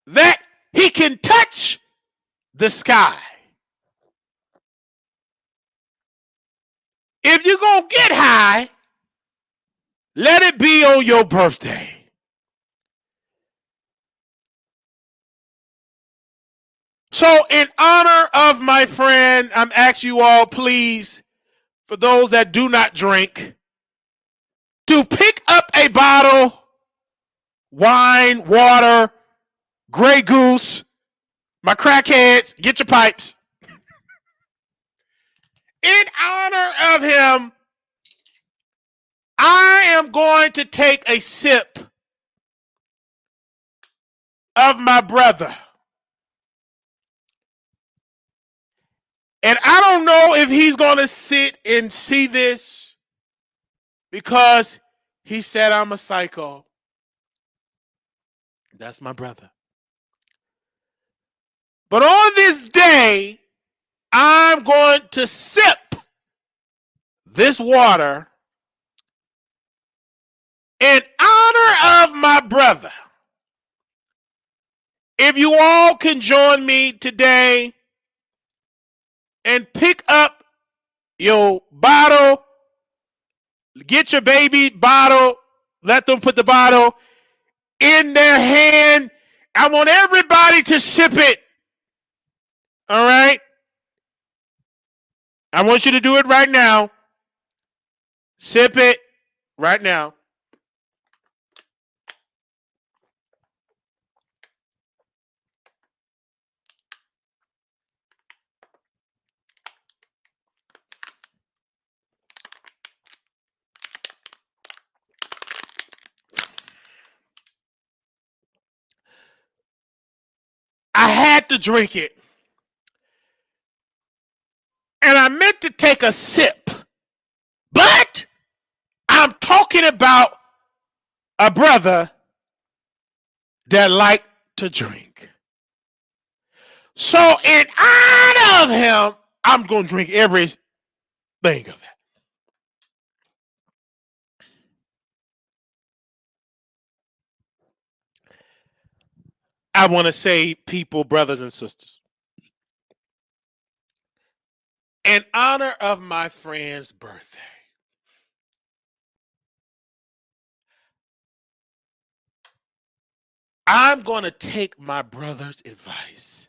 that he can touch the sky. If you're going to get high, let it be on your birthday. So in honor of my friend, I'm asking you all, please, for those that do not drink, to pick up a bottle, wine, water, Grey Goose, my crackheads, get your pipes. In honor of him, I am going to take a sip of my brother. And I don't know if he's going to sit and see this because he said I'm a psycho. That's my brother. But on this day, I'm going to sip this water in honor of my brother. If you all can join me today and pick up your bottle, get your baby bottle, let them put the bottle in their hand. I want everybody to sip it. All right? I want you to do it right now. Sip it right now. I had to drink it. And I meant to take a sip. But I'm talking about a brother that liked to drink. So in honor of him, I'm going to drink everything of that. I want to say, people, brothers and sisters, in honor of my friend's birthday, I'm going to take my brother's advice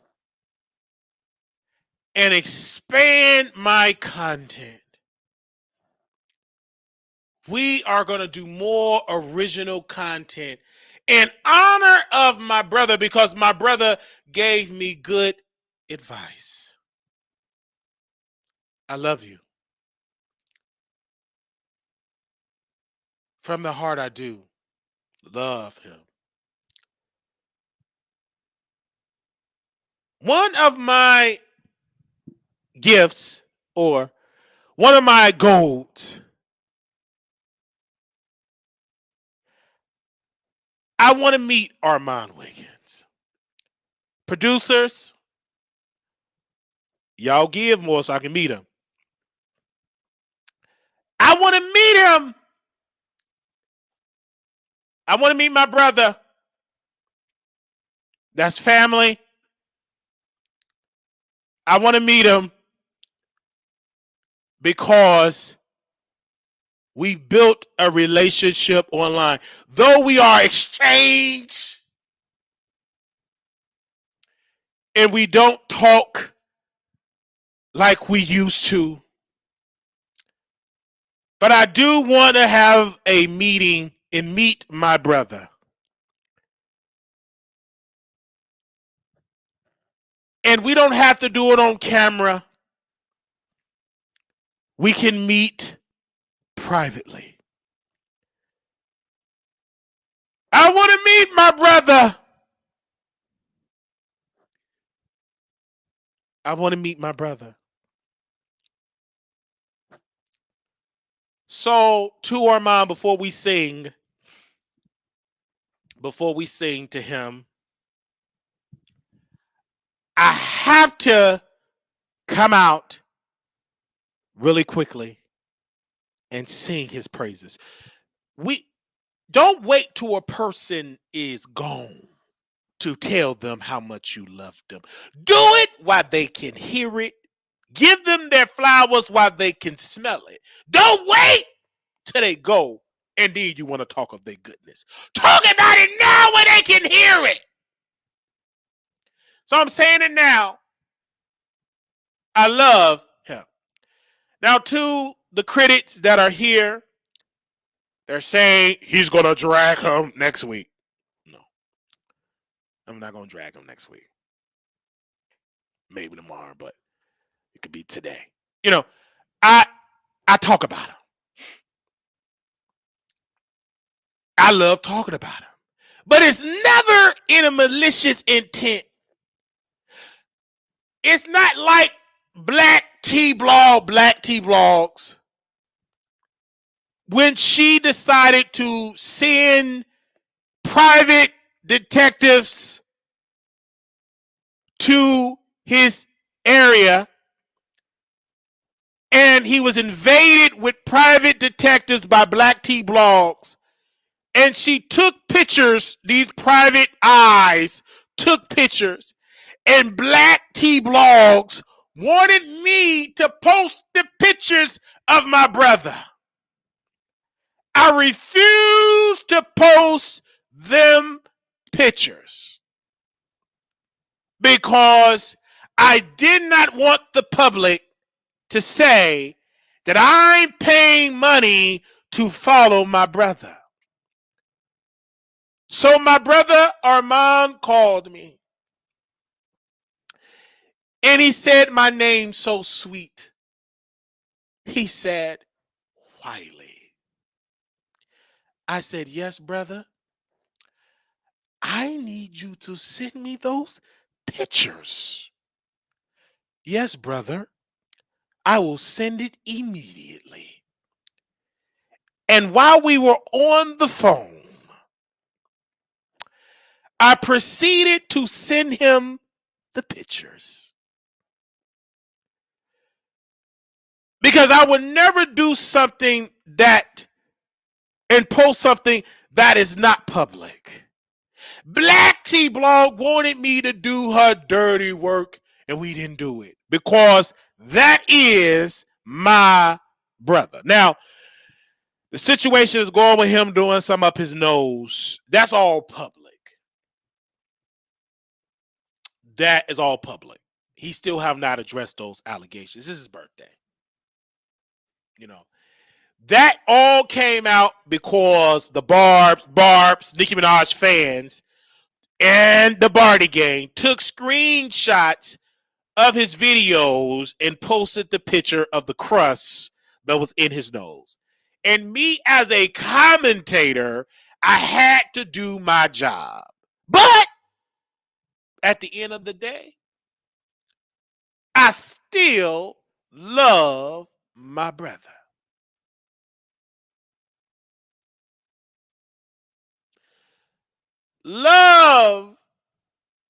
and expand my content. We are going to do more original content in honor of my brother because my brother gave me good advice. I love you. from the heart, I do love him. One of my gifts, or one of my goals, I want to meet Armon Wiggins. Producers, y'all give more so I can meet him. I want to meet him. I want to meet my brother. That's family. I want to meet him because we built a relationship online. Though we are exchanged and we don't talk like we used to, but I do want to have a meeting and meet my brother. And we don't have to do it on camera. We can meet privately. I want to meet my brother. I want to meet my brother. So, to Armon, before we sing to him, I have to come out really quickly and sing his praises. We don't wait till a person is gone to tell them how much you love them. Do it while they can hear it. Give them their flowers while they can smell it. Don't wait till they go and then you want to talk of their goodness. Talk about it now when they can hear it. So I'm saying it now. I love him. Now, to the critics that are here, they're saying he's going to drag him next week. No, I'm not going to drag him next week. Maybe tomorrow, but it could be today. You know, I talk about him. I love talking about him. But it's never in a malicious intent. It's not like Black T Blogs, when she decided to send private detectives to his area, and he was invaded with private detectives by Black T Blogs, and she took pictures. These private eyes took pictures, and Black T Blogs wanted me to post the pictures of my brother. I refused to post them pictures because I did not want the public to say that I'm paying money to follow my brother. So my brother Armon called me and he said my name so sweet. He said, Wiley. I said, yes, brother. I need you to send me those pictures. Yes, brother. I will send it immediately. And while we were on the phone, I proceeded to send him the pictures. Because I would never do something that and post something that is not public. Black T Blog wanted me to do her dirty work, and we didn't do it because that is my brother. Now, the situation is going with him doing something up his nose. That's all public. That is all public. He still have not addressed those allegations. This is his birthday. You know, that all came out because the Barb's, Nicki Minaj fans, and the Barty gang took screenshots of his videos and posted the picture of the crust that was in his nose. And me as a commentator, I had to do my job. But at the end of the day, I still love my brother. Love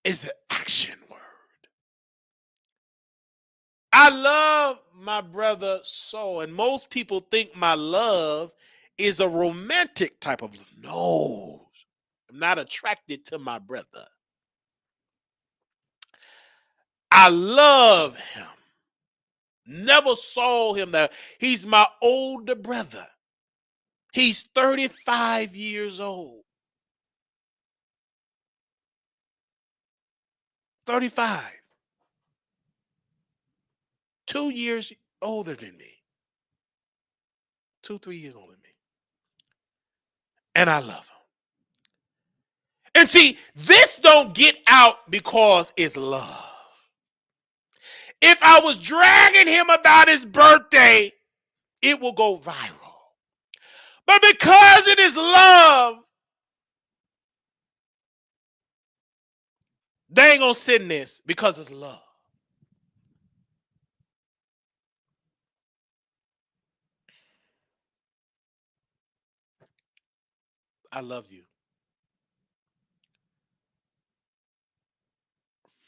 is an action word. I love my brother so, and most people think my love is a romantic type of love. No, I'm not attracted to my brother. I love him. Never saw him there. He's my older brother. He's 35 years old. 35. 2 years older than me. 2, 3 years older than me. And I love him. And see, this don't get out because it's love. If I was dragging him about his birthday, it will go viral. But because it is love, they ain't gonna sit in this because it's love. I love you.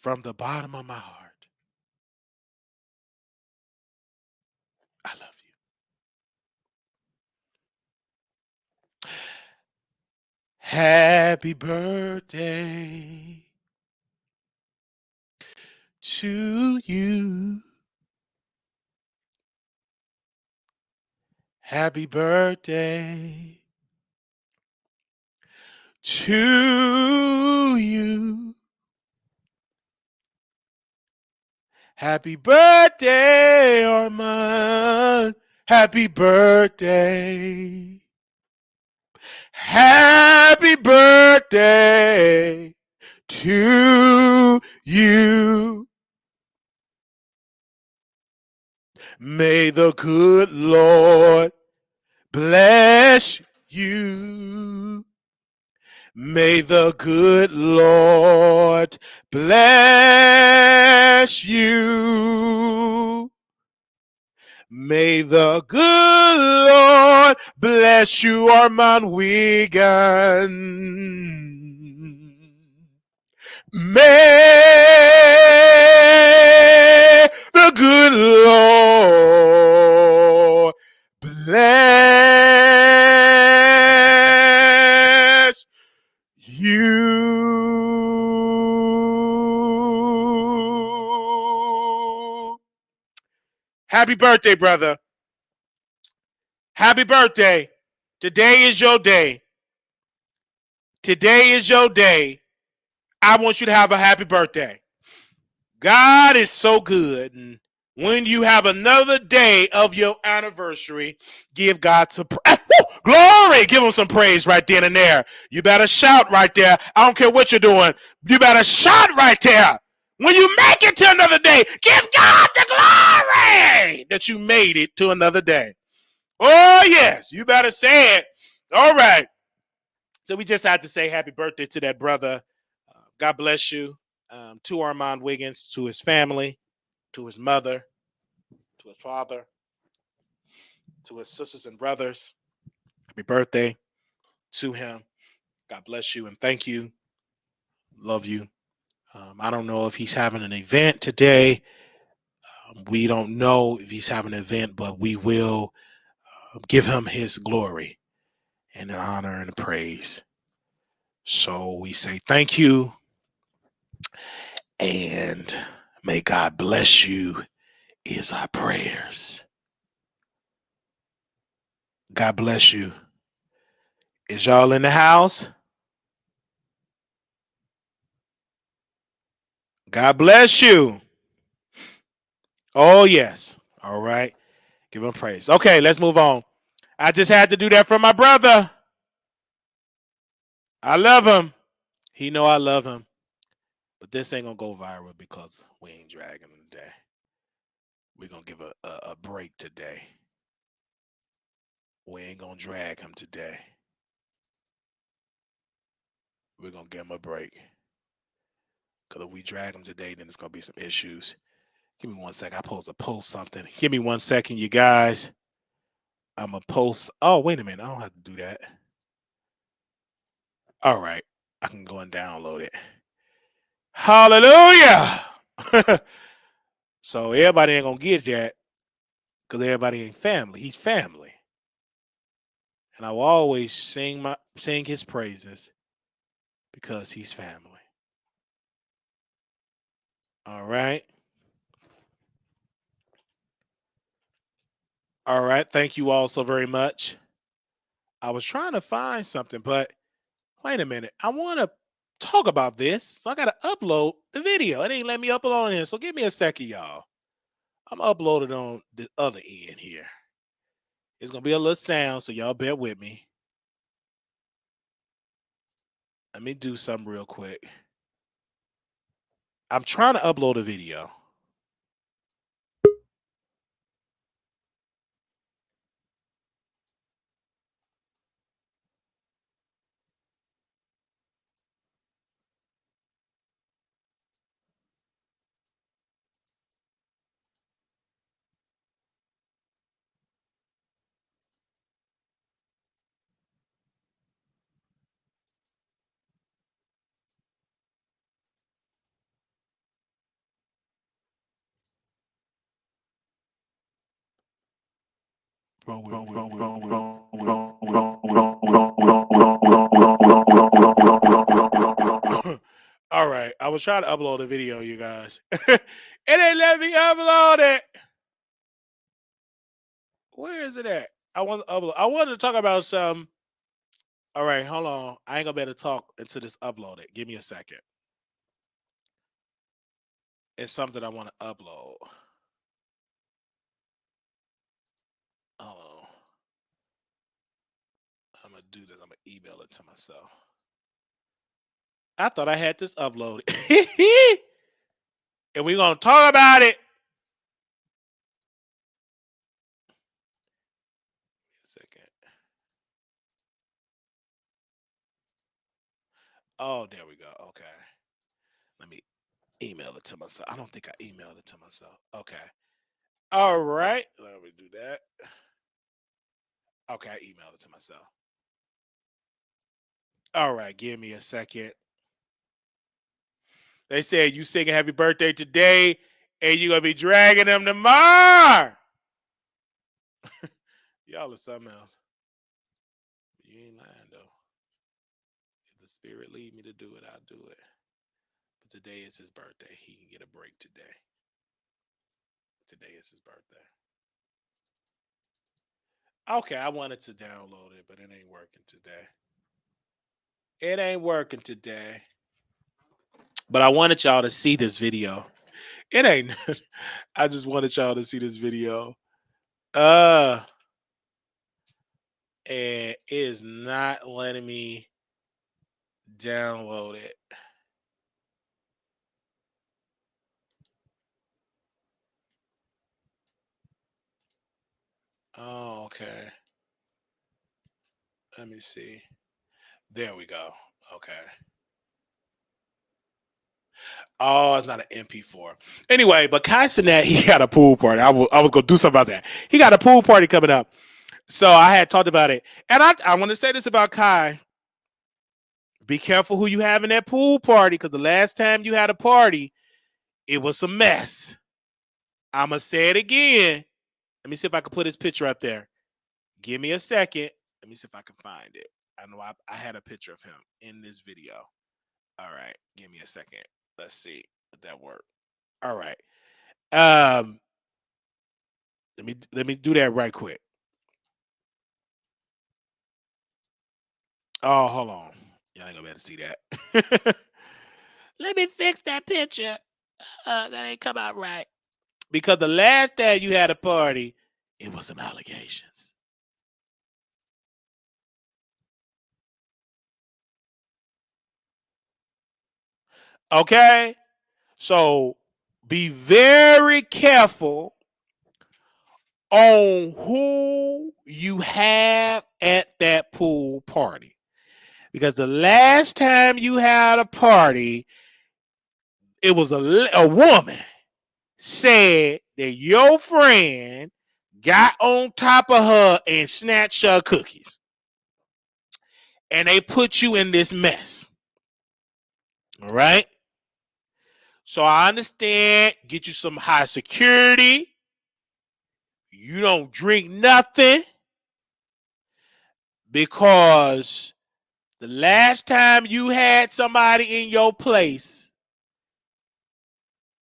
From the bottom of my heart, I love you. Happy birthday to you. Happy birthday to you. Happy birthday, Armon. Happy birthday. Happy birthday to you. May the good Lord bless you. May the good Lord bless you. May the good Lord bless you, Armon Wiggins. May the good Lord bless you. Happy birthday, brother. Happy birthday. Today is your day. Today is your day. I want you to have a happy birthday. God is so good. And when you have another day of your anniversary, give God some glory. Give him some praise right then and there. You better shout right there. I don't care what you're doing. You better shout right there. When you make it to another day, give God the glory that you made it to another day. Oh, yes. You better say it. All right. So we just had to say happy birthday to that brother. God bless you. To Armon Wiggins, to his family, to his mother, to his father, to his sisters and brothers. Happy birthday to him. God bless you and thank you. Love you. I don't know if he's having an event today. We don't know if he's having an event, but we will give him his glory and an honor and a praise. So we say thank you and may God bless you is our prayers. God bless you. Is y'all in the house? God bless you. Oh, yes. All right. Give him praise. Okay, let's move on. I just had to do that for my brother. I love him. He know I love him. But this ain't going to go viral because we ain't dragging him today. We're going to give a break today. We ain't gonna drag him today. We're gonna give him a break. Because if we drag him today, then there's gonna be some issues. Give me 1 second. I'm supposed to post something. Give me 1 second, you guys. I'm gonna post. Oh, wait a minute. I don't have to do that. All right. I can go and download it. Hallelujah. So everybody ain't gonna get that because everybody ain't family. He's family. And I will always sing his praises because he's family. All right. All right. Thank you all so very much. I was trying to find something, but wait a minute. I want to talk about this. So I got to upload the video. It ain't let me upload on it. So give me a second, y'all. I'm uploaded on the other end here. It's going to be a little sound, so y'all bear with me. Let me do something real quick. I'm trying to upload a video. All right, I was trying to upload a video, you guys. It ain't let me upload it. Where is it at? I want to upload. I wanted to talk about some. All right, hold on. I ain't gonna be able to talk until this uploaded. Give me a second. It's something I want to upload. Oh, I'm gonna do this. I'm gonna email it to myself. I thought I had this uploaded, and we're gonna talk about it. Second. Oh, there we go. Okay. Let me email it to myself. I don't think I emailed it to myself. Okay. All right. Let me do that. Okay, I emailed it to myself. All right, give me a second. They said you singing happy birthday today and you're gonna be dragging them tomorrow. Y'all are something else. You ain't lying though. If the spirit lead me to do it, I'll do it. But today is his birthday. He can get a break today. Today is his birthday. Okay, I wanted to download it, but it ain't working today. It ain't working today. But I wanted y'all to see this video. It ain't. I just wanted y'all to see this video. And it is not letting me download it. Oh, okay. Let me see. There we go. Okay. Oh, it's not an MP4. Anyway, but Kai Cenat, he got a pool party. I was gonna do something about that. He got a pool party coming up. So I had talked about it. And I want to say this about Kai. Be careful who you have in that pool party, because the last time you had a party, it was a mess. I'ma say it again. Let me see if I can put his picture up there. Give me a second. Let me see if I can find it. I know I had a picture of him in this video. All right, give me a second. Let's see if that worked. All right. Let me do that right quick. Oh, hold on. Y'all ain't gonna be able to see that. Let me fix that picture. That ain't come out right. Because the last time you had a party, it was some allegations. Okay? So be very careful on who you have at that pool party. Because the last time you had a party, it was a woman said that your friend got on top of her and snatched her cookies. And they put you in this mess. All right? So I understand, get you some high security. You don't drink nothing because the last time you had somebody in your place,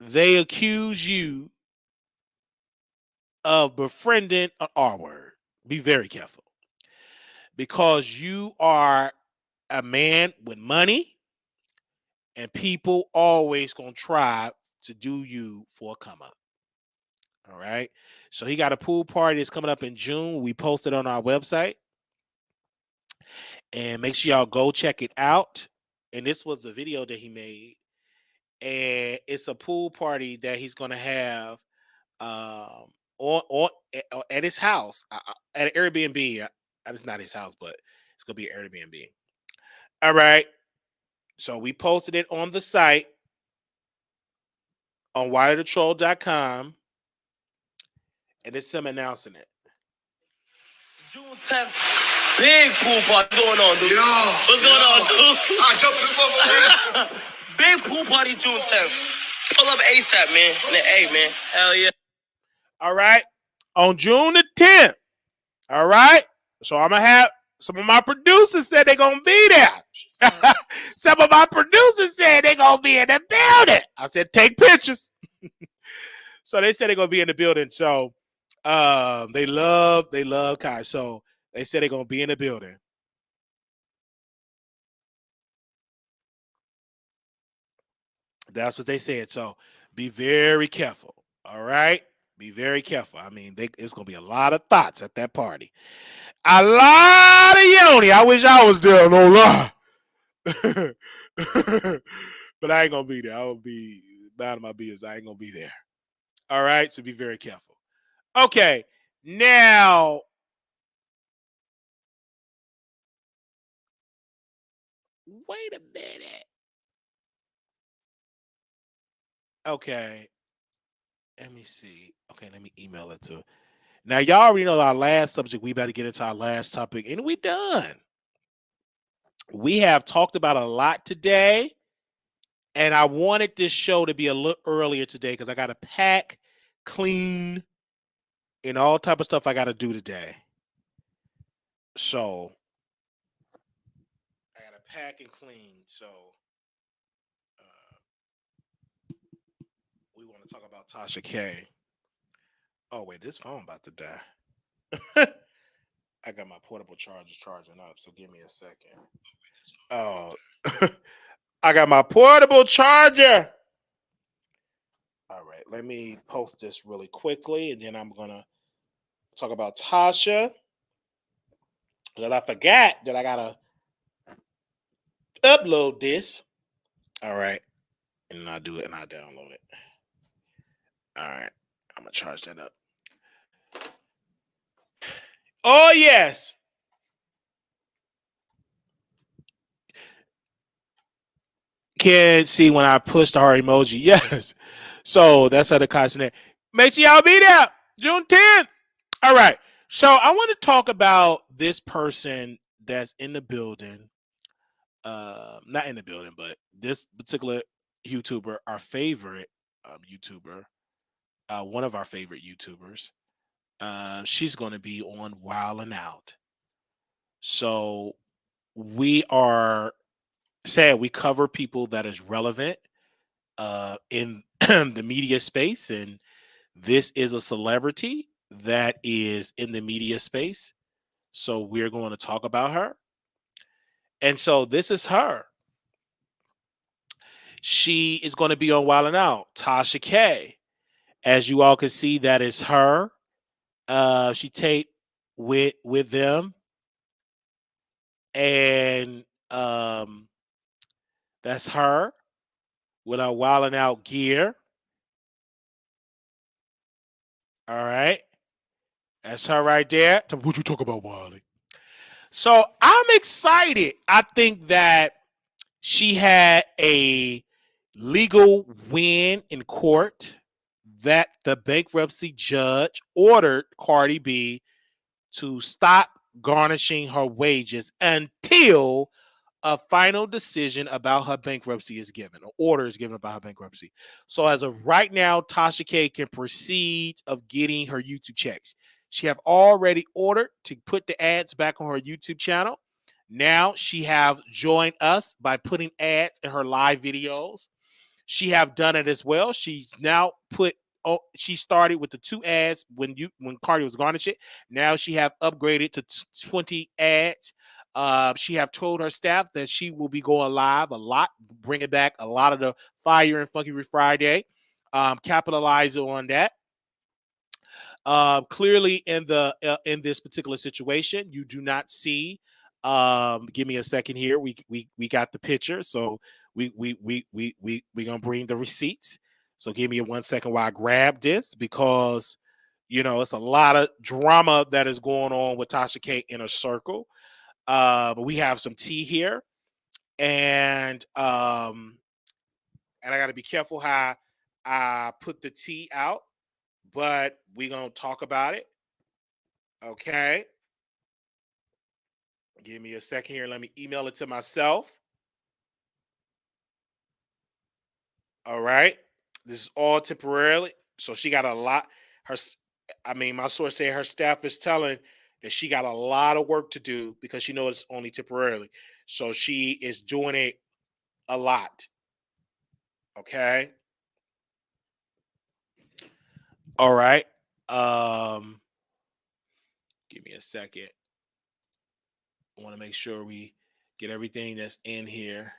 they accuse you of befriending an R word. Be very careful. Because you are a man with money and people always gonna try to do you for a come up. All right. So he got a pool party that's coming up in June. We posted on our website. And make sure y'all go check it out. And this was the video that he made. And it's a pool party that he's gonna have on at his house at an Airbnb. It's not his house, but it's gonna be an Airbnb. All right. So we posted it on the site on wileythetroll.com, and it's him announcing it. June 10th, big pool party going on, dude. What's going on, dude? I jumped in the bubble. Big pool party June 10th. Pull up ASAP, man. Hey, man. Hell yeah. All right. On June the 10th. All right. So I'm going to have some of my producers said they're going to be there. Some of my producers said they're going to be in the building. I said, take pictures. So they said they're going to be in the building. So they love Kai. So they said they're going to be in the building. That's what they said. So be very careful. All right. Be very careful. I mean, it's going to be a lot of thoughts at that party. A lot of yoni. I wish I was there. No lie. But I ain't going to be there. I will be bad my business. I ain't going to be there. All right. So be very careful. Okay. Now, wait a minute. Okay. Let me see. Okay, let me email it to. Now, y'all already know our last subject. We better get into our last topic, and we done. We have talked about a lot today, and I wanted this show to be a little earlier today because I got to pack, clean, and all type of stuff I got to do today. So, I got to pack and clean. So, we want to talk about Tasha K. Oh, wait, this phone about to die. I got my portable chargers charging up, so give me a second. Oh, I got my portable charger. All right, let me post this really quickly, and then I'm gonna talk about Tasha. That I forgot that I gotta upload this. All right, and then I'll do it and I'll download it. All right, I'm gonna charge that up. Oh yes. Can't see when I pushed our emoji. Yes. So that's how the constant. Make sure y'all be there June 10th. All right. So I want to talk about this person that's in the building. Not in the building, but this particular YouTuber, our favorite YouTuber, one of our favorite YouTubers. She's going to be on Wild and Out. So we are sad we cover people that is relevant in the media space, and this is a celebrity that is in the media space. So we're going to talk about her. And so this is her. She is going to be on Wild and Out. Tasha K. As you all can see, that is her. She taped with them. And that's her with our Wild and Out gear. All right. That's her right there. What you talk about, Wiley? So I'm excited. I think that she had a legal win in court that the bankruptcy judge ordered Cardi B to stop garnishing her wages until a final decision about her bankruptcy is given, or order is given about her bankruptcy. So as of right now, Tasha K can proceed of getting her YouTube checks. She have already ordered to put the ads back on her YouTube channel. Now she have joined us by putting ads in her live videos. She have done it as well. She's now put. Oh, she started with the 2 ads when Cardi was garnished it. Now she have upgraded to 20 ads. She have told her staff that she will be going live a lot, bringing back a lot of the Fire and Funky Friday. Capitalize on that. Clearly, in this particular situation, you do not see. Give me a second here. We got the picture, so we gonna bring the receipts. So give me 1 second while I grab this, because it's a lot of drama that is going on with Tasha K in a circle. But we have some tea here, and I got to be careful how I put the tea out, but we're gonna talk about it. Okay. Give me a second here. Let me email it to myself. All right. This is all temporarily. So she got a lot. My source said her staff is telling that she got a lot of work to do because she knows it's only temporarily. So she is doing it a lot. Okay. All right. Give me a second. I want to make sure we get everything that's in here.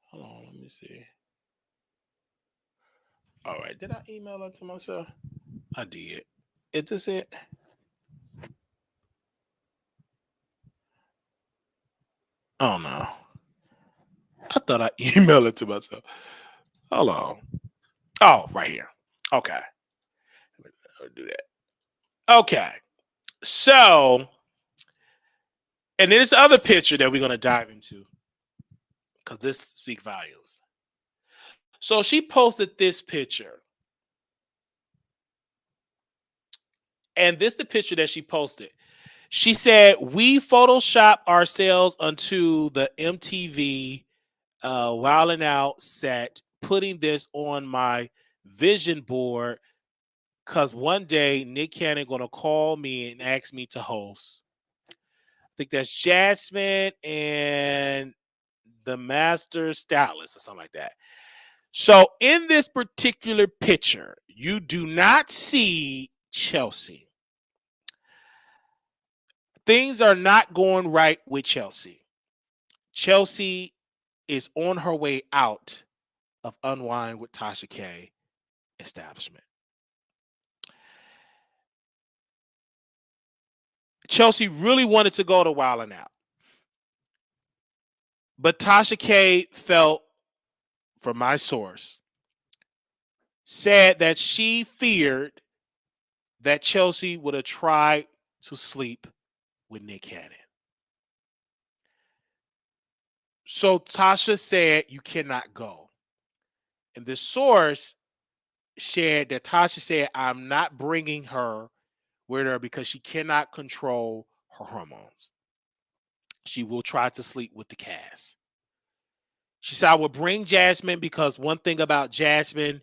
Hold on, let me see. All right, did I email it to myself? I did. Is this it? Oh no. I thought I emailed it to myself. Hold on. Oh, right here. Okay. I'll do that. Okay. So, and then this other picture that we're going to dive into, because this speaks volumes. So she posted this picture. And this the picture that she posted. She said, we Photoshop ourselves onto the MTV Wildin' Out set, putting this on my vision board because one day Nick Cannon going to call me and ask me to host. I think that's Jasmine and the Master Stylist or something like that. So in this particular picture, you do not see Chelsea. Things are not going right with Chelsea. Chelsea is on her way out of Unwind with Tasha K establishment. Chelsea really wanted to go to Wildin' Out. But Tasha K felt, from my source, said that she feared that Chelsea would have tried to sleep with Nick Cannon. So Tasha said, you cannot go. And the source shared that Tasha said, I'm not bringing her with her because she cannot control her hormones. She will try to sleep with the cast. She said, I will bring Jasmine because one thing about Jasmine,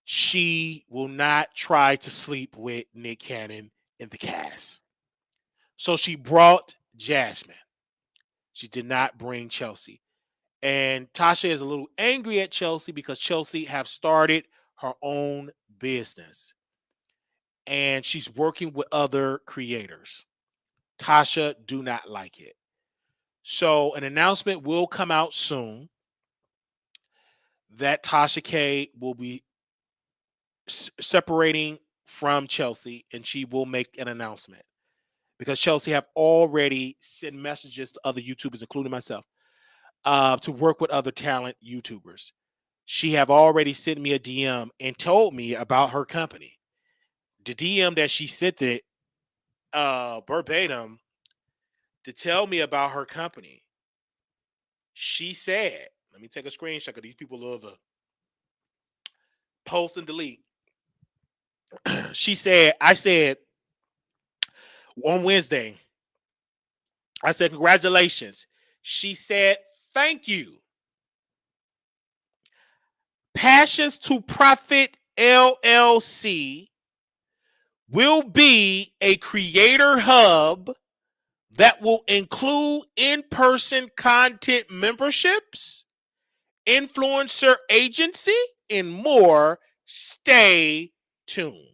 she will not try to sleep with Nick Cannon in the cast. So she brought Jasmine. She did not bring Chelsea. And Tasha is a little angry at Chelsea because Chelsea have started her own business. And she's working with other creators. Tasha do not like it. So an announcement will come out soon that Tasha K will be separating from Chelsea, and she will make an announcement because Chelsea have already sent messages to other YouTubers, including myself, to work with other talent YouTubers. she have already sent me a DM and told me about her company. The DM that she sent it verbatim to tell me about her company. She said, let me take a screenshot because these people love to post and delete. I said on Wednesday, I said, congratulations. She said, thank you. Passions to Profit LLC will be a creator hub that will include in-person content memberships, influencer agency, and more. Stay tuned.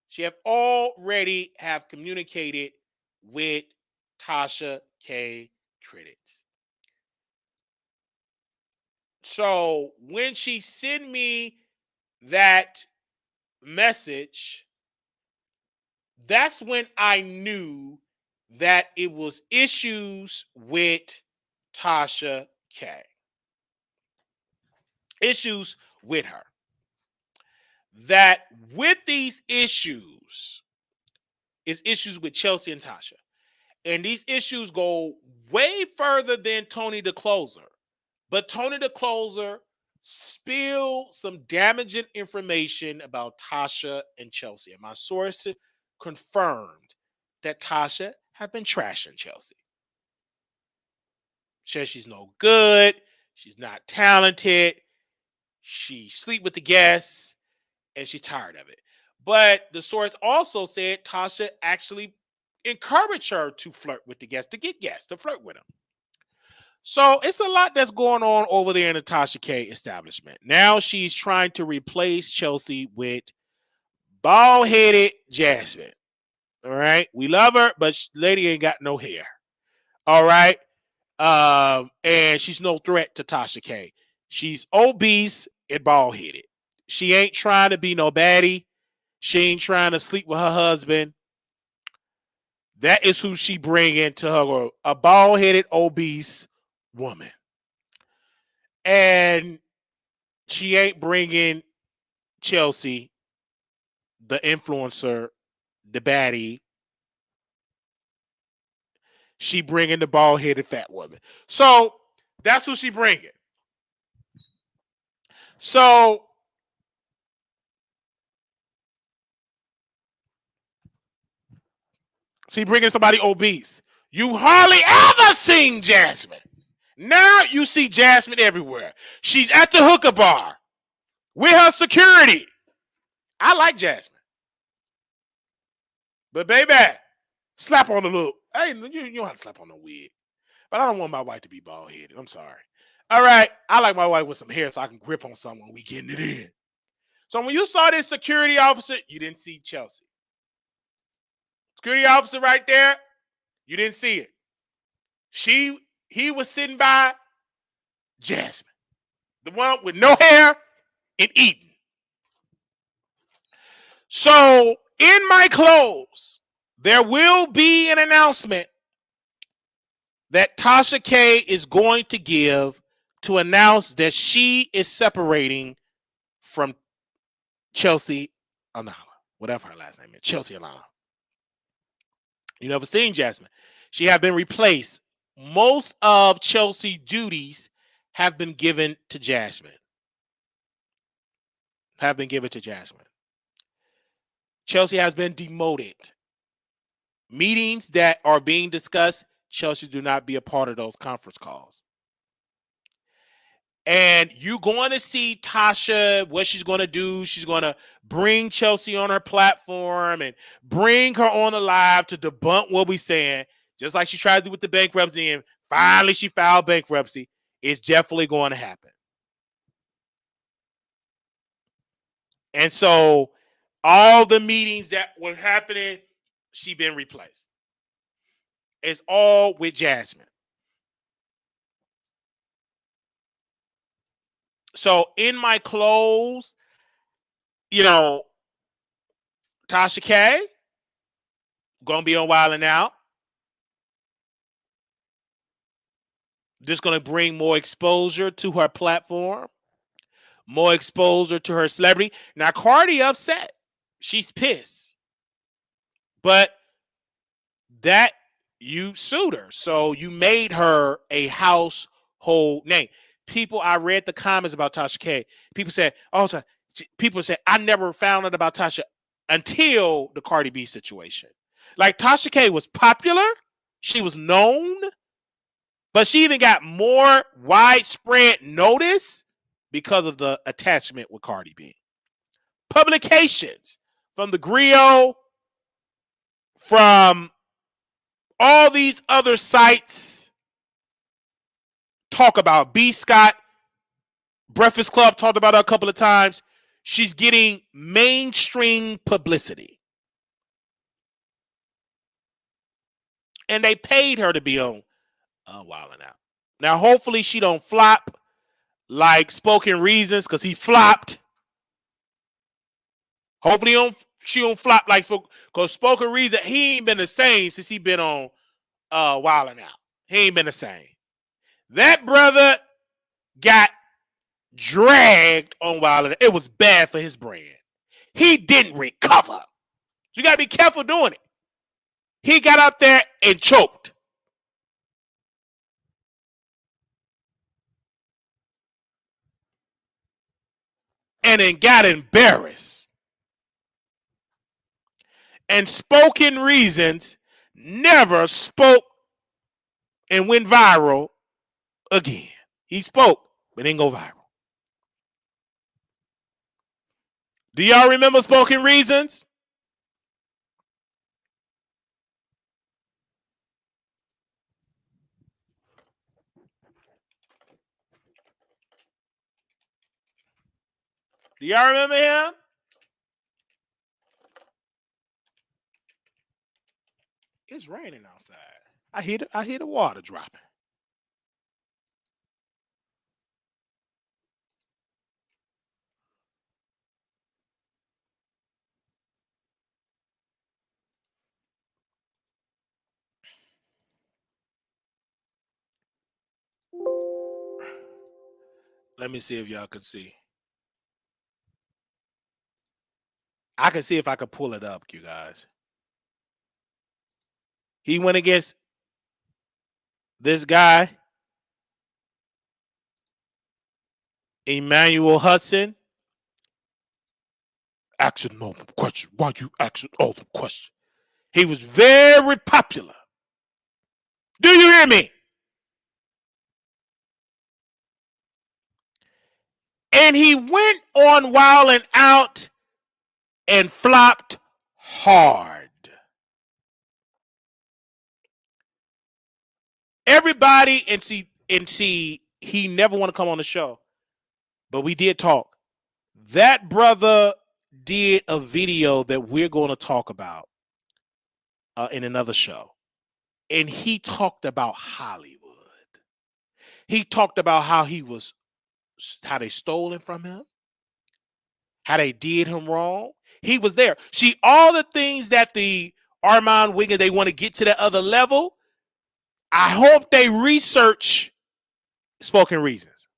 She have already have communicated with Tasha K Credits. So when she sent me that message, that's when I knew that it was issues with Tasha K. Issues with her. That with these issues is issues with Chelsea and Tasha. And these issues go way further than Tony the Closer. But Tony the Closer spilled some damaging information about Tasha and Chelsea. And my source confirmed that Tasha had been trashing Chelsea. Says she's no good. She's not talented. She sleep with the guests. And she's tired of it. But the source also said Tasha actually encouraged her to flirt with the guests, to get guests, to flirt with them. So it's a lot that's going on over there in the Tasha K establishment. Now she's trying to replace Chelsea with bald-headed Jasmine. All right. We love her, but lady ain't got no hair. All right. And she's no threat to Tasha K. She's obese and bald-headed. She ain't trying to be no baddie. She ain't trying to sleep with her husband. That is who she bring into her world, a bald-headed, obese woman. And she ain't bringing Chelsea, the influencer, the baddie. She bringing the bald-headed fat woman. So that's who she bringing. So she bringing somebody obese. You hardly ever seen Jasmine. Now you see Jasmine everywhere. She's at the hookah bar with her security. I like Jasmine. But baby, slap on the look. Hey, you don't have to slap on the wig. But I don't want my wife to be bald-headed. I'm sorry. All right. I like my wife with some hair so I can grip on something when we getting it in. So when you saw this security officer, you didn't see Chelsea. Security officer right there, you didn't see it. He was sitting by Jasmine, the one with no hair and eating. So in my close, there will be an announcement that Tasha K is going to give to announce that she is separating from Chelsea Alana, whatever her last name is, Chelsea Alana. You never seen Jasmine. She have been replaced. Most of Chelsea duties have been given to Jasmine. Chelsea has been demoted. Meetings that are being discussed, Chelsea do not be a part of those conference calls. And you're going to see Tasha, what she's going to do. She's going to bring Chelsea on her platform and bring her on the live to debunk what we're saying, just like she tried to do with the bankruptcy. And finally, she filed bankruptcy. It's definitely going to happen. And so all the meetings that were happening, she been replaced. It's all with Jasmine. So in my close, Tasha K gonna be on Wild 'N Out. Just going to bring more exposure to her platform, more exposure to her celebrity. Now, Cardi upset. She's pissed. But that you sued her. So you made her a household name. People, I read the comments about Tasha K. People said, I never found out about Tasha until the Cardi B situation. Like, Tasha K was popular. She was known. But she even got more widespread notice because of the attachment with Cardi B. Publications from the Griot, from all these other sites talk about B. Scott. Breakfast Club talked about her a couple of times. She's getting mainstream publicity. And they paid her to be on Wildin' Out. Now, hopefully she don't flop like Spoken Reasons, because he flopped. Hopefully she don't flop like Spoken Reasons. He ain't been the same since he been on Wildin' Out. He ain't been the same. That brother got dragged on Wildin' Out. It was bad for his brand. He didn't recover. So you got to be careful doing it. He got out there and choked. And then got embarrassed. And Spoken Reasons never spoke and went viral again. He spoke, but didn't go viral. Do y'all remember Spoken Reasons? Do y'all remember him? It's raining outside. I hear the water dropping. Let me see if y'all can see. I can see if I can pull it up, you guys. He went against this guy, Emmanuel Hudson. Asking all the questions. Why you asking all the questions? He was very popular. Do you hear me? And he went on Wildin' Out and flopped hard. Everybody, and see, he never want to come on the show, but we did talk. That brother did a video that we're going to talk about in another show. And he talked about Hollywood. He talked about how they stole him from him, how they did him wrong. He was there. See, all the things that the Armon Wiggins, they want to get to that other level. I hope they research Spoken Reasons.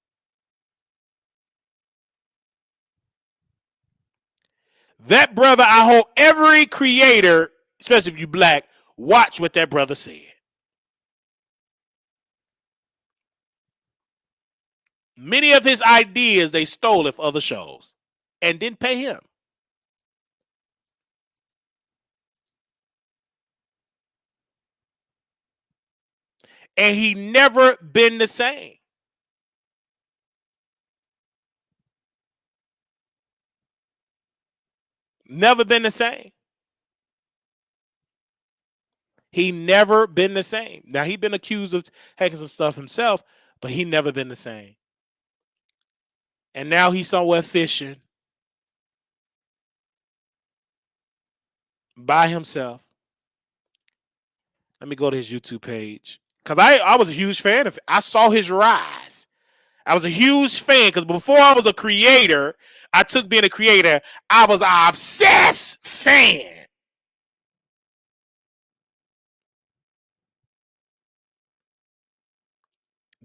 That brother, I hope every creator, especially if you black, watch what that brother said. Many of his ideas they stole it for other shows and didn't pay him. And he never been the same. Never been the same. He never been the same. Now, he been accused of hacking some stuff himself, but he never been the same. And now he's somewhere fishing by himself. Let me go to his YouTube page. Because I was a huge fan of it. I saw his rise. I was a huge fan because before I was a creator, I took being a creator, I was an obsessed fan.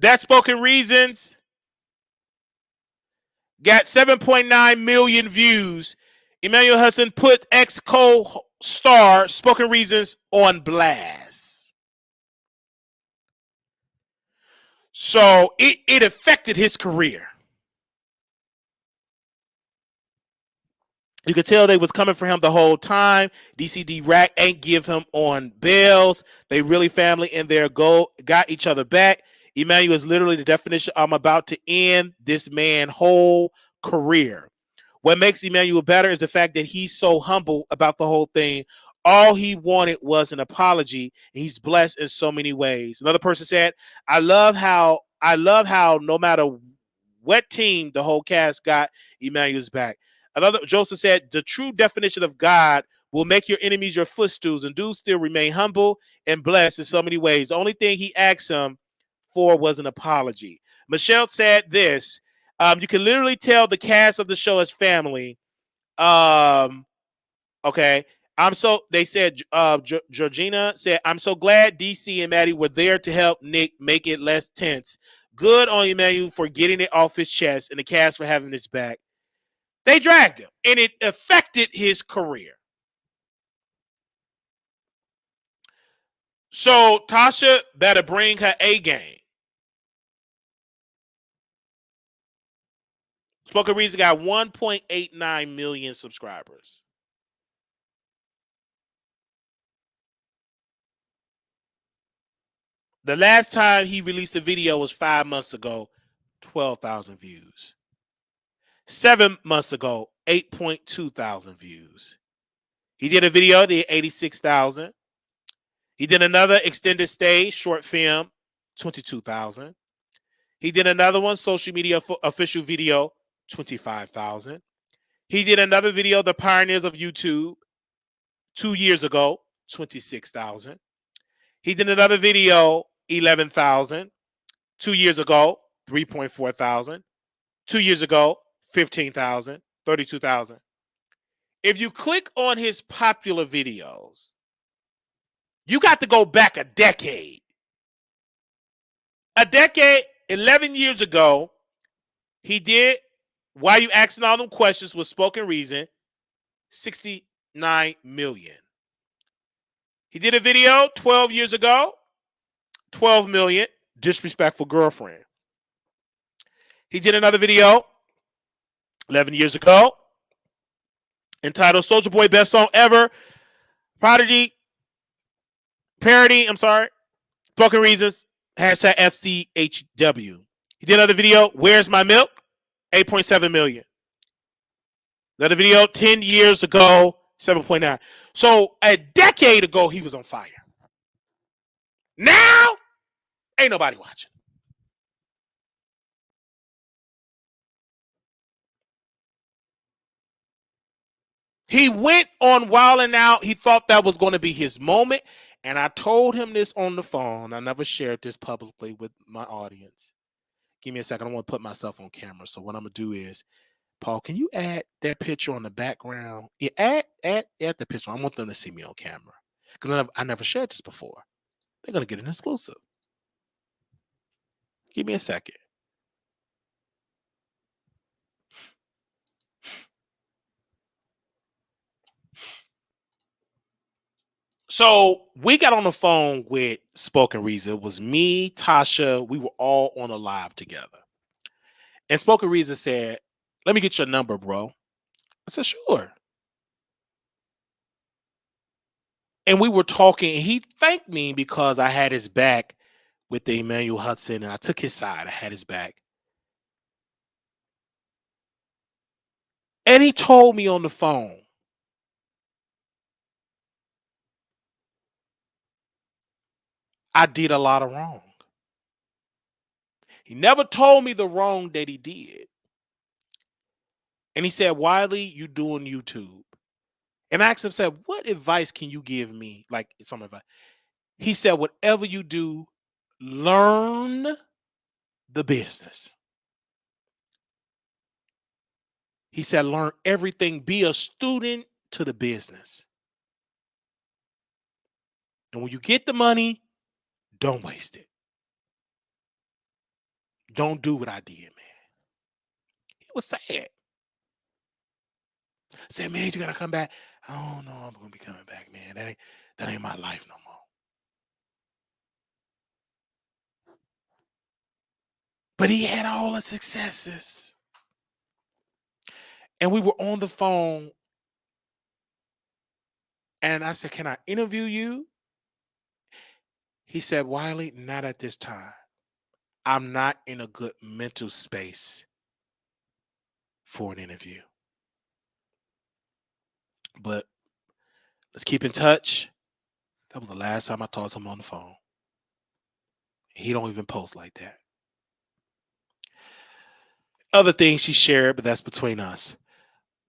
That Spoken Reasons got 7.9 million views. Emmanuel Hudson put ex co-star Spoken Reasons on blast. So it affected his career. You could tell they was coming for him the whole time. DCD Rack ain't give him on bails. They really family in their goal, got each other back. Emmanuel is literally the definition. I'm about to end this man's whole career. What makes Emmanuel better is the fact that he's so humble about the whole thing. All he wanted was an apology, and he's blessed in so many ways. Another person said, I love how no matter what team the whole cast got, Emmanuel's back. Another Joseph said, the true definition of God will make your enemies your footstools, and do still remain humble and blessed in so many ways. The only thing he asked him for was an apology. Michelle said this. You can literally tell the cast of the show is family. Okay. They said, Georgina said, I'm so glad DC and Maddie were there to help Nick make it less tense. Good on Emmanuel for getting it off his chest and the cast for having his back. They dragged him and it affected his career. So Tasha better bring her A game. Spoken Reason got 1.89 million subscribers. The last time he released a video was 5 months ago, 12,000 views. 7 months ago, 8.2 thousand views. He did a video, did 86,000. He did another extended stay short film, 22,000. He did another one, social media official video, 25,000. He did another video, The Pioneers of YouTube, 2 years ago, 26,000. He did another video, 11,000. 2 years ago, 3.4 thousand. 2 years ago, 15,000, 32,000. If you click on his popular videos, you got to go back a decade. 11 years ago, he did Why You Asking All Them Questions with Spoken Reason, 69 million. He did a video 12 years ago, 12 million, Disrespectful Girlfriend. He did another video 11 years ago entitled Soulja Boy Best Song Ever, parody, Spoken Reasons, hashtag FCHW. He did another video, Where's My Milk? 8.7 million. Another video 10 years ago, 7.9. So a decade ago, he was on fire. Now, ain't nobody watching. He went on Wild 'N Out. He thought that was going to be his moment. And I told him this on the phone. I never shared this publicly with my audience. Give me a second. I want to put myself on camera. So what I'm going to do is, Paul, can you add that picture on the background? Yeah, add the picture. I want them to see me on camera. Because I never shared this before. They're going to get an exclusive. Give me a second. So we got on the phone with Spoken Reason. It was me, Tasha. We were all on a live together. And Spoken Reason said, let me get your number, bro. I said, sure. And we were talking, and he thanked me because I had his back with the Emmanuel Hudson, and I took his side. I had his back. And he told me on the phone, I did a lot of wrong. He never told me the wrong that he did. And he said, Wiley, you doing YouTube. And I asked him, said, what advice can you give me? Like some advice. He said, whatever you do, learn the business. He said, learn everything. Be a student to the business. And when you get the money, don't waste it. don't do what I did, man. He was sad. I said, man, you gotta come back. I don't know, I'm gonna be coming back, man. That ain't my life no more. But he had all the successes. And we were on the phone. And I said, can I interview you? He said, Wiley, not at this time. I'm not in a good mental space for an interview. But let's keep in touch. That was the last time I talked to him on the phone. He don't even post like that. Other things she shared, but that's between us.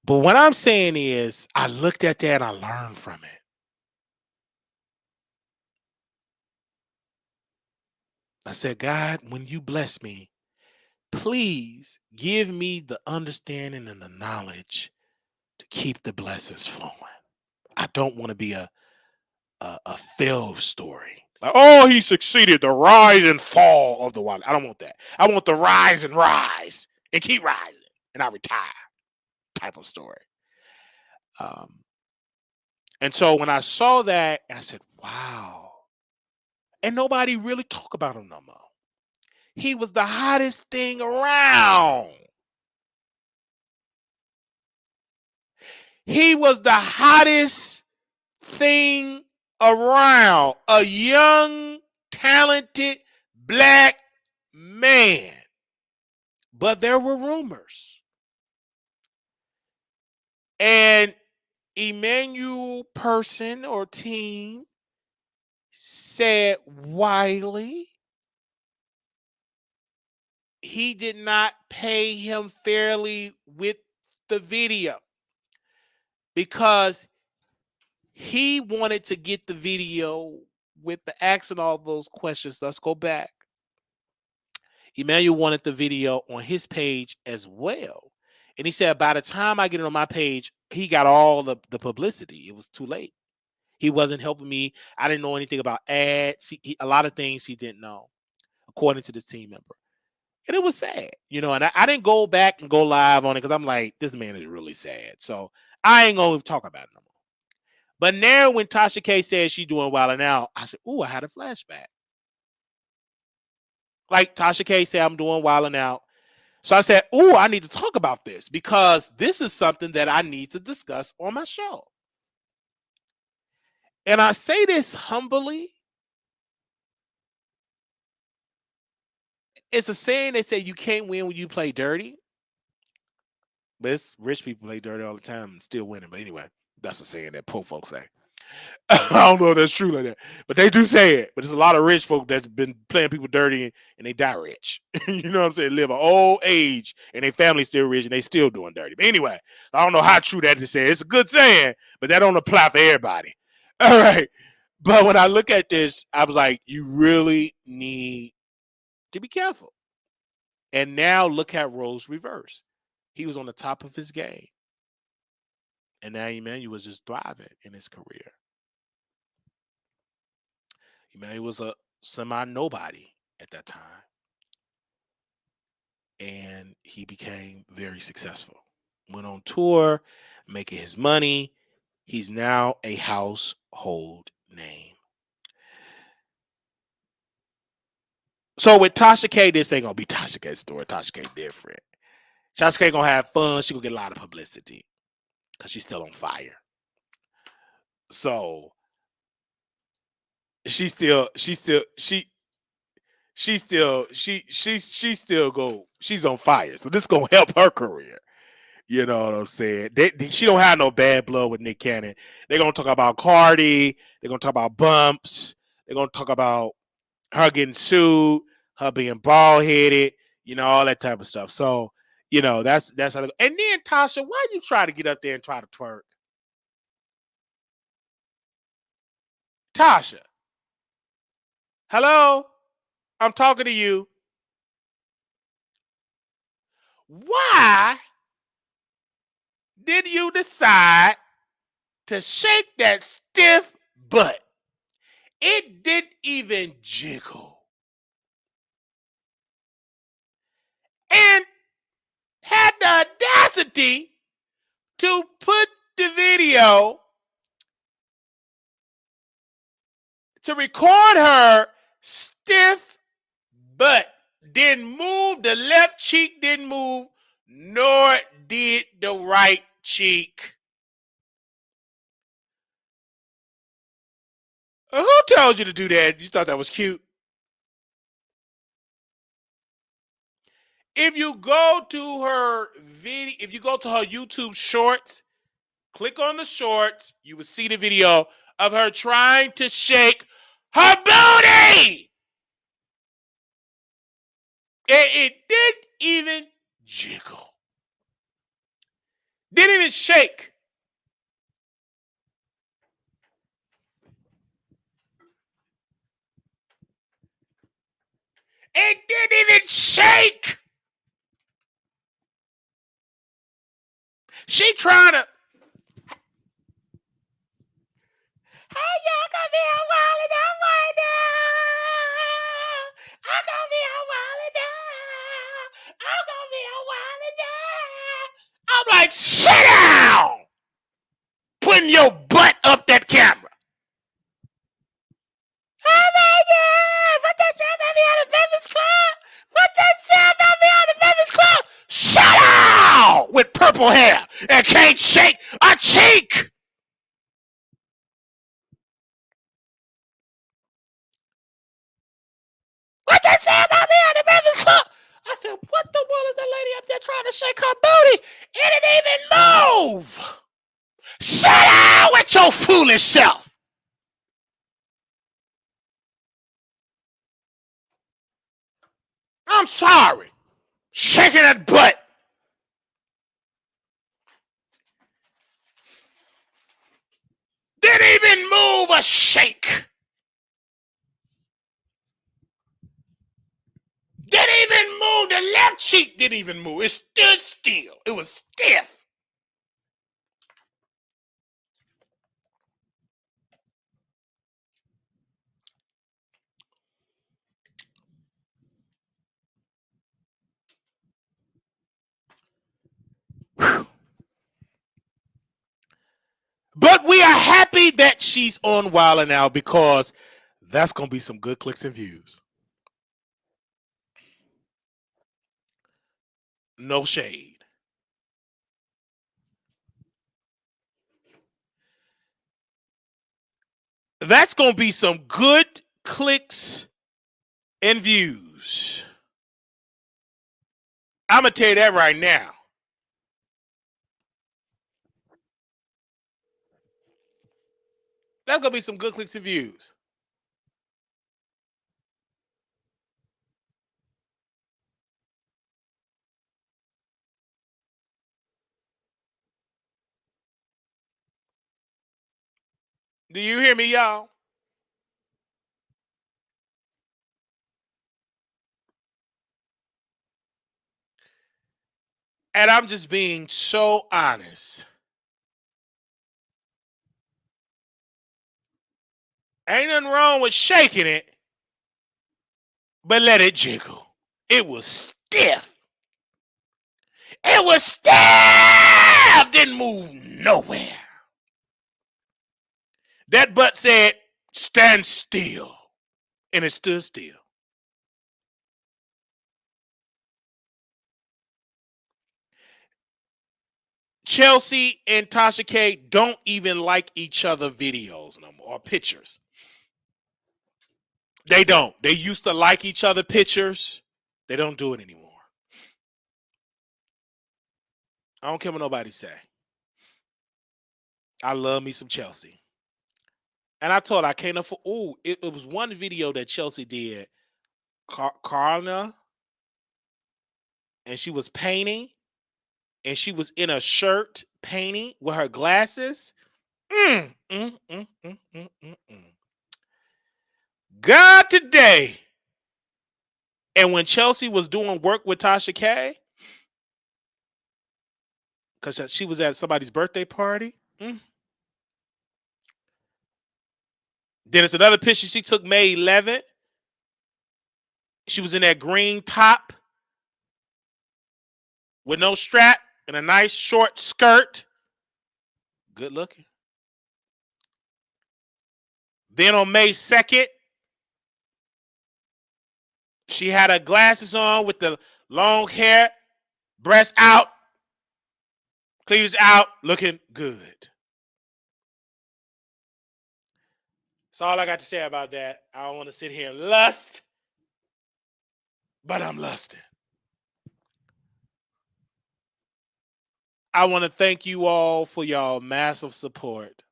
But what I'm saying is, I looked at that and I learned from it. I said, God, when you bless me, please give me the understanding and the knowledge to keep the blessings flowing. I don't want to be a failed story. Like, oh, he succeeded, the rise and fall of the Wiley. I don't want that. I want the rise and keep rising and I retire type of story. And so when I saw that, I said, wow. And nobody really talk about him no more. He was the hottest thing around. He was the hottest thing around. A young, talented black man. But there were rumors. And Emmanuel person or team said Wiley, he did not pay him fairly with the video because he wanted to get the video with the asking all those questions. Let's go back. Emmanuel wanted the video on his page as well. And he said, by the time I get it on my page, he got all the publicity. It was too late. He wasn't helping me. I didn't know anything about ads. A lot of things he didn't know, according to the team member. And it was sad, and I didn't go back and go live on it because I'm like, this man is really sad. So I ain't going to talk about it no more. But now when Tasha K said she's doing Wilder now, I said, ooh, I had a flashback. Like Tasha K said, I'm doing Wilder now. So I said, ooh, I need to talk about this because this is something that I need to discuss on my show. And I say this humbly. It's a saying they say you can't win when you play dirty. But it's rich people play dirty all the time and still winning. But anyway, that's a saying that poor folks say. I don't know if that's true like that. But they do say it. But there's a lot of rich folk that's been playing people dirty and they die rich. You know what I'm saying? Live an old age and their family's still rich and they still doing dirty. But anyway, I don't know how true that is saying. It's a good saying, but that don't apply for everybody. All right. But when I look at this, I was like, you really need to be careful. And now look at roles reverse. He was on the top of his game. And now Emmanuel was just thriving in his career. Emmanuel was a semi-nobody at that time. And he became very successful. Went on tour, making his money. He's now a household name. So with Tasha K, this ain't gonna be Tasha K's story. Tasha K different. Tasha K gonna have fun. She gonna get a lot of publicity because she's still on fire. So she's on fire. So this gonna help her career. You know what I'm saying? She don't have no bad blood with Nick Cannon. They're gonna talk about Cardi. They're gonna talk about bumps. They're gonna talk about her getting sued, her being bald headed, all that type of stuff. So, that's how. And then Tasha, why you try to get up there and try to twerk? Tasha, hello, I'm talking to you. Why did you decide to shake that stiff butt? It didn't even jiggle. and had the audacity to put the video to record her stiff butt. Didn't move. The left cheek didn't move, nor did the right cheek. Who told you to do that? You thought that was cute? If you go to her video, if you go to her YouTube shorts, click on the shorts, you will see the video of her trying to shake her booty. It didn't even jiggle. Didn't even shake. It didn't even shake. She trying to. Hey, y'all gonna be on Wiley now right now. I'm gonna be on Wiley now. I'm gonna be on Wiley now. I'm like, sit down. Putting your butt up that camera. Oh my God! What that sound about me on the Famous Club? What that sound about me on the Famous Club? Shut out with purple hair and can't shake a cheek. What that sound about me on the Famous Club? I said, what the world is that lady up there trying to shake her booty? It didn't even move. Shut out with your foolish self. I'm sorry. Shaking that butt. Didn't even move a shake. Didn't even move. The left cheek didn't even move. It stood still. It was stiff. Whew. But we are happy that she's on Wilder now because that's going to be some good clicks and views. No shade. That's going to be some good clicks and views. I'm going to tell you that right now. That's going to be some good clicks and views. Do you hear me, y'all? And I'm just being so honest. Ain't nothing wrong with shaking it, but let it jiggle. It was stiff. It was stiff. Didn't move nowhere. That butt said, stand still. And it stood still. Chelsea and Tasha K don't even like each other videos no more, or pictures. They don't. They used to like each other pictures. They don't do it anymore. I don't care what nobody say. I love me some Chelsea. And I told her I can't afford. Ooh, it was one video that Chelsea did. Carla. And she was painting. And she was in a shirt painting with her glasses. God today. And when Chelsea was doing work with Tasha K, because she was at somebody's birthday party. Then it's another picture she took May 11th. She was in that green top with no strap and a nice short skirt. Good looking. Then on May 2nd, she had her glasses on with the long hair, breasts out, cleavage out, looking good. That's all I got to say about that. I don't want to sit here and lust, but I'm lusting. I want to thank you all for y'all massive support.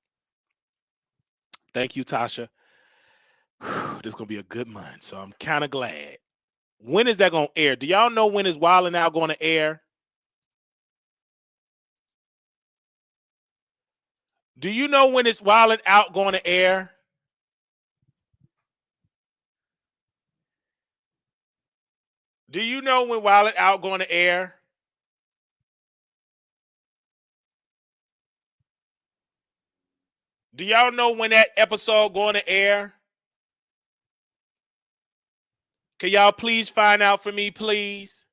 Thank you, Tasha. This is going to be a good month, so I'm kind of glad. When is that going to air? Do y'all know when is Wild 'N Out going to air? Do you know when it's Wild 'N Out going to air? Do you know when Wild 'N Out going to air? Do y'all know when that episode going to air? Can y'all please find out for me, please?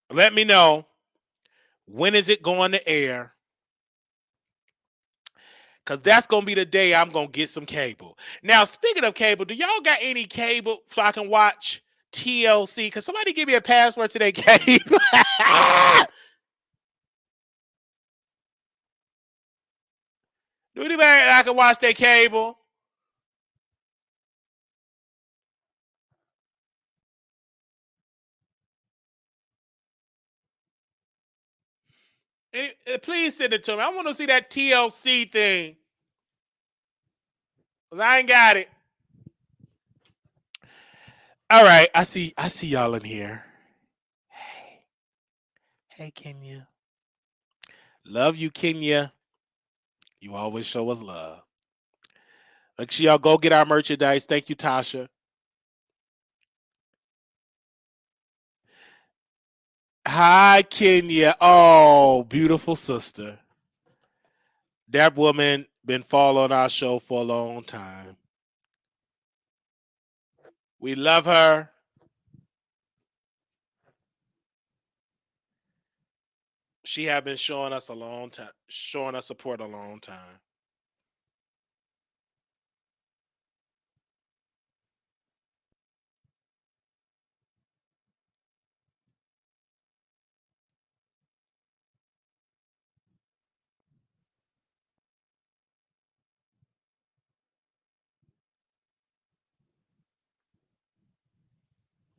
Let me know. When is it going to air? Because that's going to be the day I'm going to get some cable. Now, speaking of cable, do y'all got any cable so I can watch TLC? Because somebody give me a password to their cable. Do anybody I can watch their cable? Please send it to me. I want to see that TLC thing. Because I ain't got it. All right. I see y'all in here. Hey, Kenya. Love you, Kenya. You always show us love. Make sure y'all go get our merchandise. Thank you, Tasha. Hi, Kenya. Oh, beautiful sister. That woman been following our show for a long time. We love her. She have been showing us a long time, showing us support a long time.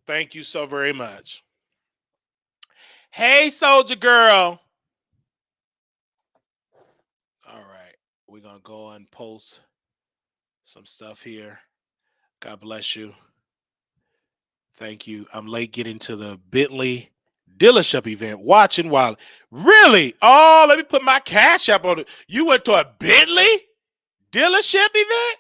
Thank you so very much. Hey, Soldier Girl. All right. We're going to go and post some stuff here. God bless you. Thank you. I'm late getting to the Bentley dealership event. Watching while really? Oh, let me put my cash up on it. You went to a Bentley dealership event?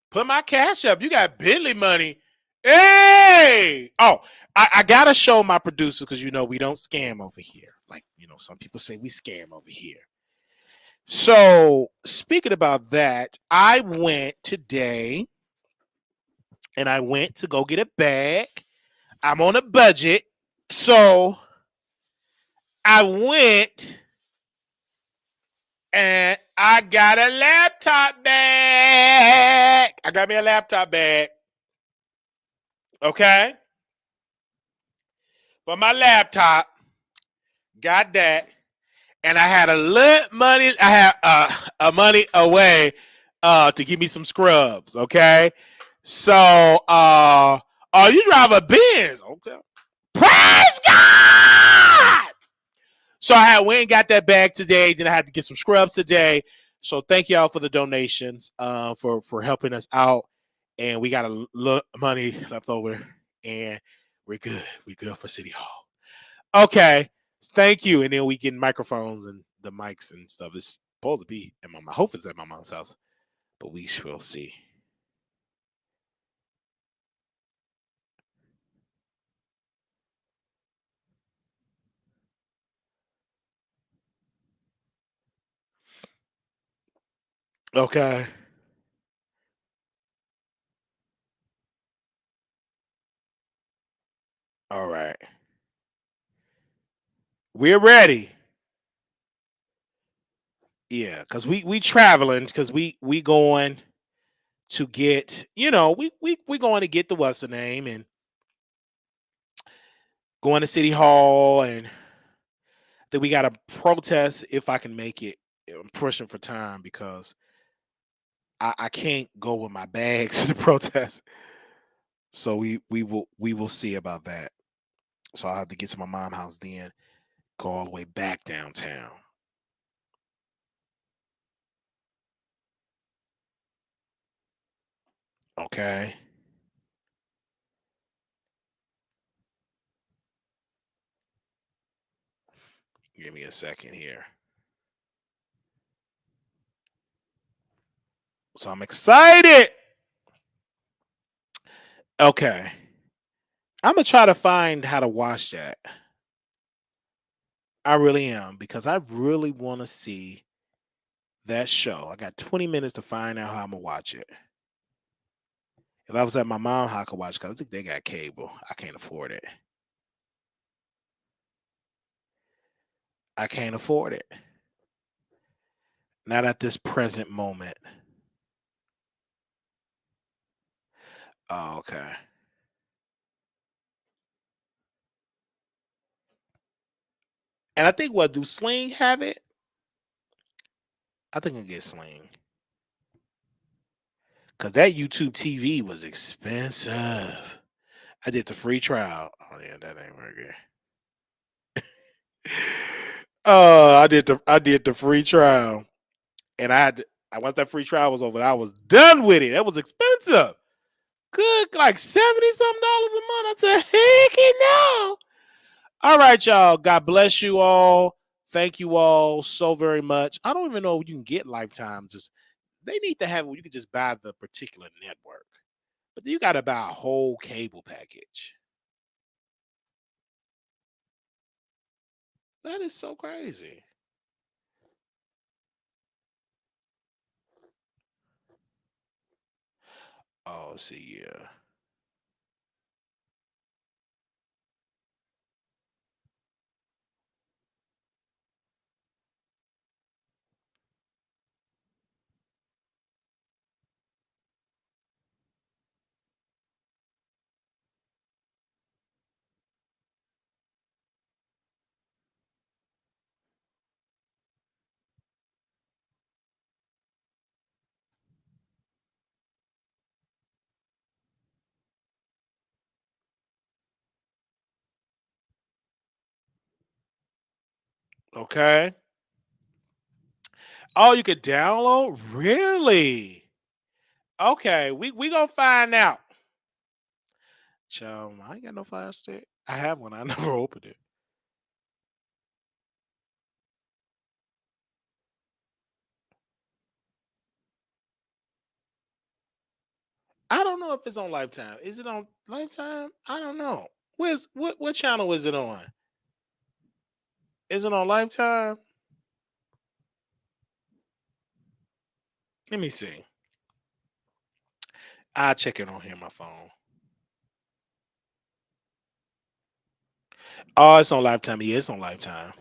Put my cash up. You got Bentley money. Hey! Oh, I gotta show my producers because we don't scam over here. Like, some people say we scam over here. So speaking about that, I went today and I went to go get a bag. I'm on a budget. So I went and I got a laptop bag. I got me a laptop bag. Okay. For my laptop. Got that. And I had a little money. I had a money away to give me some scrubs. Okay. So oh, you drive a Benz. Okay. Praise God. So I went and got that bag today. Then I had to get some scrubs today. So thank y'all for the donations, for helping us out. And we got a little money left over, and we're good. We're good for City Hall. Okay, thank you. And then we get microphones and the mics and stuff. It's supposed to be at I hope it's at my mom's house, but we will see. Okay. All right. We're ready. Yeah, because we traveling because we going to get, we going to get the what's the name and going to City Hall, and then we got a protest if I can make it. I'm pushing for time because I can't go with my bags to the protest. So we will see about that. So I'll have to get to my mom's house, then go all the way back downtown. Okay. Give me a second here. So I'm excited. Okay. I'm gonna try to find how to watch that. I really am because I really want to see that show. I got 20 minutes to find out how I'm gonna watch it. If I was at my mom's house, I could watch because I think they got cable. I can't afford it. I can't afford it. Not at this present moment. Oh, okay. And I think what do Sling have it? I think I get Sling. Cause that YouTube TV was expensive. I did the free trial. Oh yeah, that ain't working. Oh, I did the free trial, and once that free trial was over, I was done with it. That was expensive. Good, like 70 something dollars a month. I said, heck no. All right, y'all. God bless you all. Thank you all so very much. I don't even know if you can get Lifetime. Just they need to have. You can just buy the particular network, but you got to buy a whole cable package. That is so crazy. Oh, see, yeah. Okay. Oh, you could download? Really? Okay, we gonna find out. Child, I ain't got no Fire Stick. I have one. I never opened it. I don't know if it's on Lifetime. Is it on Lifetime? I don't know. What channel is it on? Is it on Lifetime? Let me see. I'll check it on here on my phone. Oh, it's on Lifetime. Yeah, it's on Lifetime.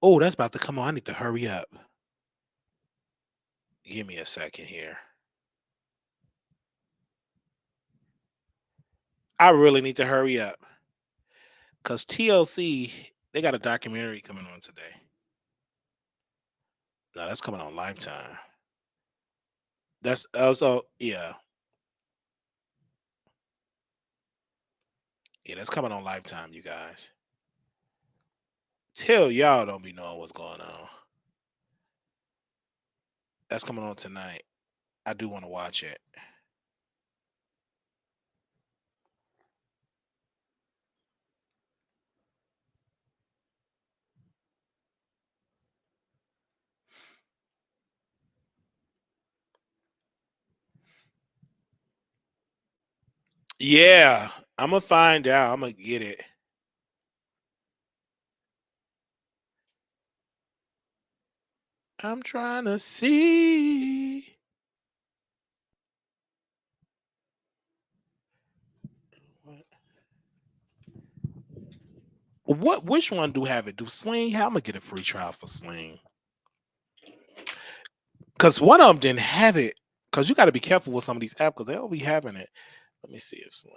Oh, that's about to come on. I need to hurry up. Give me a second here. I really need to hurry up. Because TLC, they got a documentary coming on today. No, that's coming on Lifetime. That's also, yeah. Yeah, that's coming on Lifetime, you guys. Tell y'all don't be knowing what's going on. That's coming on tonight. I do want to watch it. Yeah, I'm gonna find out. I'm gonna get it. I'm trying to see. What? Which one do have it? Do Sling? How I'm gonna get a free trial for Sling? Because one of them didn't have it. Because you got to be careful with some of these apps because they'll be having it. Let me see if Sling.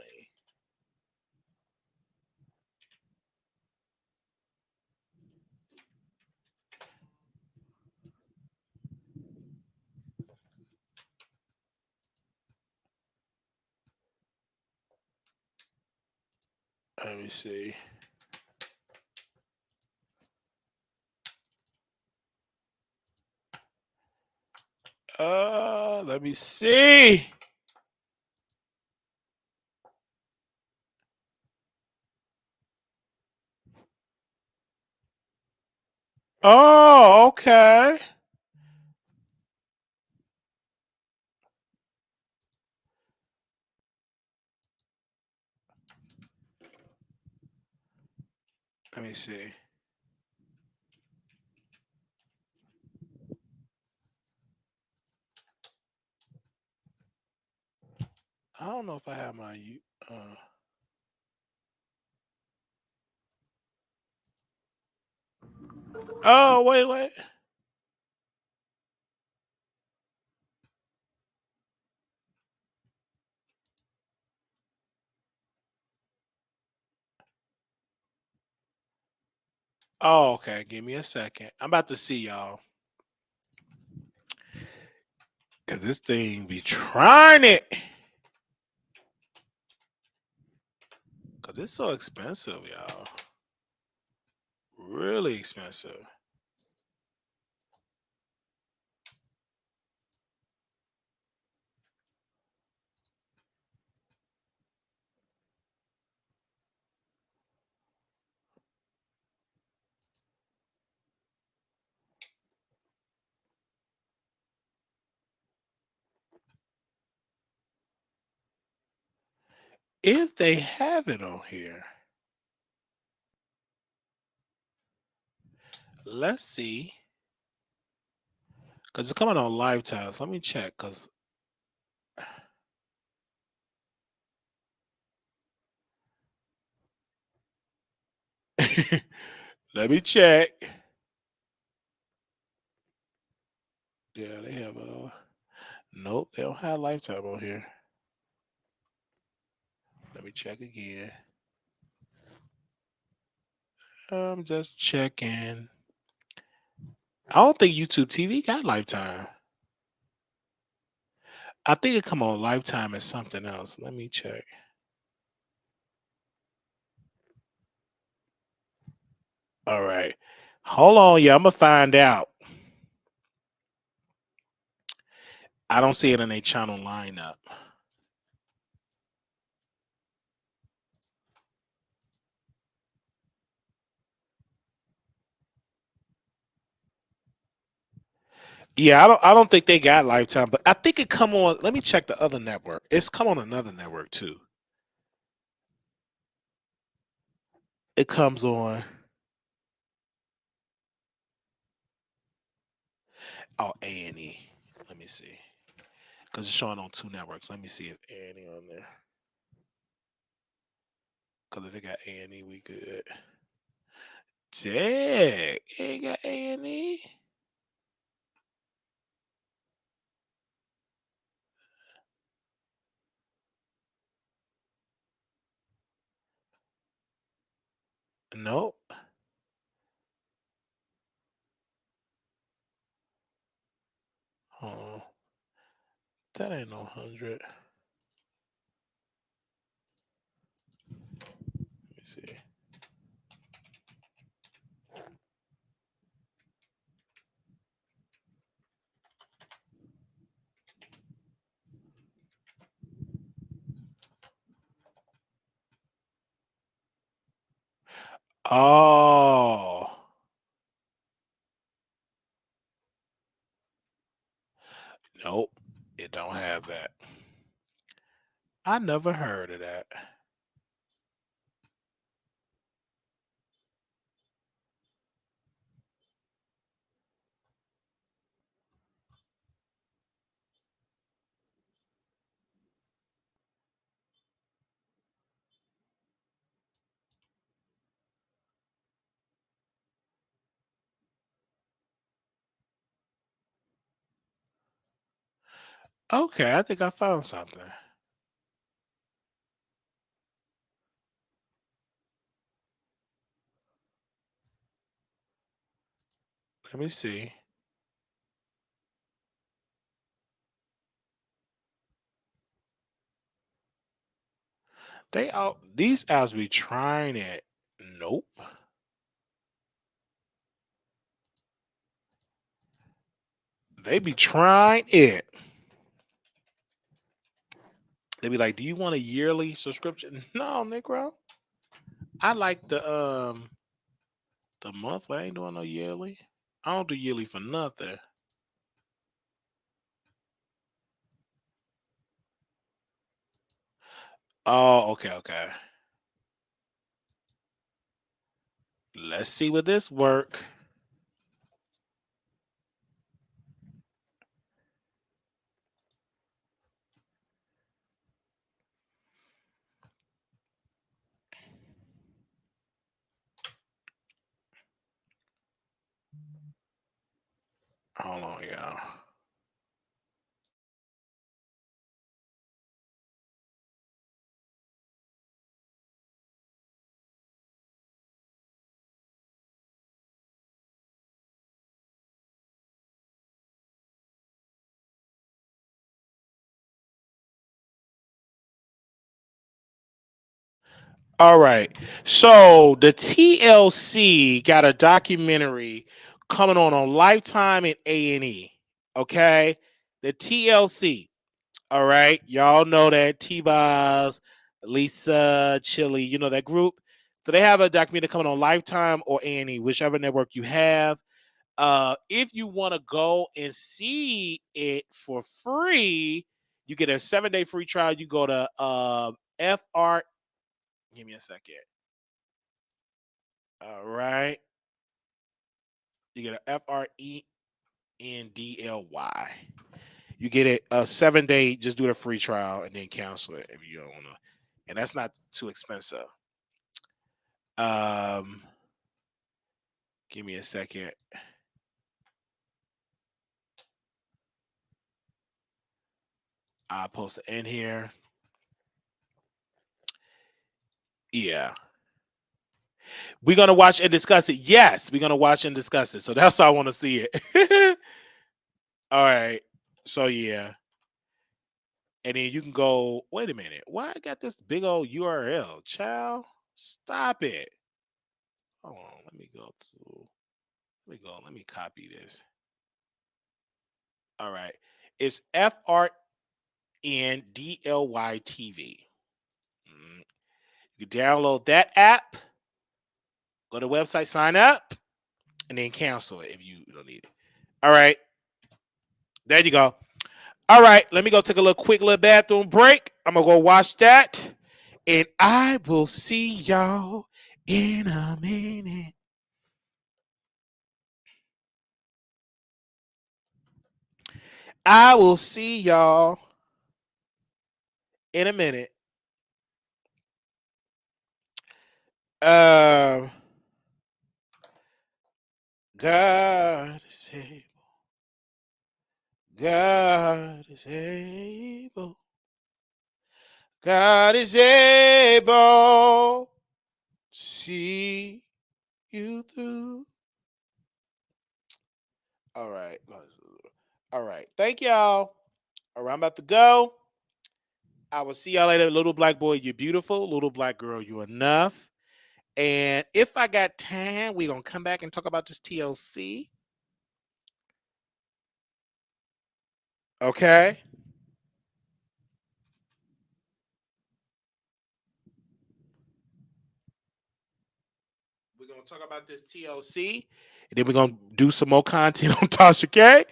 Let me see. Let me see. Oh, okay. Let me see. I don't know if I have my Oh, wait. Oh, okay. Give me a second. I'm about to see y'all. Cause this thing be trying it. Cause it's so expensive, y'all. Really expensive. If they have it on here, let's see. Cause it's coming on Lifetime. So let me check. Cause let me check. Yeah, they have nope, they don't have Lifetime on here. Let me check again. I'm just checking. I don't think YouTube TV got Lifetime. I think it come on Lifetime as something else. Let me check. All right. Hold on, yeah, I'm gonna find out. I don't see it in a channel lineup. Yeah, I don't think they got Lifetime, but I think it come on. Let me check the other network. It's come on another network too. It comes on A&E. Let me see. Because it's showing on two networks. Let me see if A&E on there. Because if they got A&E, we good. Dang, ain't got A&E. Nope. Oh, that ain't no 100. Let me see. Oh. Nope. It don't have that. I never heard of that. Okay, I think I found something. Let me see. These apps be trying it. Nope. They be trying it. They be like, "Do you want a yearly subscription?" No, Negro. I like the monthly. I ain't doing no yearly. I don't do yearly for nothing. Oh, okay. Let's see what this work. Hold on, y'all. All right. So the TLC got a documentary coming on Lifetime and A&E. Okay, the TLC. All right, y'all know that T-Boz, Lisa, Chili, you know that group. So they have a documentary coming on Lifetime or A&E, whichever network you have. If you want to go and see it for free, you get a 7-day free trial. You go to FR. Give me a second. All right. You get a FRENDLY. You get it a 7-day, just do the free trial and then cancel it if you don't want to. And that's not too expensive. Give me a second. I'll post it in here. Yeah. We're gonna watch and discuss it. Yes, we're gonna watch and discuss it. So that's how I want to see it. All right. So yeah. And then you can go, wait a minute. Why I got this big old URL? Child, stop it. Hold on. Let me copy this. All right. It's FRNDLY TV. You download that app, go to the website, sign up, and then cancel it if you don't need it. All right. There you go. All right. Let me go take a quick little bathroom break. I'm going to go watch that. And I will see y'all in a minute. I will see y'all in a minute. God is able. God is able. God is able to see you through. All right. All right. Thank y'all. All right, I'm about to go. I will see y'all later. Little black boy, you're beautiful. Little black girl, you're enough. And if I got time, we're going to come back and talk about this TLC. Okay. We're going to talk about this TLC. And then we're going to do some more content on Tasha K.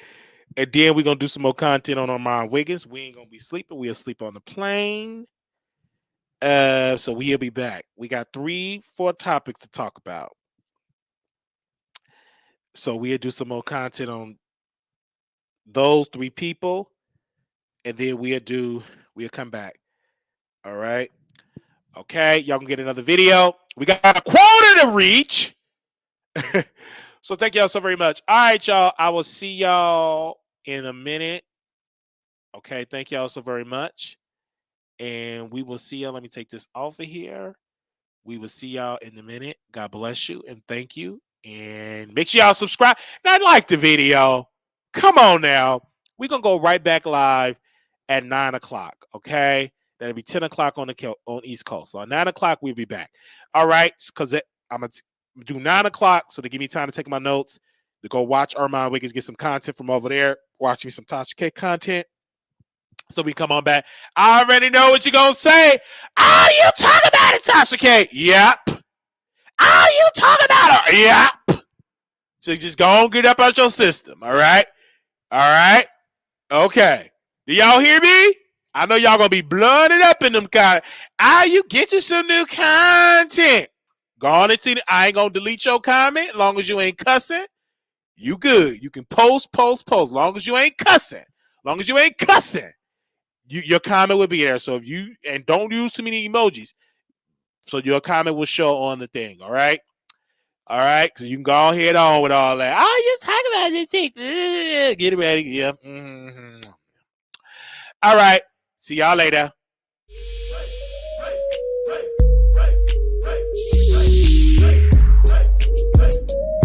And then we're going to do some more content on Armon Wiggins. We ain't going to be sleeping. We'll sleep on the plane. So we'll be back. We got 3-4 topics to talk about. So we'll do some more content on those 3 people. And then we'll come back. All right. Okay. Y'all can get another video. We got a quota to reach. So thank y'all so very much. All right, y'all. I will see y'all in a minute. Okay, thank y'all so very much. And we will see y'all. Let me take this off of here. We will see y'all in a minute. God bless you and thank you. And make sure y'all subscribe. Now, like the video. Come on now. We're going to go right back live at 9 o'clock. Okay. That'll be 10 o'clock on East Coast. So at 9 o'clock, we'll be back. All right. Because I'm going to do 9 o'clock so to give me time to take my notes, to go watch Armon Wiggins, get some content from over there. Watch me some Tasha K content. So we come on back. I already know what you're going to say. Oh, you talking about it, Tasha K? Yep. Oh, you talking about her? Yep. So just go and get up out your system. All right. All right. Okay. Do y'all hear me? I know y'all going to be blooded up in them kind. You get you some new content. Go on and see it. I ain't going to delete your comment as long as you ain't cussing. You good. You can post. As long as you ain't cussing. Your comment will be there. So if you, and don't use too many emojis, so your comment will show on the thing. All right. Because you can go ahead on with all that. Oh, you talking about this thing. Get it ready. Yeah. Mm-hmm. All right. See y'all later.